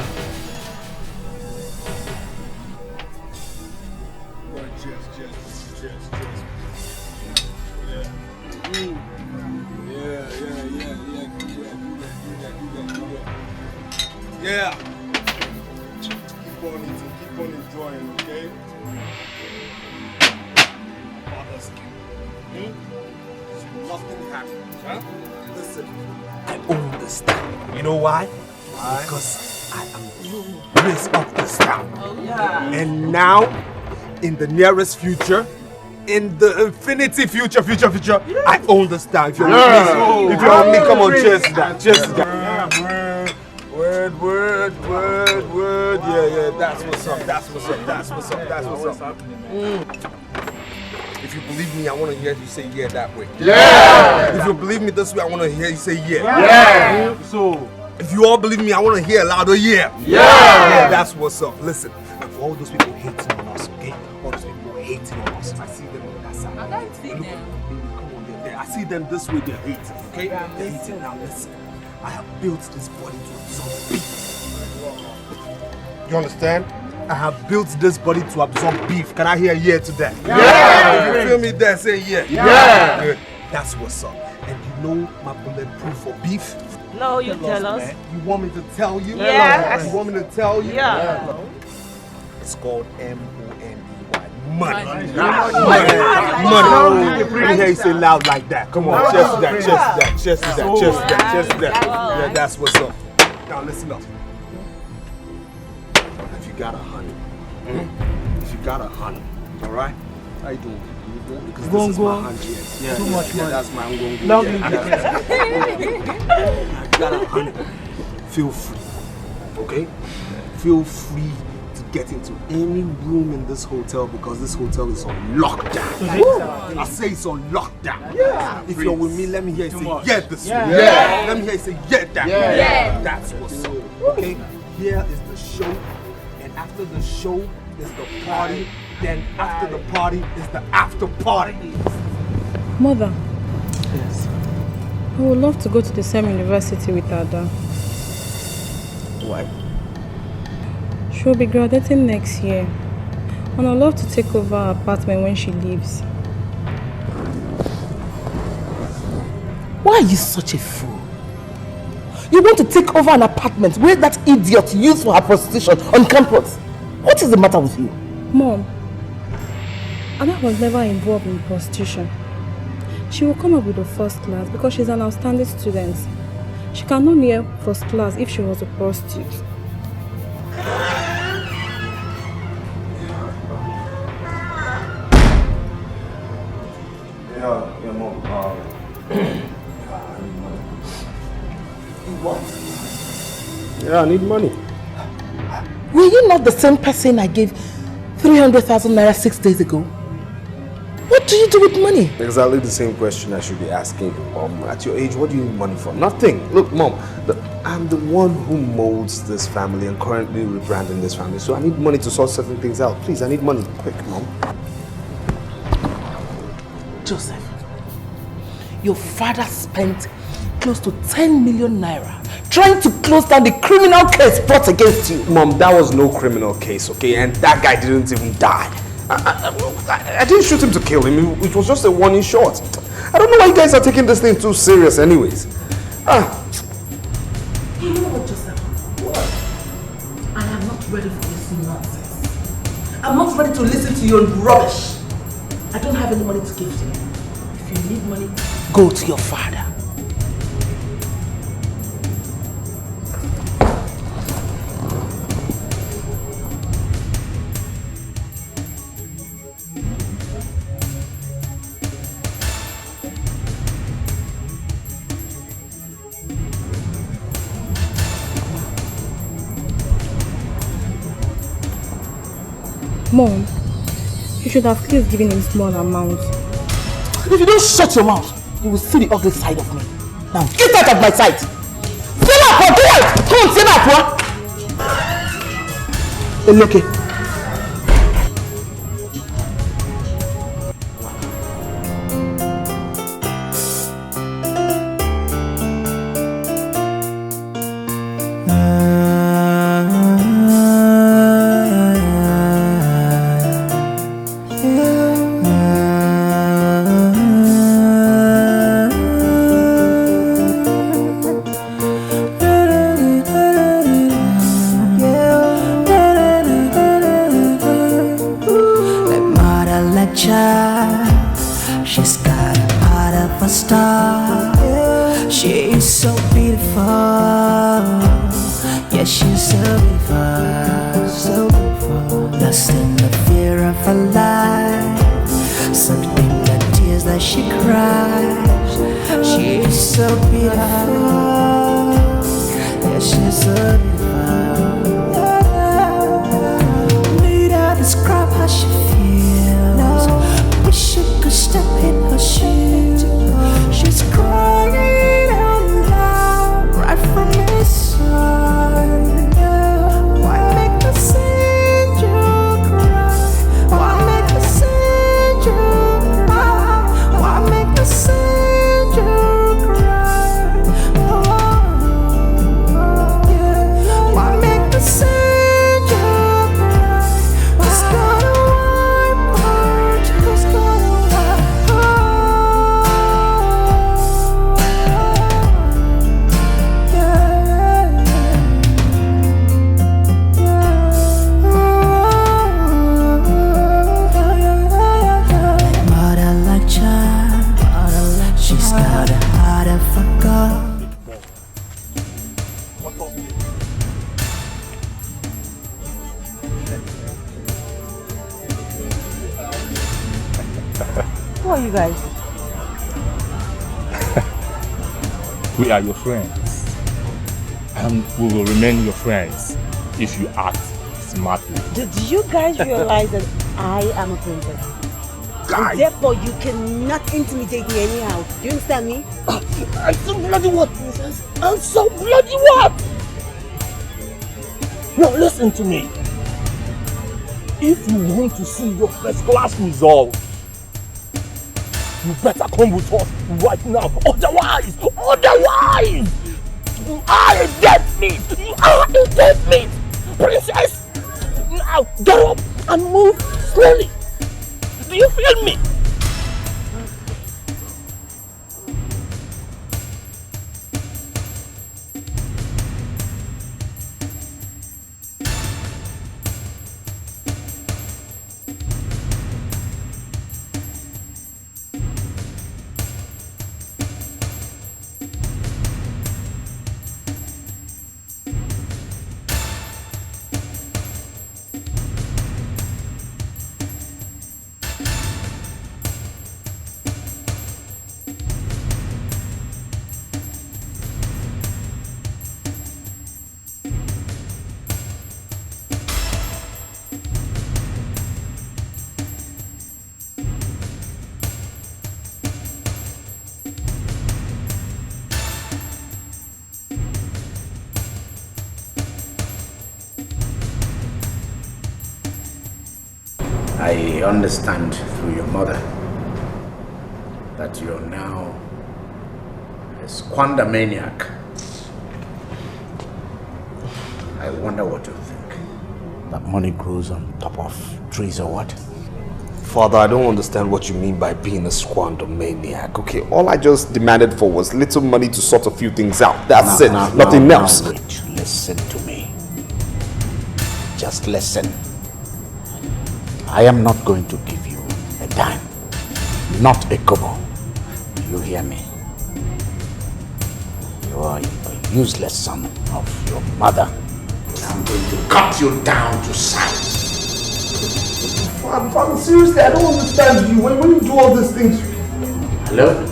Yeah. Keep on eating, keep on enjoying, okay? Others so nothing happens, huh? Listen, I understand. You know why? Why? Because I am the prince of this town. Oh, yeah. And now, in the nearest future, in the infinity future, yeah. I own this town. If you're with me, if you're with me, come on, cheers to that, cheers to that. Word. Yeah, that's what's up. If you believe me, I want to hear you say yeah that way. Yeah! If you believe me this way, I want to hear you say yeah. Yeah! So, if you all believe me, I want to hear a louder yeah. Yeah! That's what's up. Listen, and for all those people hating on us, okay? All those people hating on us, I see them on that side. I don't see them. Come on, they're there. I see them this way, they're hating, okay? They're hating. Now listen, I have built this body to absorb beef. You understand? I have built this body to absorb beef. Can I hear yeah to that? Yeah! If you feel me there, say yeah. Yeah! Good. That's what's up. And you know my bulletproof for beef? No, you tell us. Man. You want me to tell you? Yeah. You want me to tell you? Yeah. It's called M-O-N-E-Y. Money. Money. Let me hear you say loud like that. Come on. Chest to that. Yeah, that's what's up. Now listen up. If you got 100. If you got 100. Alright? How you doing? Because this is my 100. Yeah, too much money. That's my own. Lovely. You got 100. Feel free. Okay? Feel free to get into any room in this hotel because this hotel is on lockdown. I say it's on lockdown. Yeah. If you're with me, let me hear you say yeah this way. Yeah. Let me hear you say yeah that. Yeah. That's what's up. Okay? Here is the show, and after the show is the party. Then after the party is the after party. Mother. Yes. I would love to go to the same university with Ada. Why? She'll be graduating next year. And I'd love to take over her apartment when she leaves. Why are you such a fool? You want to take over an apartment where that idiot used for her prostitution on campus? What is the matter with you? Mom, Ada was never involved in prostitution. She will come up with the first class because she's an outstanding student. She cannot near first class if she was a prostitute. Yeah, Mom. What? Yeah, I need money. Were you not the same person I gave 300,000 naira 6 days ago? What do you do with money? Exactly the same question I should be asking you, Mom. At your age, what do you need money for? Nothing. Look, Mom, I'm the one who molds this family and currently rebranding this family. So I need money to sort certain things out. Please, I need money quick, Mom. Joseph, your father spent close to 10 million naira trying to close down the criminal case brought against you. Mom, that was no criminal case, okay? And that guy didn't even die. I didn't shoot him to kill him. It was just a warning shot. I don't know why you guys are taking this thing too serious anyways. You know what, Joseph? What? I am not ready for this nonsense. I'm not ready to listen to your rubbish. I don't have any money to give to you. If you need money, go to your father. Mom, you should have at least given him small amounts. If you don't shut your mouth, you will see the ugly side of me. Now get out of my sight! Say that, do it! Come on, say that, okay. of a star. She is so beautiful. Yeah, she's so beautiful, so beautiful. Lost in the fear of her life, something that tears that she cries. She is so beautiful. Yeah, she's so beautiful. Need I describe how she feels? Wish I could step in her shoes. She's crying out loud right from inside. Why make the stranger cry? Why make the stranger cry? Why make the stranger cry? Why make the stranger cry? Who's gonna wipe her? Who's gonna wipe Mother like child, she's got a heart of a god. Who are you guys? We are your friends, and we will remain your friends if you act smartly. Did you guys realize that I am a princess? And therefore you cannot intimidate me anyhow. Do you understand me? I'm so bloody what, princess? I'm so bloody what? Now listen to me. If you want to see your first class results, you better come with us right now. Otherwise, you are a dead meat. You are a dead meat. Princess, now get up and move slowly. Do you feel me? I understand through your mother that you're now a squander maniac. I wonder what you think. That money grows on top of trees or what? Father, I don't understand what you mean by being a squander maniac. Okay, all I just demanded for was little money to sort a few things out. That's it. Nothing else. Wait, listen to me. Just listen. I am not going to give you a dime, not a kobo. You hear me? You are a useless son of your mother. I'm going to cut you down to size. Father, seriously, I don't understand you. When you do all these things... Hello?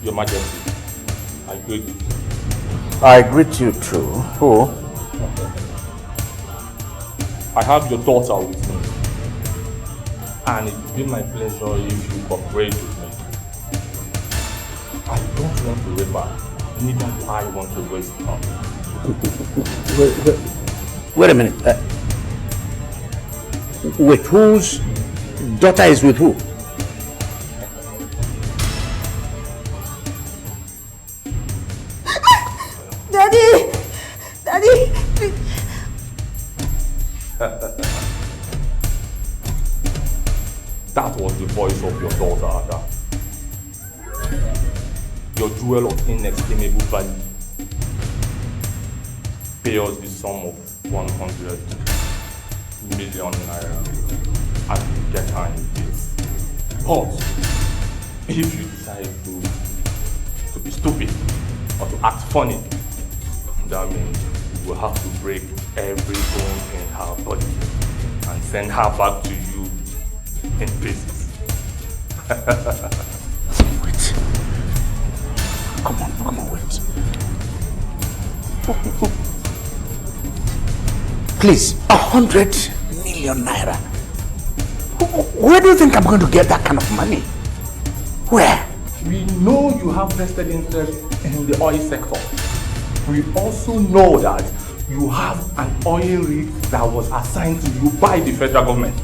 Your Majesty, I greet you. I greet you too. Who? I have your daughter with me. And it will be my pleasure if you cooperate with me. I don't want to rape her, neither do I want to waste her. Wait a minute. With whose daughter is with who? Daddy! Daddy! That was the voice of your daughter, Ada. Your jewel of inestimable value. Pay us the sum of 100 million naira and we get her in peace. But If you decide to be stupid or to act funny, that means you will have to break every bone in her body and send her back to you in pieces. Wait. Come on, wait. Please, 100 million naira. Where do you think I'm going to get that kind of money? Where? We know you have vested interest in the oil sector. We also know that you have an oil rig that was assigned to you by the federal government.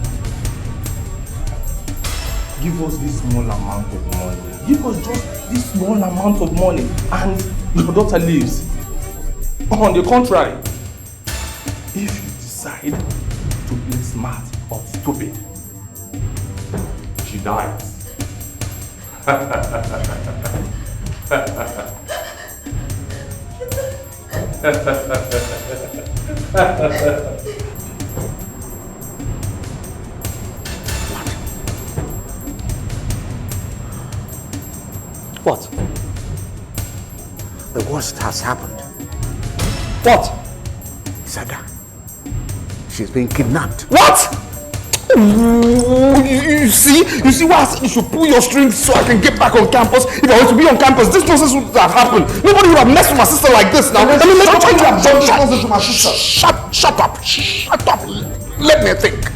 Give us this small amount of money. Give us just this small amount of money and your daughter leaves. On the contrary, if you decide to be smart or stupid, she dies. What? The worst has happened. What? Sada. She's been kidnapped. What? You see why I said you should pull your strings so I can get back on campus? If I were to be on campus, this nonsense would have happened. Nobody would have messed with my sister like this now. Shut up. Let me think.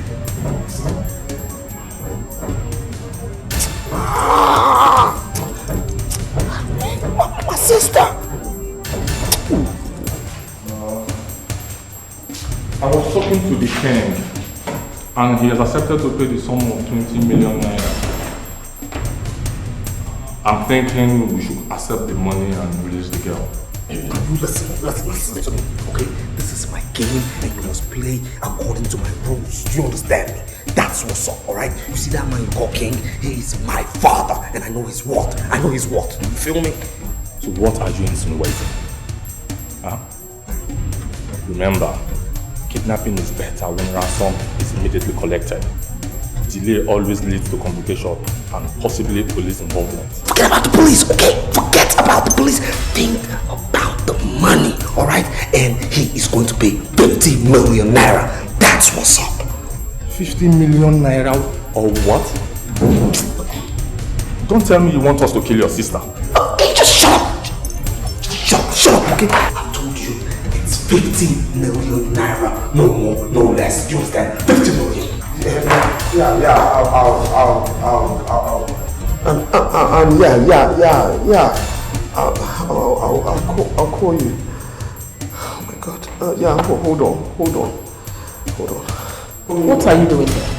My sister. I was talking to the king, and he has accepted to pay the sum of 20 million naira. I'm thinking we should accept the money and release the girl. You listen to me, okay? This is my game and you must play according to my rules. Do you understand me? That's what's up, alright? You see that man you call king? He is my father and I know his worth. You feel me? So what are you insinuating? Huh? Remember, kidnapping is better when ransom is immediately collected. Delay always leads to complication and possibly police involvement. Forget about the police, okay? Forget about the police. Think about the money, alright? And he is going to pay 50 million naira. That's what's up. 50 million naira or what? Don't tell me you want us to kill your sister. Okay, just shut up. Shut up, okay? I told you, it's 50 million naira. No more, no less. You understand? 50 million. I'll call you. Oh my God. Hold on. What are you doing here?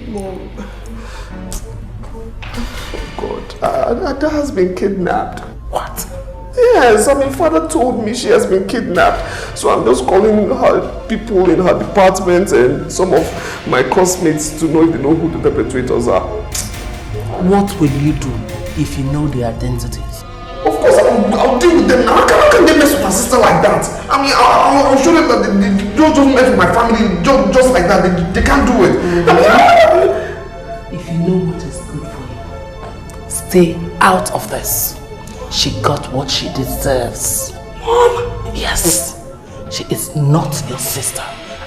Mom. God, Ada has been kidnapped. What? Yes, father told me she has been kidnapped. So I'm just calling her people in her department and some of my classmates to know if they know who the perpetrators are. What will you do if you know their identities? Of course, I'll deal with them now. How can they mess with my sister like that? I'll show them that they don't just mess with my family just like that. They can't do it. If you know what is good for you, stay out of this. She got what she deserves. Mom! Yes. She is not your sister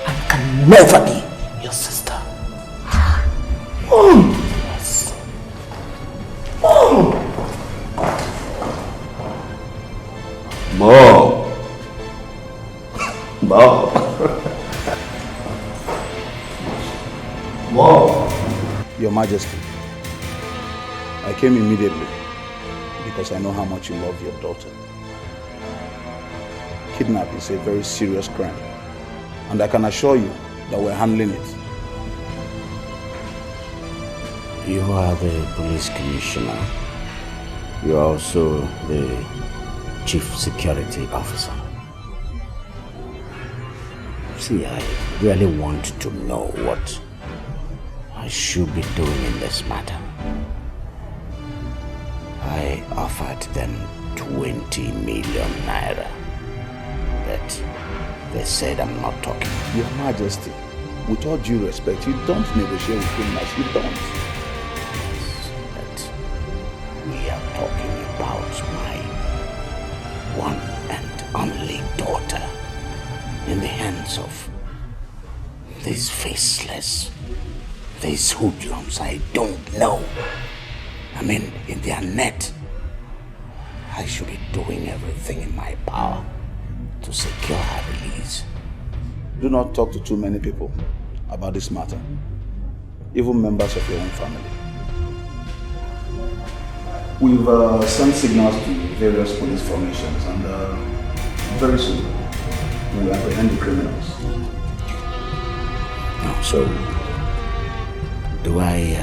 and can never be your sister. Mom! Yes. Mom! Mom! Your Majesty, I came immediately because I know how much you love your daughter. Kidnapping is a very serious crime, and I can assure you that we're handling it. You are the police commissioner. You are also the chief security officer. See, I really want to know what I should be doing in this matter. I offered them 20 million naira, but they said I'm not talking. Your Majesty, with all due respect, you don't negotiate with criminals. You don't. But we are talking about my one and only daughter in the hands of these faceless, these hoodlums I don't know. I mean, in their net. I should be doing everything in my power to secure her release. Do not talk to too many people about this matter, even members of your own family. We've sent signals to various police formations, and very soon we will apprehend the criminals. So, do I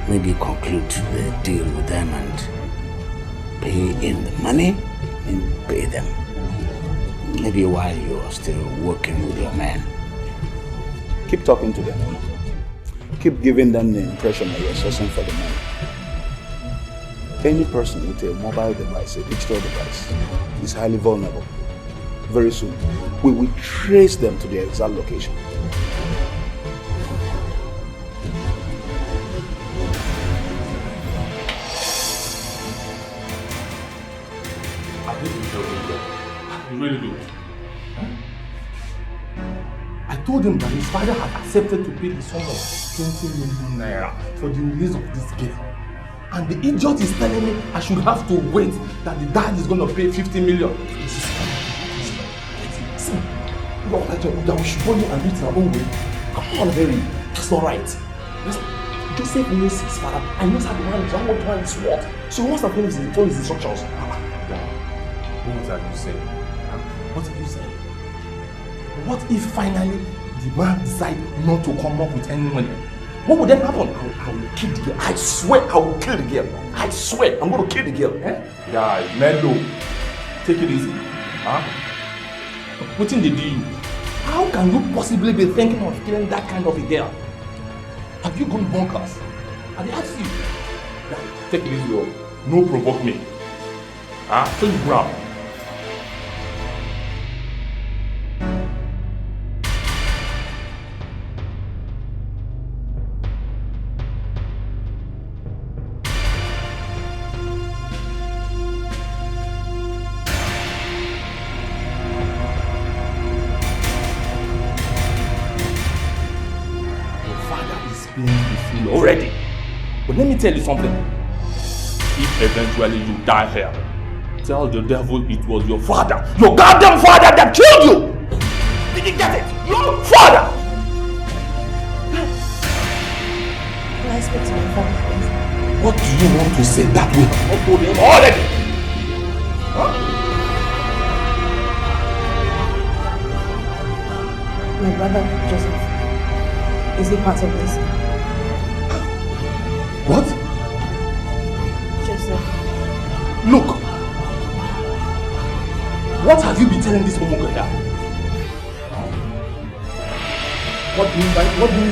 maybe conclude the deal with them and pay in the money and pay them? Maybe while you are still working with your men. Keep talking to them. Keep giving them the impression that you're sourcing for the money. Any person with a mobile device, a digital device, is highly vulnerable. Very soon, we will trace them to their exact location. Really good. I told him that his father had accepted to pay the sum of 20 million naira for the release of this girl. And the idiot is telling me I should have to wait that the dad is going to pay 50 million. See, Lord, that we should go and do it in our own way. Come on, Harry. That's not right. Joseph knows his father and knows how the man is, how much man is what. So he wants to follow his instructions. What are you saying? What are you saying? What if finally the man decides not to come up with any money? What would then happen? I will kill the girl. I swear I will kill the girl. I swear I'm going to kill the girl. Yeah, Mellow. Take it easy. Huh? What did they do you? How can you possibly be thinking of killing that kind of a girl? Have you gone bonkers? Have they asked you? Yeah, take it easy. No provoke me. Huh? So you grab. Already. But let me tell you something. If eventually you die here, tell the devil it was your father. Your goddamn father that killed you! Did you get it? Your father! Can I speak to my father, please? What do you want to say that we have not told him already? My brother, Joseph, is he part of this? What? Joseph. Look! What have you been telling this woman girl? What do you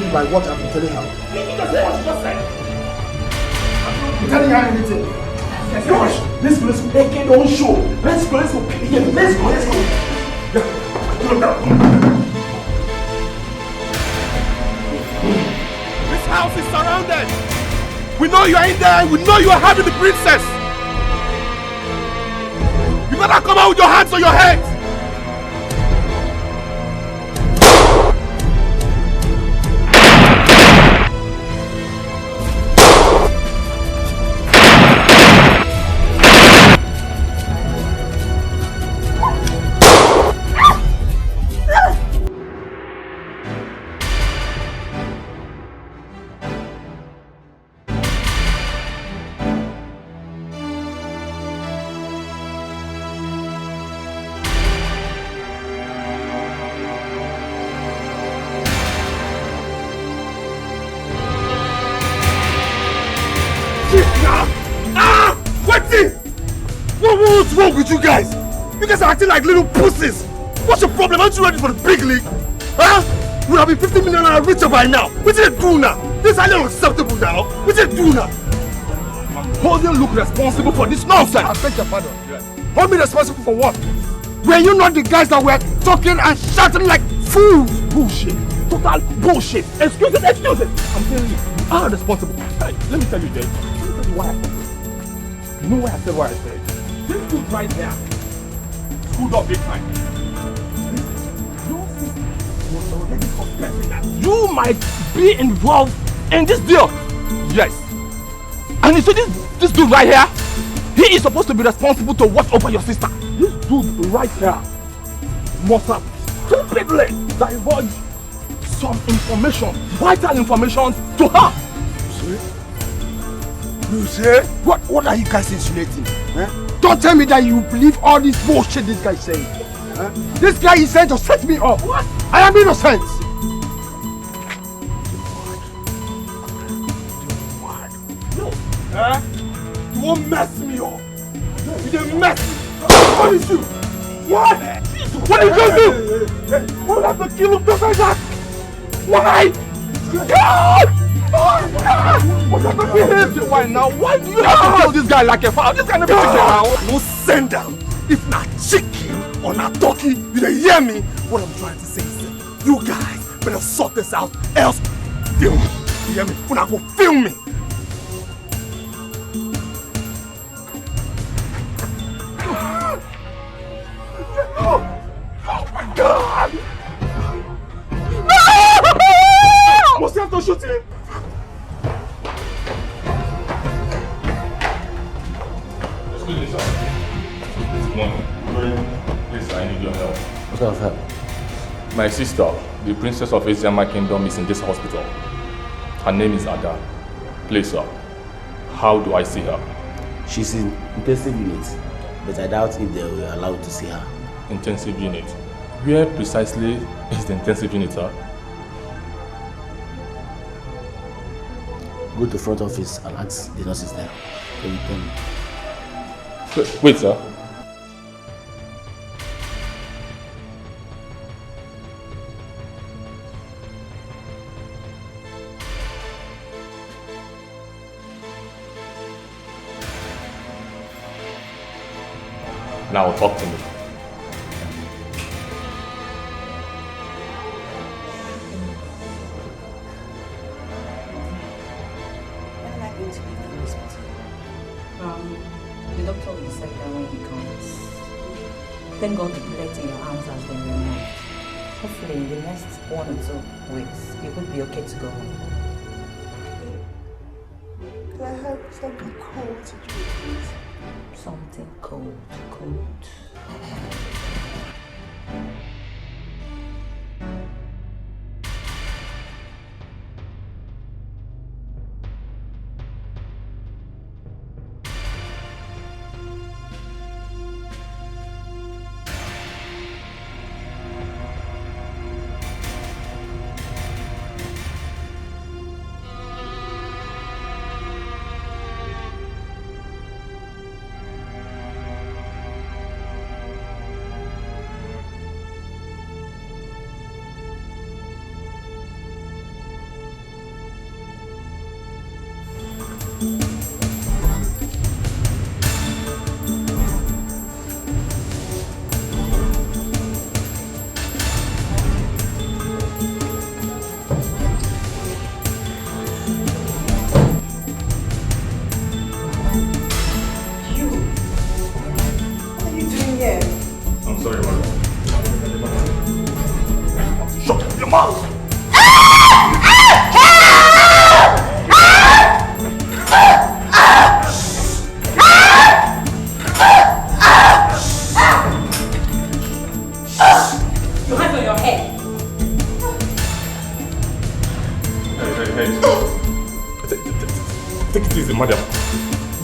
mean by what I've been telling her? You just said what you just said. I'm not telling her anything. Gosh, let's go, make it on show. Let's go, let's go. This house is surrounded. We know you are in there and we know you are having the princess. You better come out with your hands on your head. What's wrong with you guys? You guys are acting like little pussies. What's your problem? Aren't you ready for the big league? Huh? Would have been 50 million naira richer by now. What did they do now? This is highly unacceptable now. What did they do now? Hold you look responsible for this nonsense. I beg your pardon. Hold me responsible for what? Were you not the guys that were talking and shouting like fools bullshit. Total bullshit. Excuse it. I'm telling you, you are responsible. Hey, let me tell you, Jay. Let me tell you why I said this. You know why I said what I said? This dude right here screwed up big time. Your sister was already suspecting that you might be involved in this deal. Yes. And you see this dude right here? He is supposed to be responsible to watch over your sister. This dude right here must have stupidly divulged some information, vital information to her. You say? What are you guys insinuating? Eh? Don't tell me that you believe all this bullshit this guy is saying. Eh? This guy is saying to set me up. What? I am innocent. Eh? You won't mess me up. You didn't mess me. What is you? What? What did you do? What have to kill him just like that? Why? God! What have to kill him? Why now? Why do you have to kill this guy like a fowl? This guy never chicken now. No send down. If not chicken or not turkey, you don't hear me? What I'm trying to say is you guys better sort this out, else film me. You hear me? When I go film me. Oh my God! No! Must you have to shoot him? Excuse me, sir. Good morning. Please, I need your help. What kind of help? My sister, the princess of Asian Kingdom, is in this hospital. Her name is Ada. Please, sir. How do I see her? She's in intensive unit, but I doubt if they will allow you to see her. Intensive unit. Where precisely is the intensive unit, sir? Go to front office and ask the nurses there. They will tell me. Wait, sir. Now talk to me. The doctor will decide that when he comes. Thank God the bullet in your arms has been removed. Hopefully in the next 1 or 2 weeks, you will be okay to go home. Can I have something cold to drink, please? Something cold.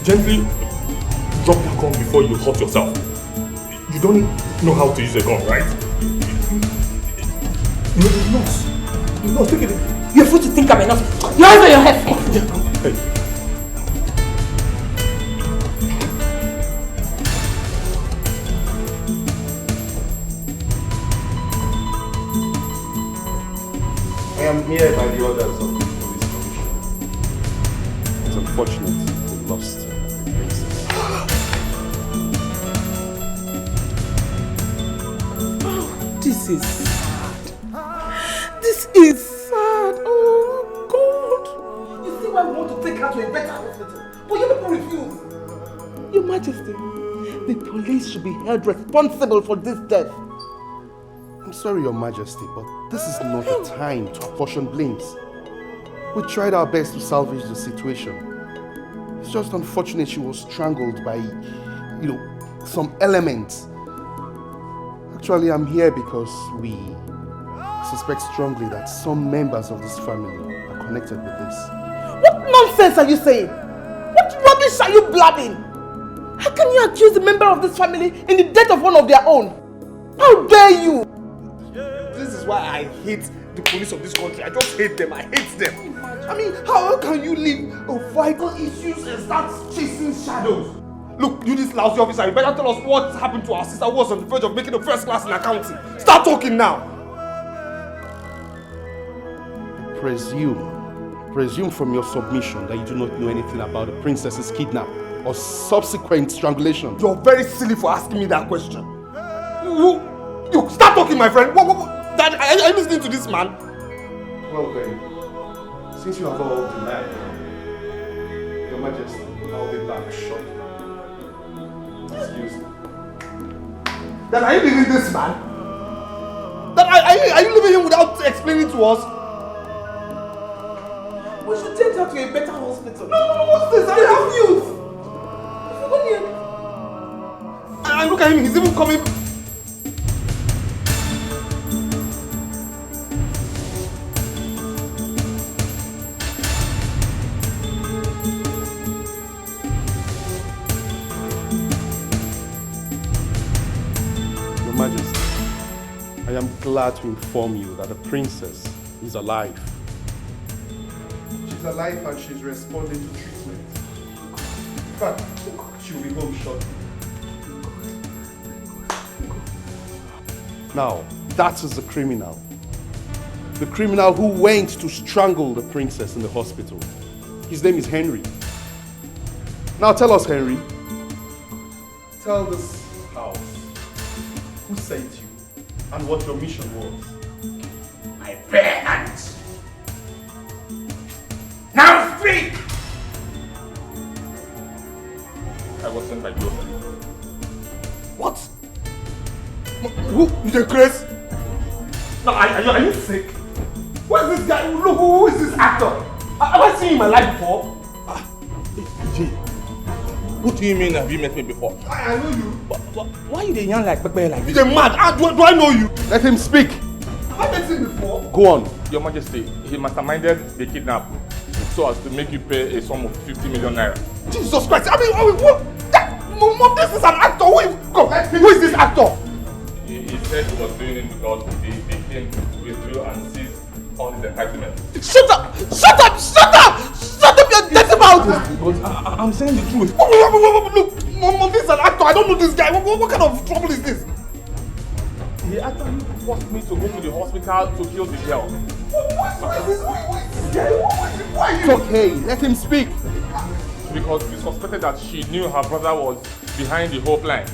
Gently drop the gun before you hurt yourself. You don't know how to use a gun, right? You're nuts. You're nuts. Take it. You're fool to think I'm enough. Your hands on your head. Hey. I am here by the orders of the police commission. It's unfortunate we lost the princess. This is sad. This is sad. Oh, God. You see why we want to take her to a better hospital, but you people refuse. Your Majesty, the police should be held responsible for this death. I'm sorry, Your Majesty, but this is not the time to apportion blames. We tried our best to salvage the situation. It's just unfortunate she was strangled by, some elements. Actually, I'm here because we suspect strongly that some members of this family are connected with this. What nonsense are you saying? What rubbish are you blabbing? How can you accuse a member of this family in the death of one of their own? How dare you? This is why I hate the police of this country. I just hate them. I hate them. I mean, how can you leave vital issues and start chasing shadows? Look, you this lousy officer, you better tell us what happened to our sister who was on the verge of making the first class in accounting. Start talking now. Presume from your submission that you do not know anything about the princess's kidnap or subsequent strangulation. You're very silly for asking me that question. You start talking, my friend. Dad, are you listening to this man? Well then, since you have all denied, Your Majesty, I'll be back shortly. Excuse me. Dad, are you leaving this man? Dad, are you leaving him without explaining to us? We should take her to a better hospital. No, what's this? I refuse. And look at him, he's even coming. Your Majesty, I am glad to inform you that the princess is alive. She's alive and she's responding to treatment. In fact, she'll be home shortly. Now, that is the criminal. The criminal who went to strangle the princess in the hospital. His name is Henry. Now tell us, Henry. Tell this house who sent you and what your mission was. My bare hands. Now speak! I was sent by Joseph. What? Who? You Chris? Now, are you sick? Who is this guy? Look, who is this actor? Have I seen him in my life before? What do you mean have you met me before? I know you. Why are you the young like Pepe like this? You're mad. Do I know you? Let him speak. Have I met him before? Go on. Your Majesty, he masterminded the kidnap so as to make you pay a sum of 50 million naira. Jesus Christ! I mean, what? Mom, this is an actor. Who is this actor? He said he was doing it because they came with you and seized all his entitlements. Shut up! Shut up! Shut up! Shut up your dirty mouth! I'm saying the truth. Look, Mom, this is an actor. I don't know this guy. What kind of trouble is this? He actually forced me to go to the hospital to kill the girl. It's okay. Let him speak. Because we suspected that she knew her brother was behind the whole plan.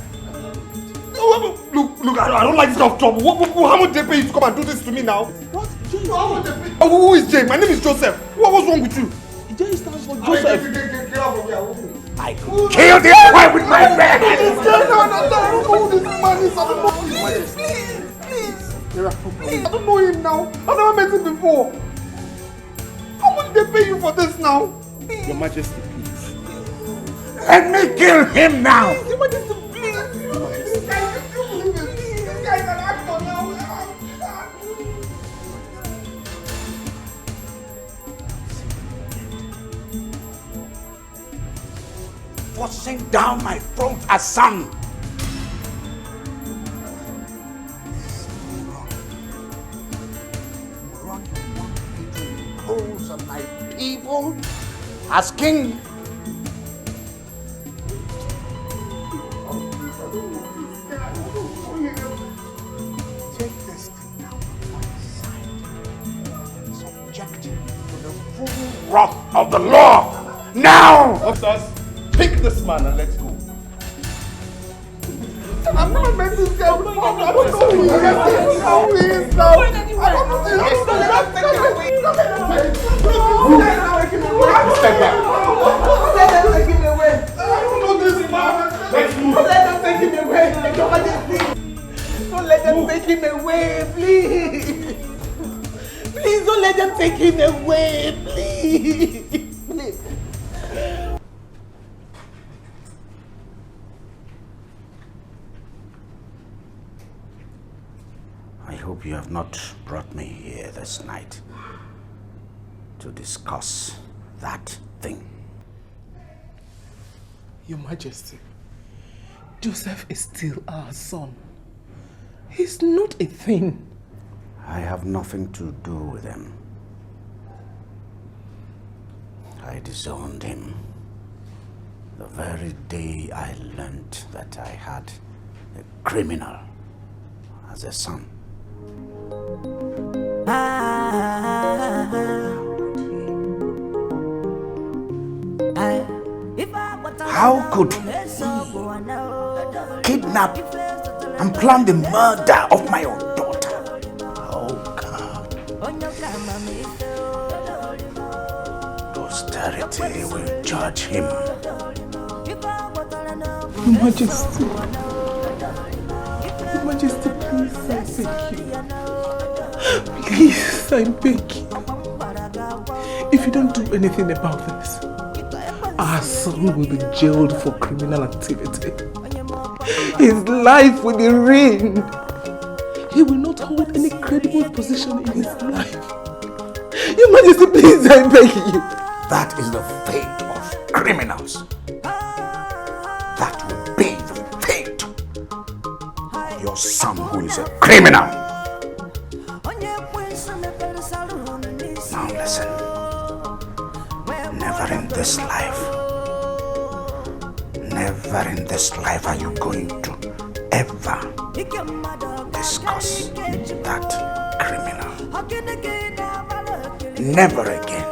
Look, I don't like this kind of trouble. How much they pay you to come and do this to me now? What? Jay? Who is Jay? My name is Joseph. What's wrong with you? Jay stands for Joseph. Get out of here. I could kill this boy with my bare hands. I don't know who this man is. I don't know who this man is. Please. I don't know him now. I've never met him before. How much they pay you for this now? Your Majesty, please. Let me kill him now. Your Majesty, please. This guy is an actor now. Forcing down my throat as son. Run into the holes of my people as king. Take this thing now from my side and subject him to the full wrath of the law. Now! Officers, pick this man and let's go. I've never met this guy before. I don't know who he is. How he is now. I don't know this. Don't let them take him away. Don't let them take him away. Step back. Don't let them take him away. I don't know this man. Let's move. Don't let them take him away. Your Majesty. Don't let them take him away, please. Please don't let them take him away, please. Please. I hope you have not brought me here this night to discuss that thing. Your Majesty, Joseph is still our son. He's not a thing. I have nothing to do with him. I disowned him the very day I learned that I had a criminal as a son. How could he kidnap and plan the murder of my own daughter? Oh God. Posterity will judge him. Your Majesty. Your Majesty, please, I beg you. Please, I beg you. If you don't do anything about this, our son will be jailed for criminal activity. His life will be ruined. He will not hold any credible position in his life. Your Majesty, please, I beg you. That is the fate of criminals. That will be the fate of your son who is a criminal. Now listen. Never in this life are you going to ever discuss that criminal. Never again.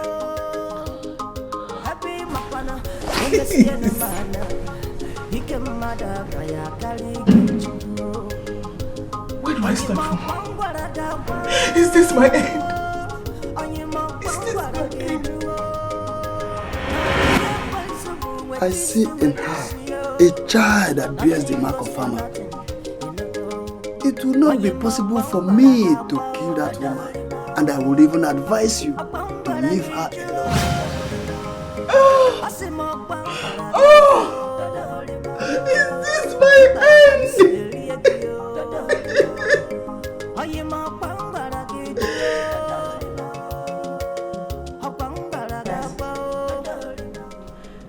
Where do I start from? Is this my end? Is this my end? I see in her a child that bears the mark of famine. It will not be possible for me to kill that woman, and I would even advise you to leave her alone. Is this my end?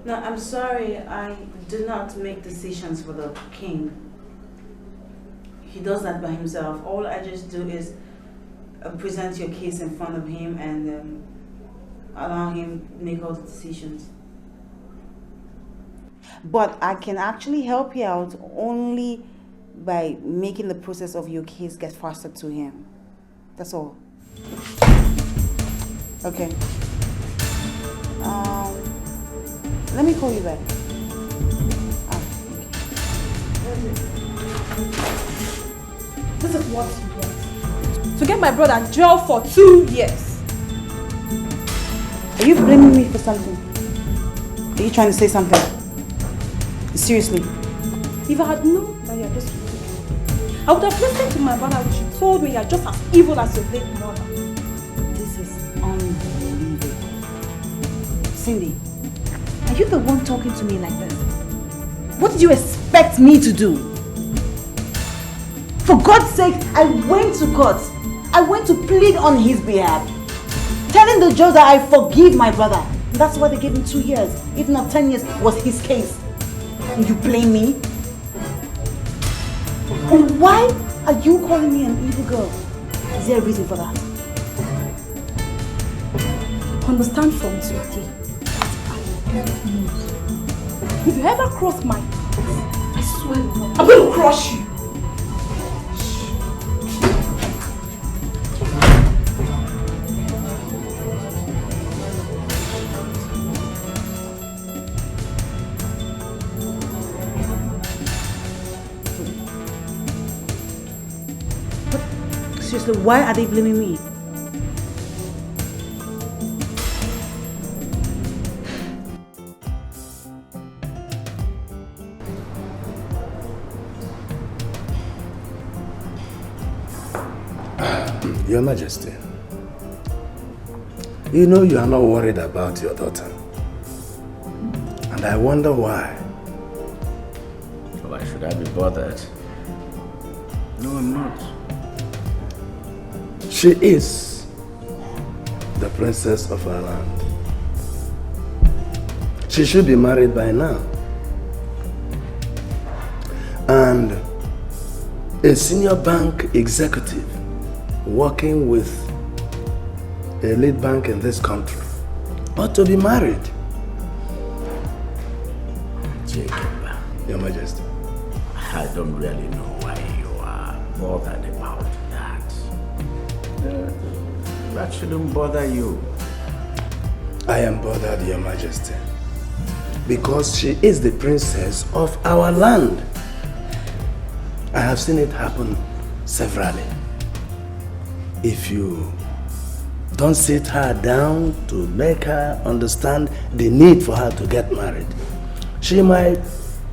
No, I'm sorry, I do not make decisions for the king. He does that by himself. All I just do is present your case in front of him and allow him make all the decisions. But I can actually help you out only by making the process of your case get faster to him. That's all. Okay. Let me call you back. This is what you want. To get my brother jailed for 2 years. Are you blaming me for something? Are you trying to say something? Seriously? If I had known that you are this wicked, I would have listened to my brother when she told me you are just as evil as your late mother. This is unbelievable. Cindy, are you the one talking to me like this? What did you expect me to do? For God's sake, I went to court. I went to plead on his behalf, telling the judge that I forgive my brother. That's why they gave him 2 years, if not 10 years, was his case. And you blame me? And why are you calling me an evil girl? Is there a reason for that? Understand from today that I am not. If you ever cross my path, I swear I'm going to crush you. Seriously, why are they blaming me? Your Majesty, you know you are not worried about your daughter. And I wonder why. Why should I be bothered? No, I'm not. She is the princess of our land. She should be married by now. And a senior bank executive working with a lead bank in this country ought to be married. Jacob, Your Majesty, I don't really know why you are bothered about that. That shouldn't bother you. I am bothered, Your Majesty, because she is the princess of our land. I have seen it happen severally. If you don't sit her down to make her understand the need for her to get married, she might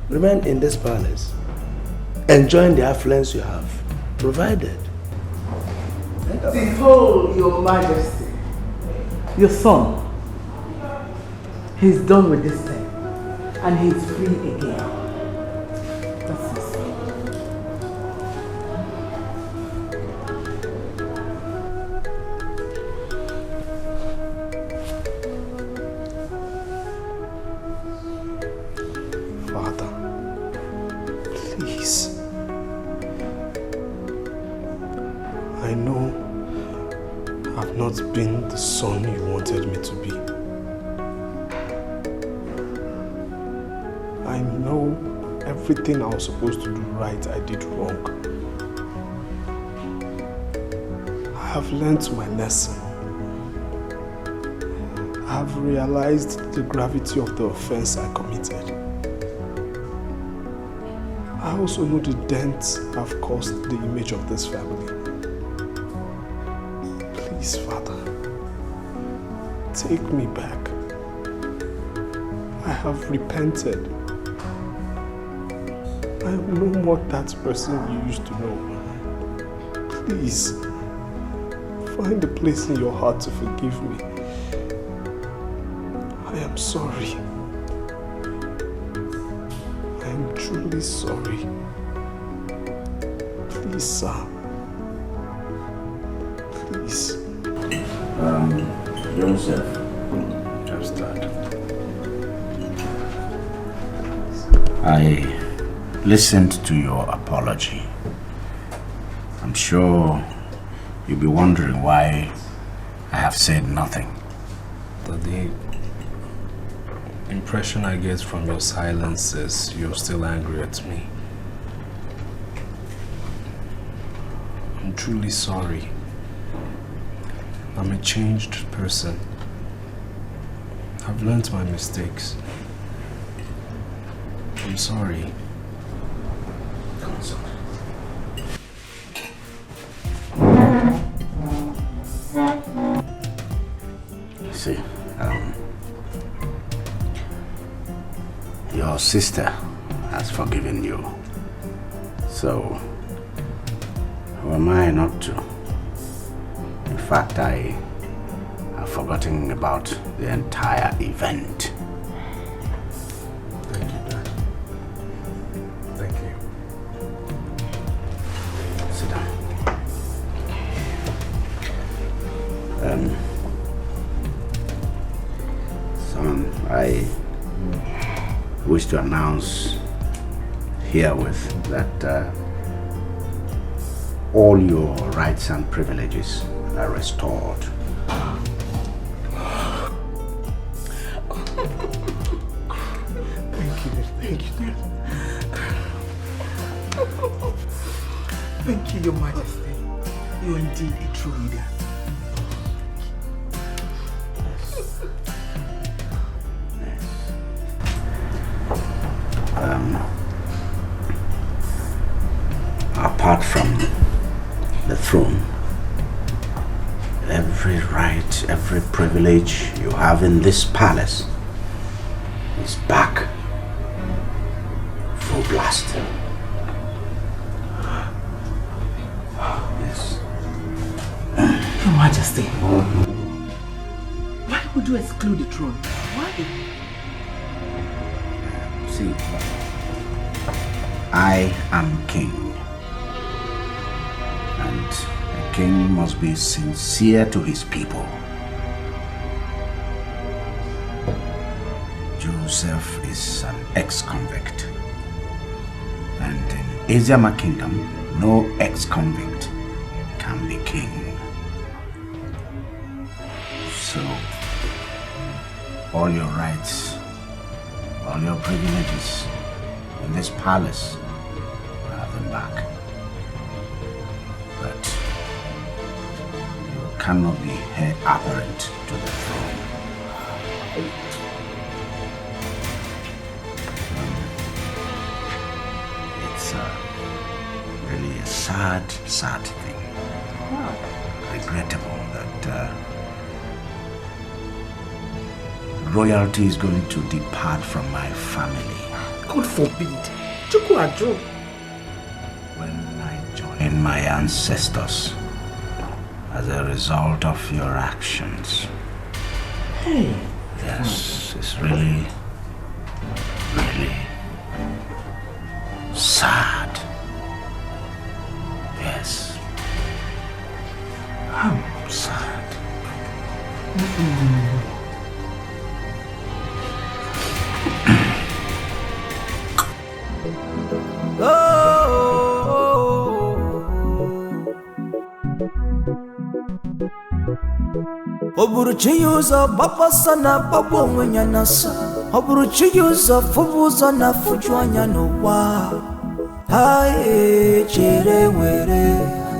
remain in this palace, enjoying the affluence you have provided. Behold, Your Majesty, your son, he's done with this thing, and he's free again. That's it. Father, please. I know I've not been the son you wanted me to be. I know everything I was supposed to do right, I did wrong. I have learned my lesson. I have realized the gravity of the offense I committed. I also know the dent I've caused the image of this family. Please, Father, take me back. I have repented. I am no more that person you used to know. Please, find a place in your heart to forgive me. I am sorry. I am truly sorry. Please, sir. Please. Joseph. Just that. I listened to your apology. I'm sure you'll be wondering why I have said nothing. The impression I get from your silence is you're still angry at me. I'm truly sorry. I'm a changed person. I've learned my mistakes. I'm sorry. See, your sister has forgiven you. So, who am I not to? In fact, I have forgotten about the entire event. Thank you, Dad. Thank you. Sit down. Son, I wish to announce herewith that all your rights and privileges are restored. Thank you, Dad. Thank you, Your Majesty. You are indeed a true leader. Apart from the throne, Every right, every privilege you have in this palace is back. Full blast. Yes. Your Majesty, why would you exclude the throne? Why? See, I am king. And a king must be sincere to his people. Joseph is an ex-convict. And in Eziama Kingdom, no ex-convict can be king. So, all your rights, all your privileges in this palace, have them back. But you cannot be heir apparent to the throne. It's really a sad thing. Regrettable that royalty is going to depart from my family. God forbid. Chukwuadro. When I join my ancestors as a result of your actions. Hey. Yes, it's really sad. Yes. I'm sad. Oburuchi yuzo baba sana babo mwenya nasa. Oburuchi yuzo fubuzo na fujuanya no wa. Hai chere were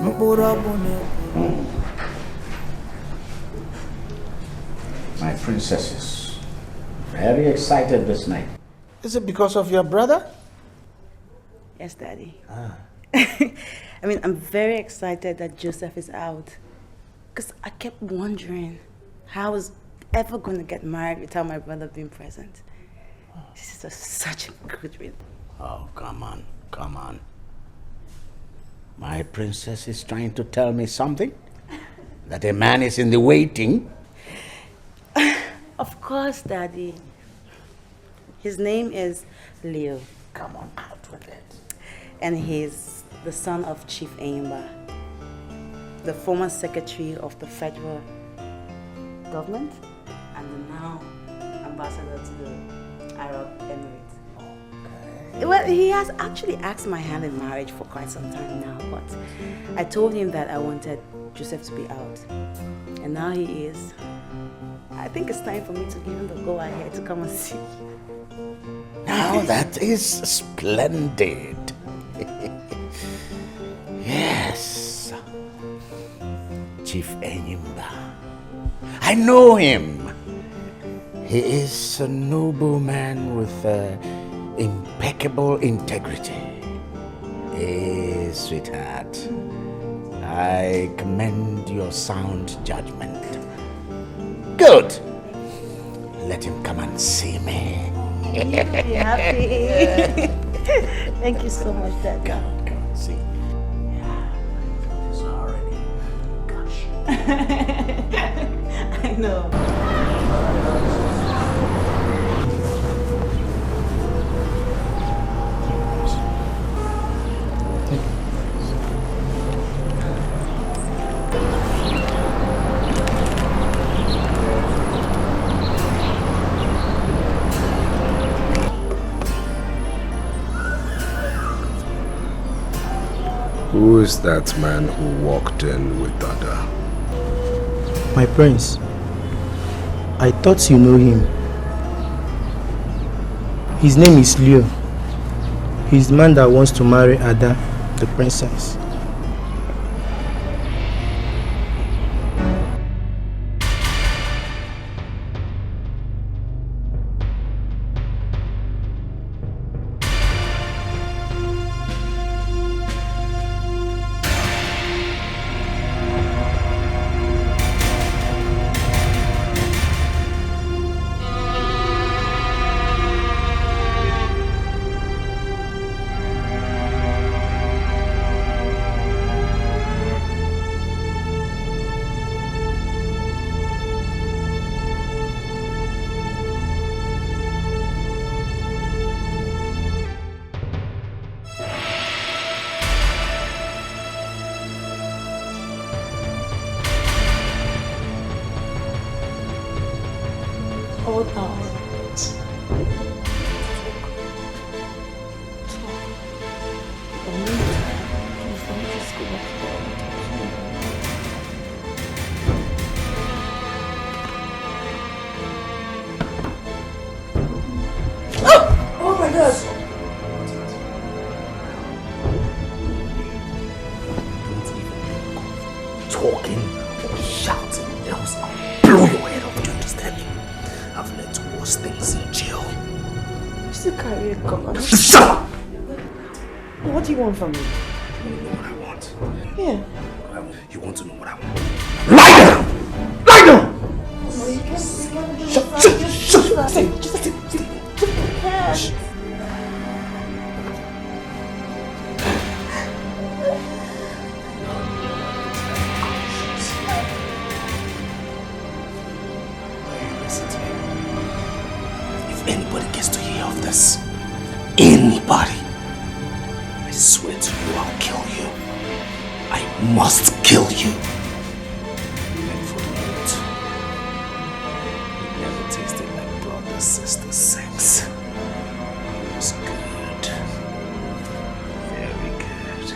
mburabune. My princess is very excited this night. Is it because of your brother? Yes, Daddy. I mean, I'm very excited that Joseph is out. Because I kept wondering how I was ever going to get married without my brother being present. This is such a good reason. Oh, come on. My princess is trying to tell me something? That a man is in the waiting? Of course, Daddy. His name is Leo. Come on, out with it. And he's the son of Chief Enyimba, the former secretary of the federal government and now ambassador to the Arab Emirates. Okay. Well, he has actually asked my hand in marriage for quite some time now, but I told him that I wanted Joseph to be out. And now he is. I think it's time for me to give him the go-ahead to come and see. Now that is splendid. Yes. Chief Enyimba. I know him. He is a noble man with impeccable integrity. Hey, sweetheart. I commend your sound judgment. Good. Let him come and see me. You'll be happy. Thank you so much, Dad. Go, see. Yeah, it's already gush. I know. Who is that man who walked in with Dada? My prince, I thought you know him. His name is Leo. He's the man that wants to marry Ada, the princess. Oh my God! Talking or shouting, else I'll blow your head off. Do you understand me? I've learned worse things in jail. You still carry a gun. Shut up! What do you want from me? You know what I want. Yeah. You want to know what I want? Lie down! Lie down! No, you can't. Shut! Stay! Just stay! Shh. Listen to me. If anybody gets to hear of this, anybody, I swear to you, I'll kill you. I must kill you. And for it, it never tasted like brother-sister sex. It was good. Very good.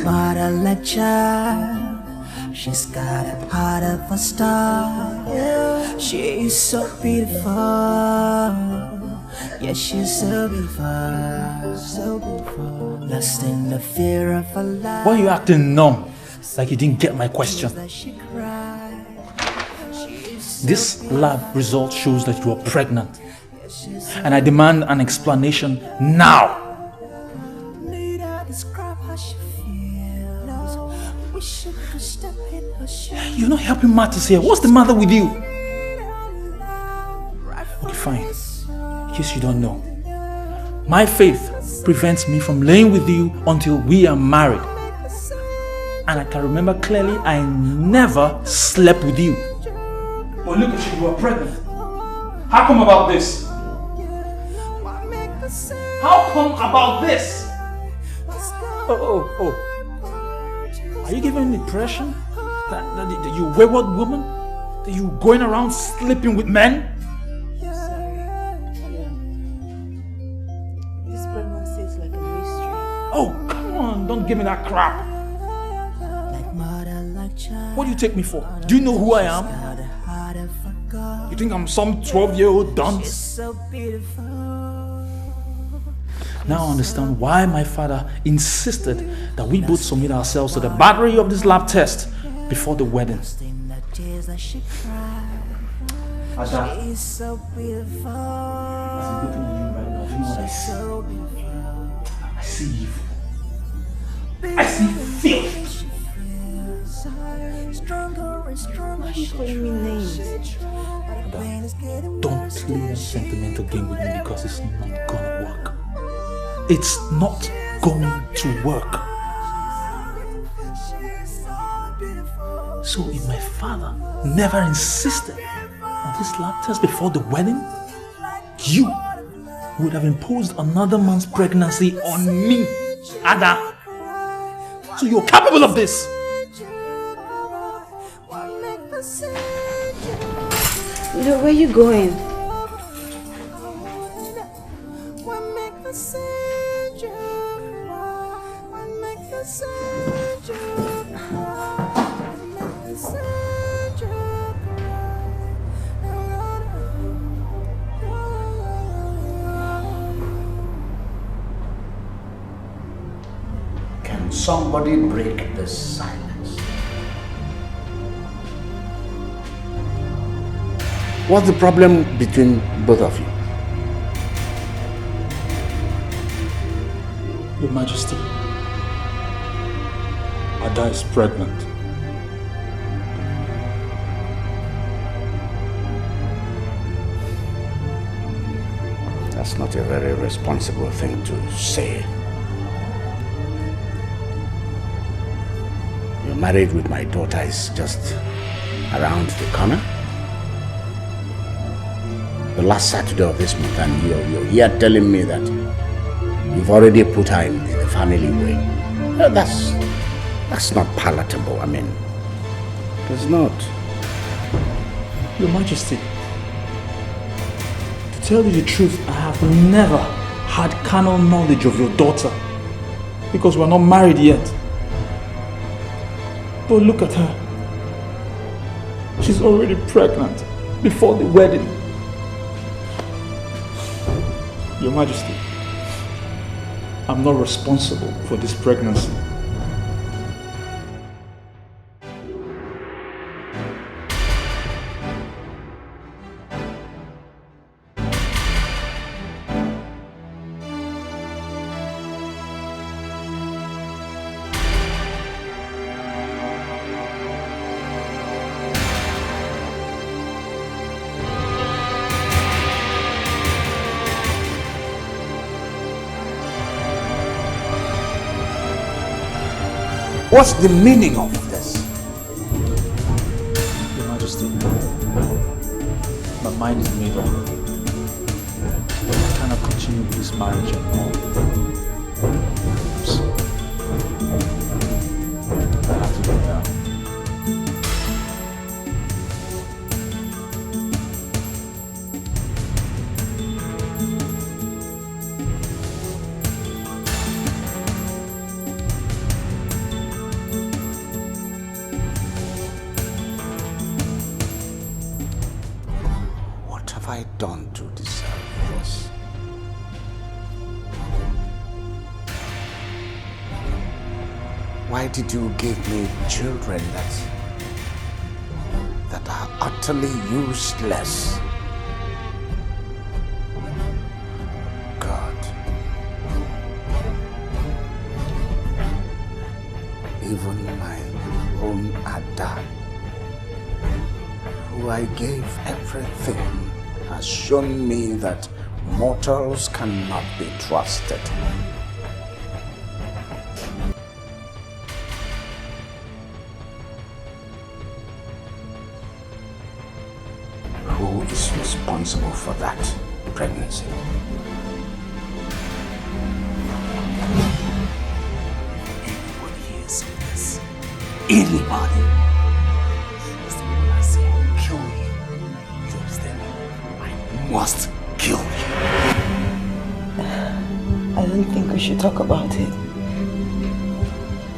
Mother like child, she's got a heart of a star. She is so beautiful. Yeah, she's so beautiful, so beautiful. Lost in the fear of a life. Why are you acting numb? Like you didn't get my question. This lab result shows that you are pregnant. And I demand an explanation now. You're not helping matters here. What's the matter with you? Okay, fine. In case you don't know, my faith prevents me from laying with you until we are married. And I can remember clearly I never slept with you. But look at you, you are pregnant. How come about this? How come about this? Oh. Are you giving the impression that you wayward woman? That you going around sleeping with men? This pregnancy is like a mystery. Oh, come on, don't give me that crap. What do you take me for? Do you know who I am? You think I'm some 12-year-old dunce? Now I understand why my father insisted that we both submit ourselves to the battery of this lab test before the wedding. Ada, as I'm looking at you right now, do you know what I see? I see evil. I see filth. Why are you calling me names? Ada, don't play a sentimental game with me because it's not gonna work. It's not going to work. So if my father never insisted on this lab test before the wedding, you would have imposed another man's pregnancy on me, Ada. So you're capable of this. Where are you going? Can somebody break the silence? What's the problem between both of you? Your Majesty, Ada is pregnant. That's not a very responsible thing to say. Your marriage with my daughter is just around the corner. The last Saturday of this month, and you're here telling me that You've already put her in the family way. That's not palatable. I mean, it's not. Your Majesty, to tell you the truth, I have never had carnal knowledge of your daughter because we're not married yet. But look at her. She's already pregnant before the wedding. Your Majesty, I'm not responsible for this pregnancy. What's the meaning of this? Your Majesty, my mind is made up. I cannot continue with this marriage anymore. So, I have to go now. Done to deserve this? Why did you give me children that are utterly useless? God. Even my own Ada, who I gave everything, has shown me that mortals cannot be trusted. Who is responsible for that pregnancy? Anybody hears of this? Anybody? Must kill you. I don't think we should talk about it.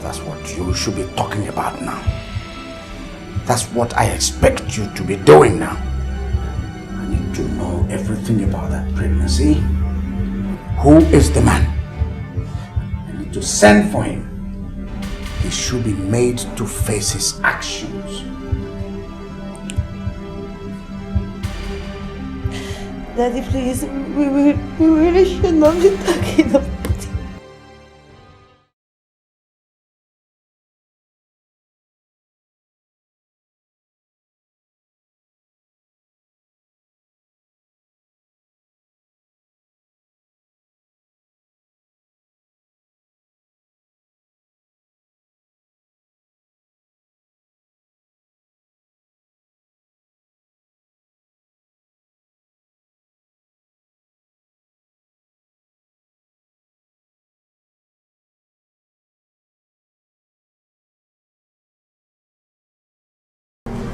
That's what you should be talking about now. That's what I expect you to be doing now. I need to know everything about that pregnancy. Who is the man? I need to send for him. He should be made to face his actions. Daddy, please, we really should not be talking about it.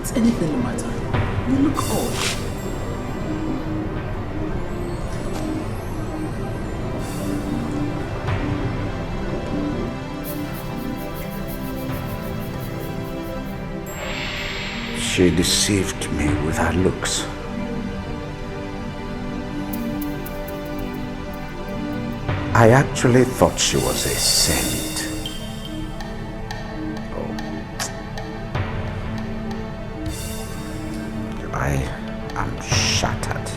Is anything the matter? You look old. She deceived me with her looks. I actually thought she was a saint. I am shattered.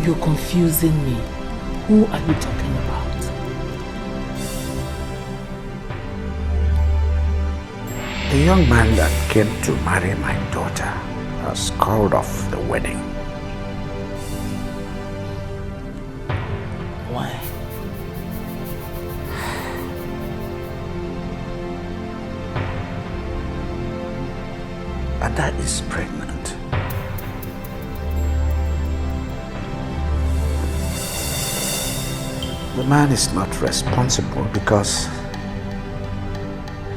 You're confusing me. Who are you talking about? The young man that came to marry my daughter has called off the wedding. Why? Ada is pregnant. The man is not responsible because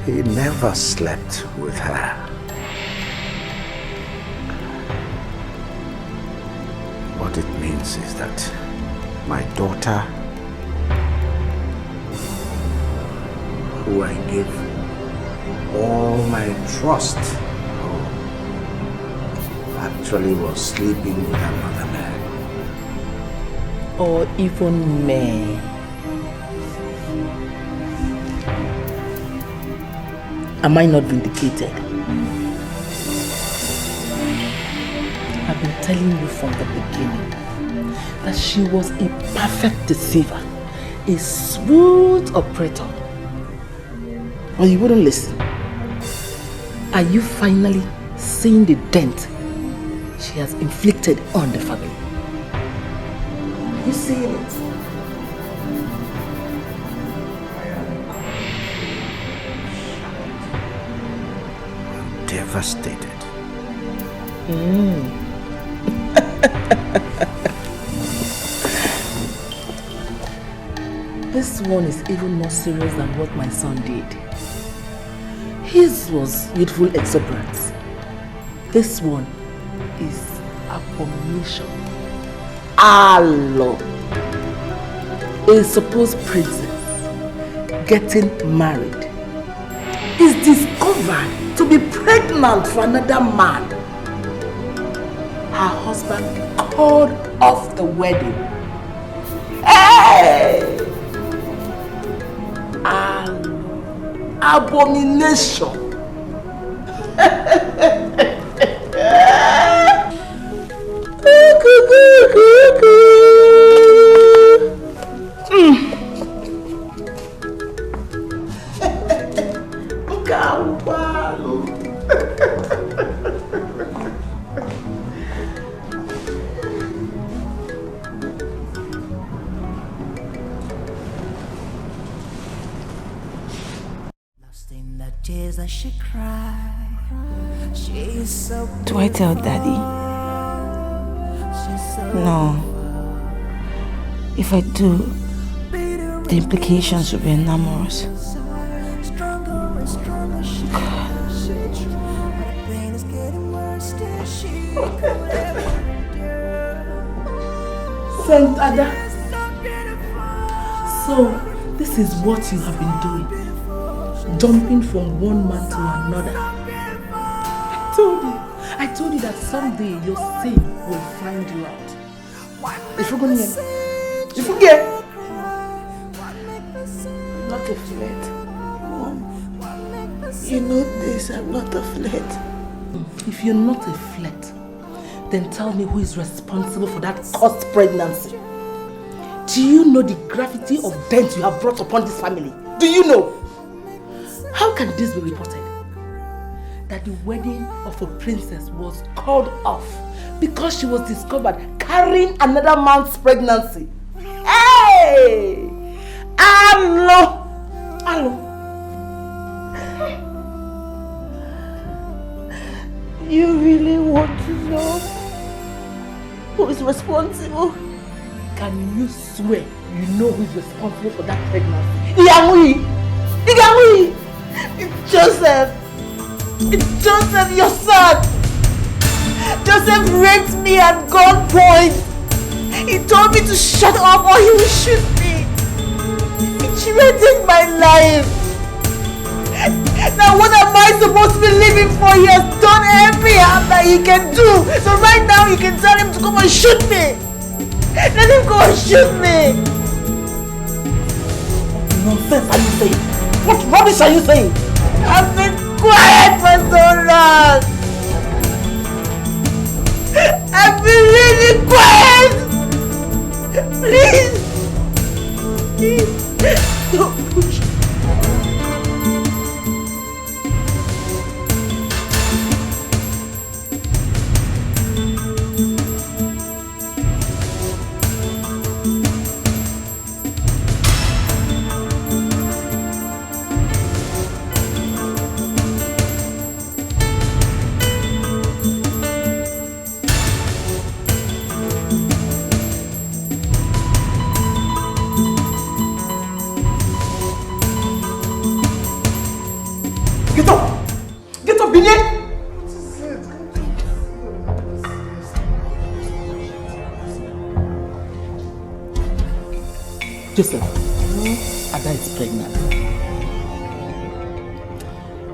he never slept with her. What it means is that my daughter, who I give all my trust, actually was sleeping with another man. Or even men. Am I not vindicated? I've been telling you from the beginning that she was a perfect deceiver, a smooth operator. Well, you wouldn't listen. Are you finally seeing the dent she has inflicted on the family? You seeing it? I'm devastated. This one is even more serious than what my son did. His was youthful exuberance. This one is abomination. Alo. A supposed princess getting married is discovered to be pregnant for another man. Her husband called off the wedding. Hey! Abomination. Do I tell Daddy? No. If I do, the implications will be enormous. Saint Ada. So, this is what you have been doing. Jumping from one man to another. I told you that someday your sin will find you out. If you're going to if you get Not a flirt. Mom, you know this, I'm not a flirt. If you're not a flirt, then tell me who is responsible for that cursed pregnancy. Do you know the gravity of dent you have brought upon this family? Do you know? How can this be reported? That the wedding of a princess was called off because she was discovered carrying another man's pregnancy. Hey! Hello! Hello! You really want to know who is responsible? Can you swear you know who is responsible for that pregnancy? It's Joseph! It's Joseph, your son! Joseph raped me at gunpoint! He told me to shut up or he will shoot me! He will take my life! Now what am I supposed to be living for? He has done every harm that he can do! So right now he can tell him to come and shoot me! Let him go and shoot me! What nonsense are you saying? What rubbish are you saying? I've been quiet for so long! I've been really quiet! Please! Please! Don't push. Joseph, Ada is pregnant.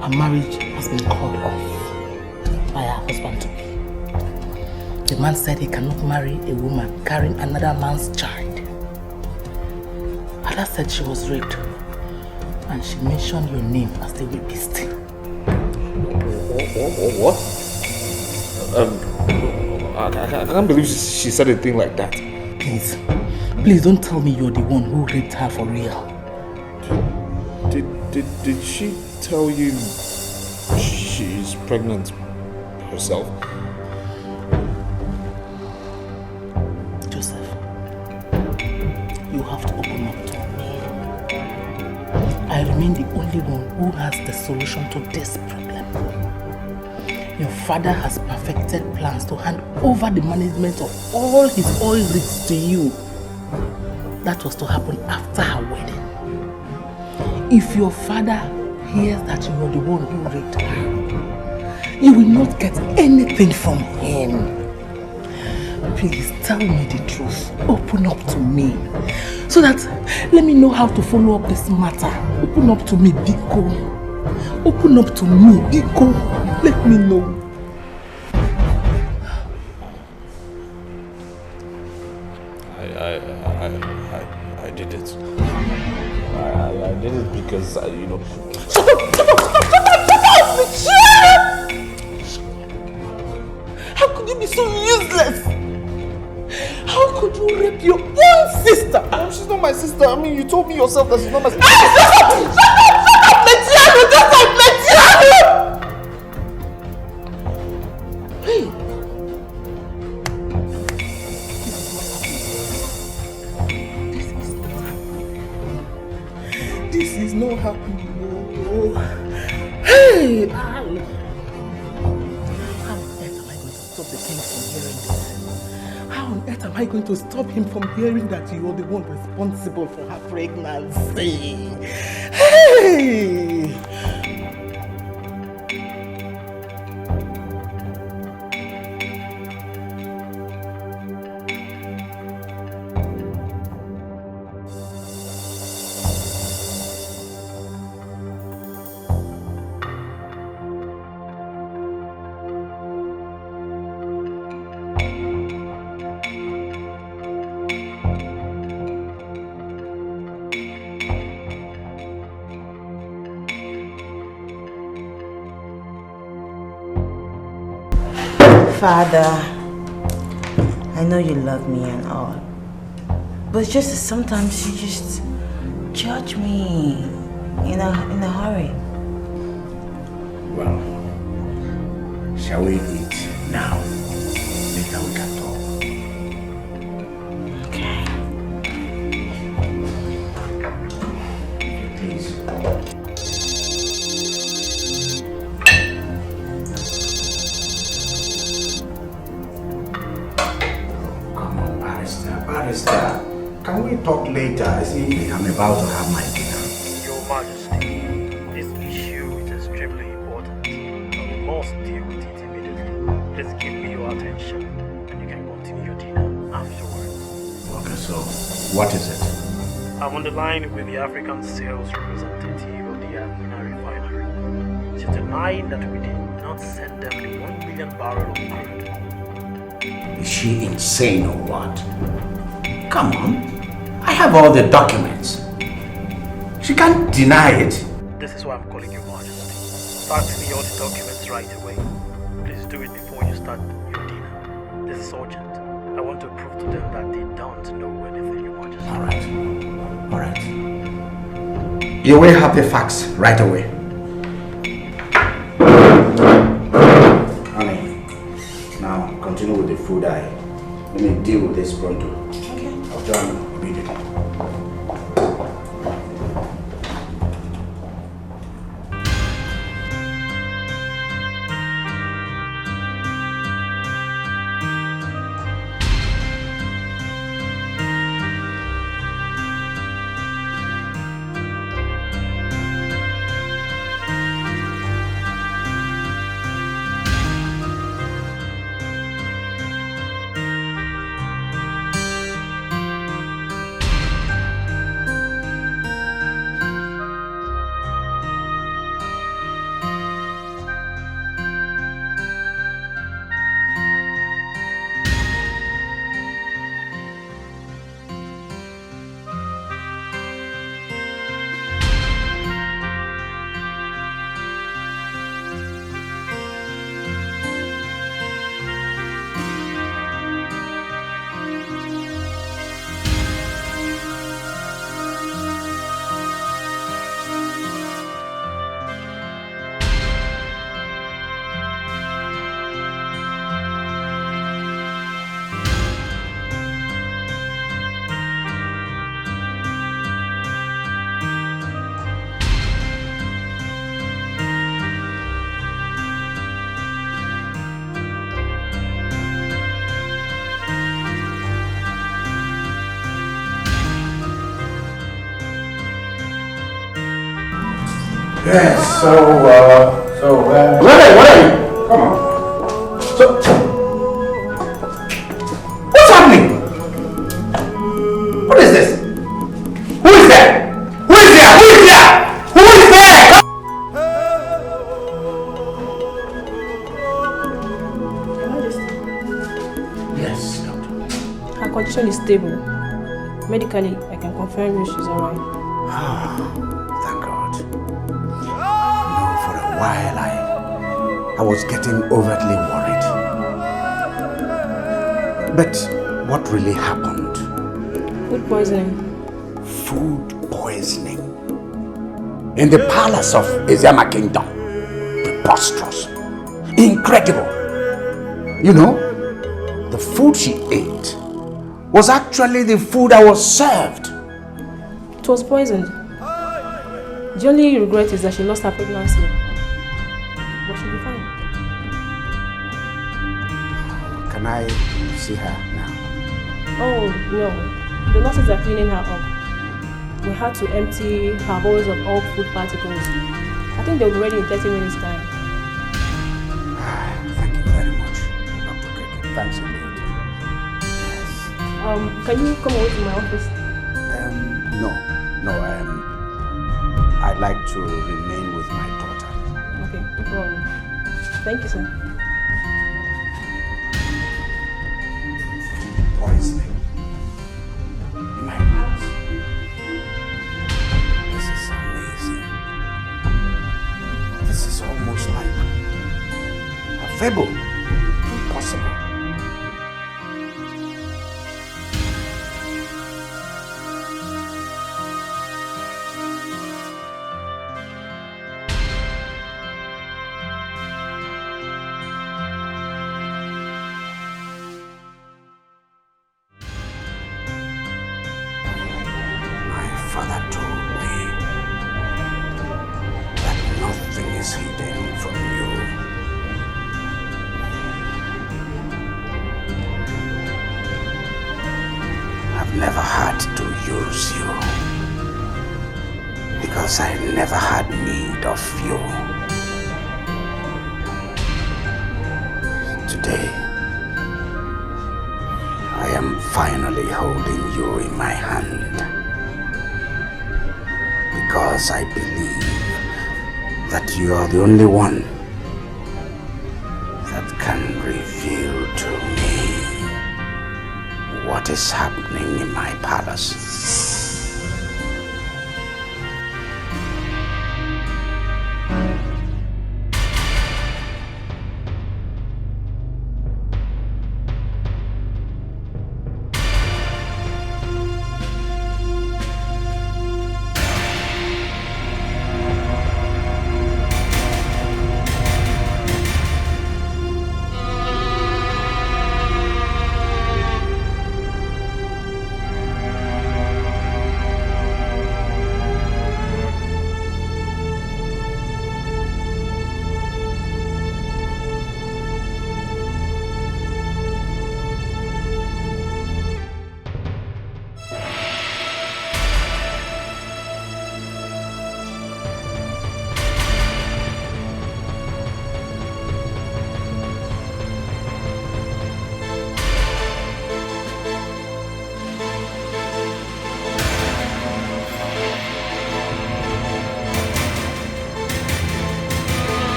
Her marriage has been called off by her husband-to-be. The man said he cannot marry a woman carrying another man's child. Ada said she was raped, and she mentioned your name as the rapist. What? I can't believe she said a thing like that. Please don't tell me you're the one who raped her for real. Did she tell you she's pregnant herself? Joseph, you have to open up to me. I remain the only one who has the solution to this problem. Your father has perfected plans to hand over the management of all his oil rigs to you. That was to happen after her wedding. If your father hears that you are the one who raped her, you will not get anything from him. Please tell me the truth. Open up to me. So that let me know how to follow up this matter. Open up to me, Biko. Open up to me, Biko. Let me know. I did it. I did it because you know. Shut up, Michelle! How could you be so useless? How could you rape your own sister? She's not my sister. I mean, you told me yourself that she's not my sister. Shut up, Michelle! Just like Michelle! Hey! This is not happening. Hey! How on earth am I going to stop the king from hearing this? How on earth am I going to stop him from hearing that you are the one responsible for her pregnancy? Hey! Father, I know you love me and all, but it's just that sometimes you just judge me in a hurry. Well, shall we eat now? Later we can talk. Okay. Please. Barrister, can we talk later? See, I'm about to have my dinner. Your Majesty, this issue is extremely important. We must deal with it immediately. Please give me your attention and you can continue your dinner afterwards. Okay, so what is it? I'm on the line with the African sales representative of the Ini Refinery. She's denying that we did not send them the 1 million barrel of crude. Is she insane or what? Come on. I have all the documents. She can't deny it. This is why I'm calling you, Majesty. Fax me all the documents right away. Please do it before you start your dinner. This is urgent. I want to prove to them that they don't know anything, Your Majesty. Alright. You will have the fax right away. Honey, now continue with the food. Let me deal with this pronto. Okay. I'll join you immediately. Yes, what are you? Come on. What's happening? What is this? Who is there? Who is there? Who is there? Who is there? Yes, doctor. Her condition is stable. Medically, I can confirm you she's alright. Thank God. For a while I was getting overtly worried. But what really happened? Food poisoning. Food poisoning. In the palace of Ezema Kingdom. Preposterous. Incredible. You know, the food she ate was actually the food I was served. It was poisoned. The only regret is that she lost her pregnancy. But she'll be fine. Can I see her now? Oh, no. The nurses are cleaning her up. We had to empty her bowls of all food particles. I think they'll be ready in 30 minutes' time. Thank you very much, Dr. Keke. Thanks indeed. Can you come over to my office? No, I'd like to remain with my daughter. Okay, no problem. Thank you, sir. Poisoning in my house. This is amazing. This is almost like a fable. Impossible. I never had need of you. Today, I am finally holding you in my hand because I believe that you are the only one that can reveal to me what is happening in my palace.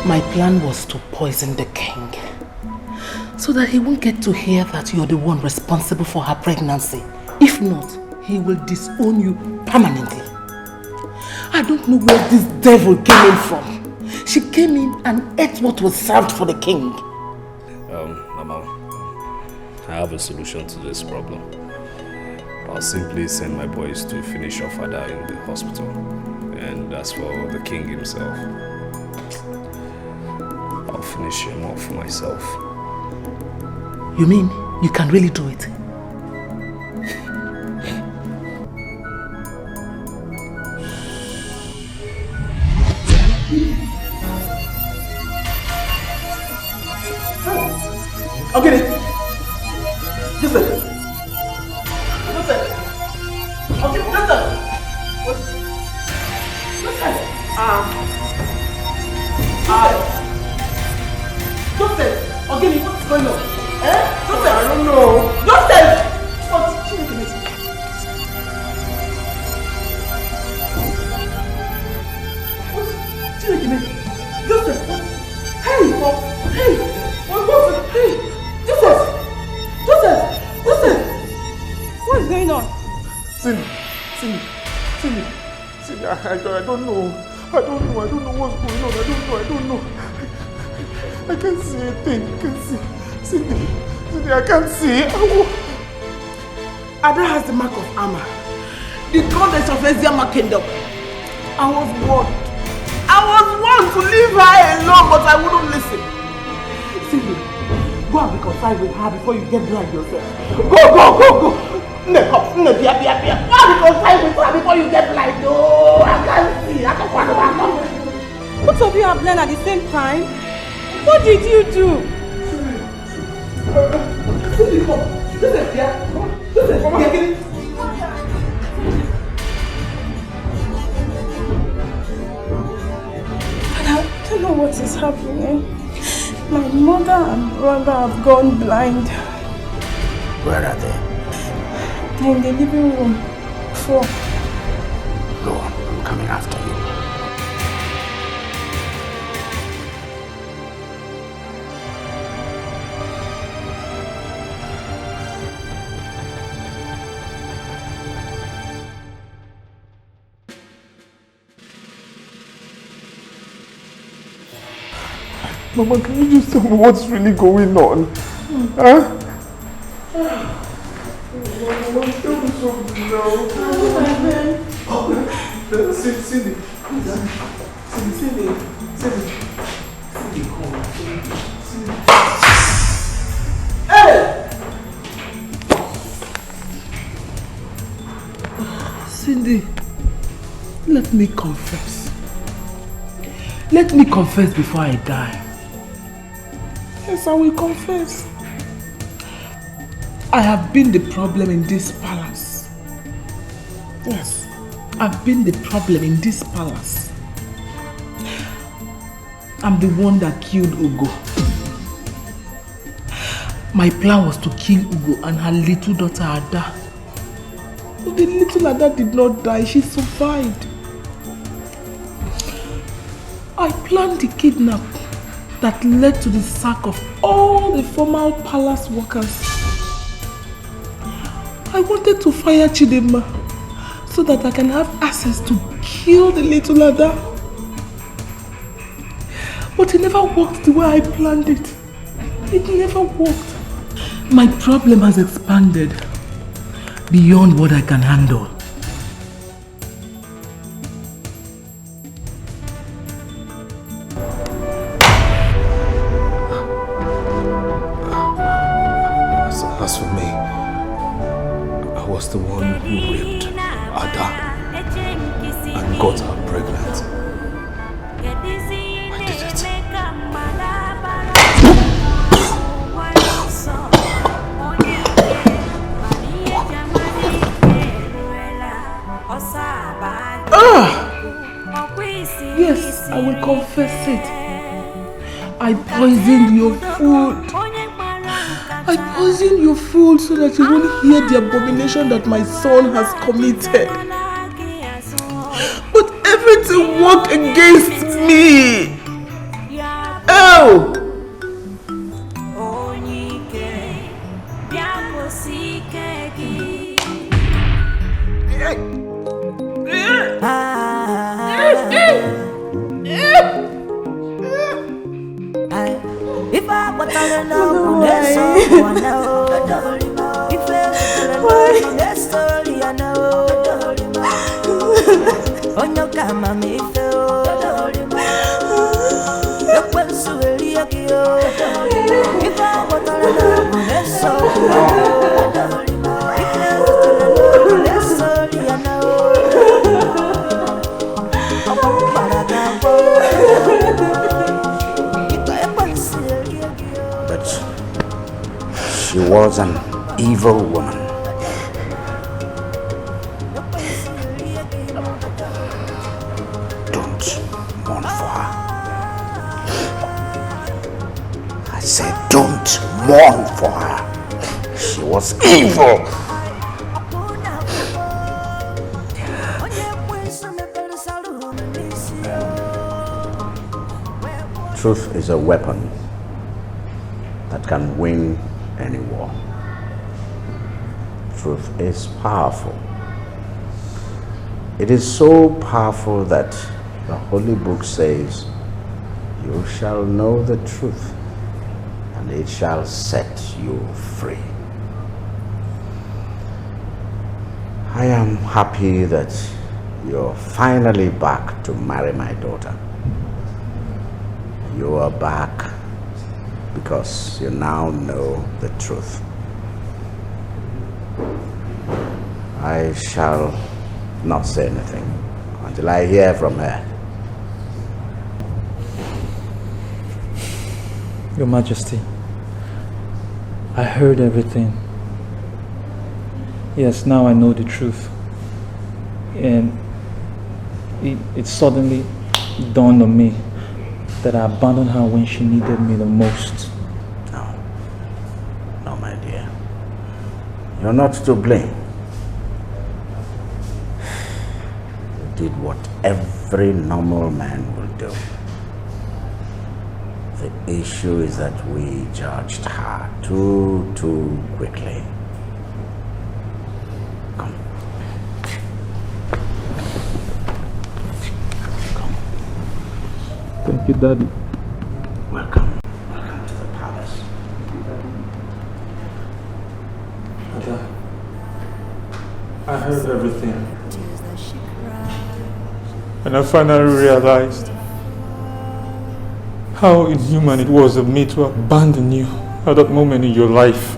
My plan was to poison the king so that he won't get to hear that you're the one responsible for her pregnancy. If not, he will disown you permanently. I don't know where this devil came in from. She came in and ate what was served for the king. Mama, I have a solution to this problem. I'll simply send my boys to finish your father in the hospital. And as for the king himself, I'll finish him off myself. You mean you can really do it? I'll get it. Joseph. Joseph. I'll get it. Joseph. What? Joseph. Joseph. I'll get it. What's going on? Joseph. I don't know. Joseph. What? Joseph. Hey. Hey. What? Hey. Joseph. Joseph. Joseph. What is going on? Cindy, I don't know. I don't know what's going on. I don't know. I can't see a thing. I can't see. Cindy, I can't see. Ada has the mark of armor. The goddess of Eziama kingdom. I was warned to leave her alone, but I wouldn't listen. Cindy, go and reconcile with her before you get blind yourself. Go. Go and reconcile with her before you get blind. No, I can't see. I don't want to. Both of you are blind at the same time? What did you do? Cindy, come. Joseph, here. Joseph, come here. I don't know what is happening. My mother and brother have gone blind. Where are they? They're in the living room. 4. Go on, I'm coming after you. Mama, can you just tell me what's really going on? Huh? Cindy, come. Hey! Cindy, let me confess. Let me confess before I die. Yes, I will confess. I have been the problem in this palace. Yes, I've been the problem in this palace. I'm the one that killed Ugo. My plan was to kill Ugo and her little daughter Ada. But the little Ada did not die, she survived. I planned the kidnap that led to the sack of all the former palace workers. I wanted to fire Chidema so that I can have access to kill the little Ada. But it never worked the way I planned it. It never worked. My problem has expanded beyond what I can handle. As for me, I was the one who raped Ada and got her pregnant. I did it. Yes, I will confess it. I poisoned your food. I poisoned your food so that you won't hear the abomination that my son has committed. But everything worked against me. Oh! If I was telling no, that's all I know. If I was telling no, that's all I know. On your camera, me feel. Look when so really a girl. If I was telling no, that's all I know. If I was telling no, that's all I know. She was an evil woman. Don't mourn for her. I said, don't mourn for her. She was evil. Truth is a weapon that can win any war. Truth is powerful. It is so powerful that the Holy Book says, you shall know the truth, and it shall set you free. I am happy that you're finally back to marry my daughter. You are back because you now know the truth. I shall not say anything until I hear from her. Your Majesty, I heard everything. Yes, now I know the truth. And it suddenly dawned on me that I abandoned her when she needed me the most. No, my dear. You're not to blame. You did what every normal man will do. The issue is that we judged her too quickly. Come. Thank you, Daddy. Welcome. Welcome to the palace. Dad, I heard everything. And I finally realized how inhuman it was of me to abandon you at that moment in your life.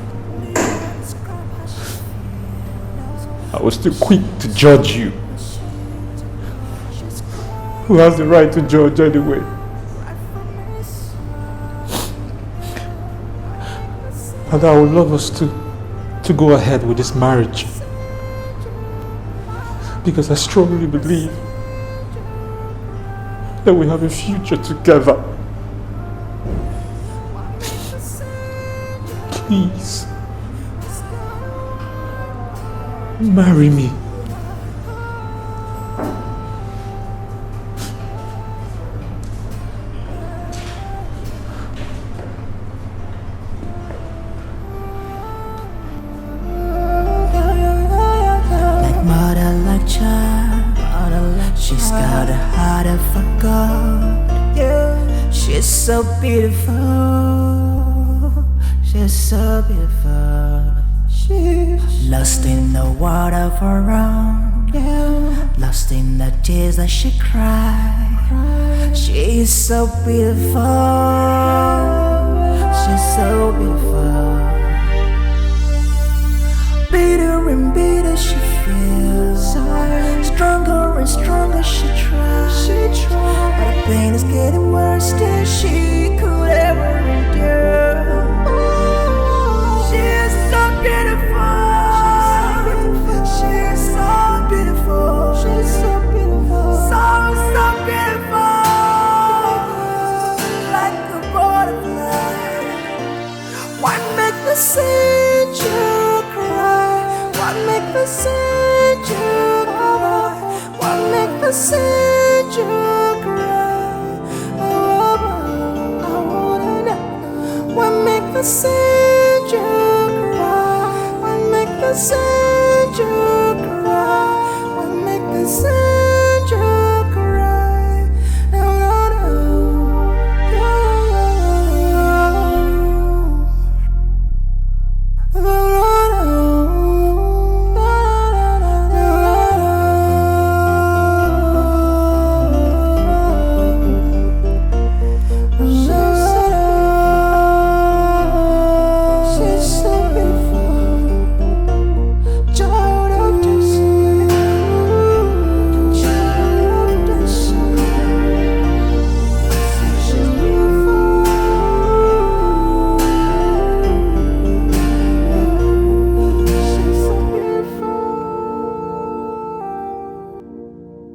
I was too quick to judge you. Who has the right to judge anyway? And I would love us to go ahead with this marriage. Because I strongly believe that we have a future together. Please, marry me. She's got a heart of a god. Yeah, she's so beautiful. She's so beautiful. She's lost in the world of her own. Yeah, lost in the tears that she cried. She's so beautiful. She's so beautiful. Bitter and bitter she feels. Stronger and stronger she tries. But the pain is getting worse than she could ever endure.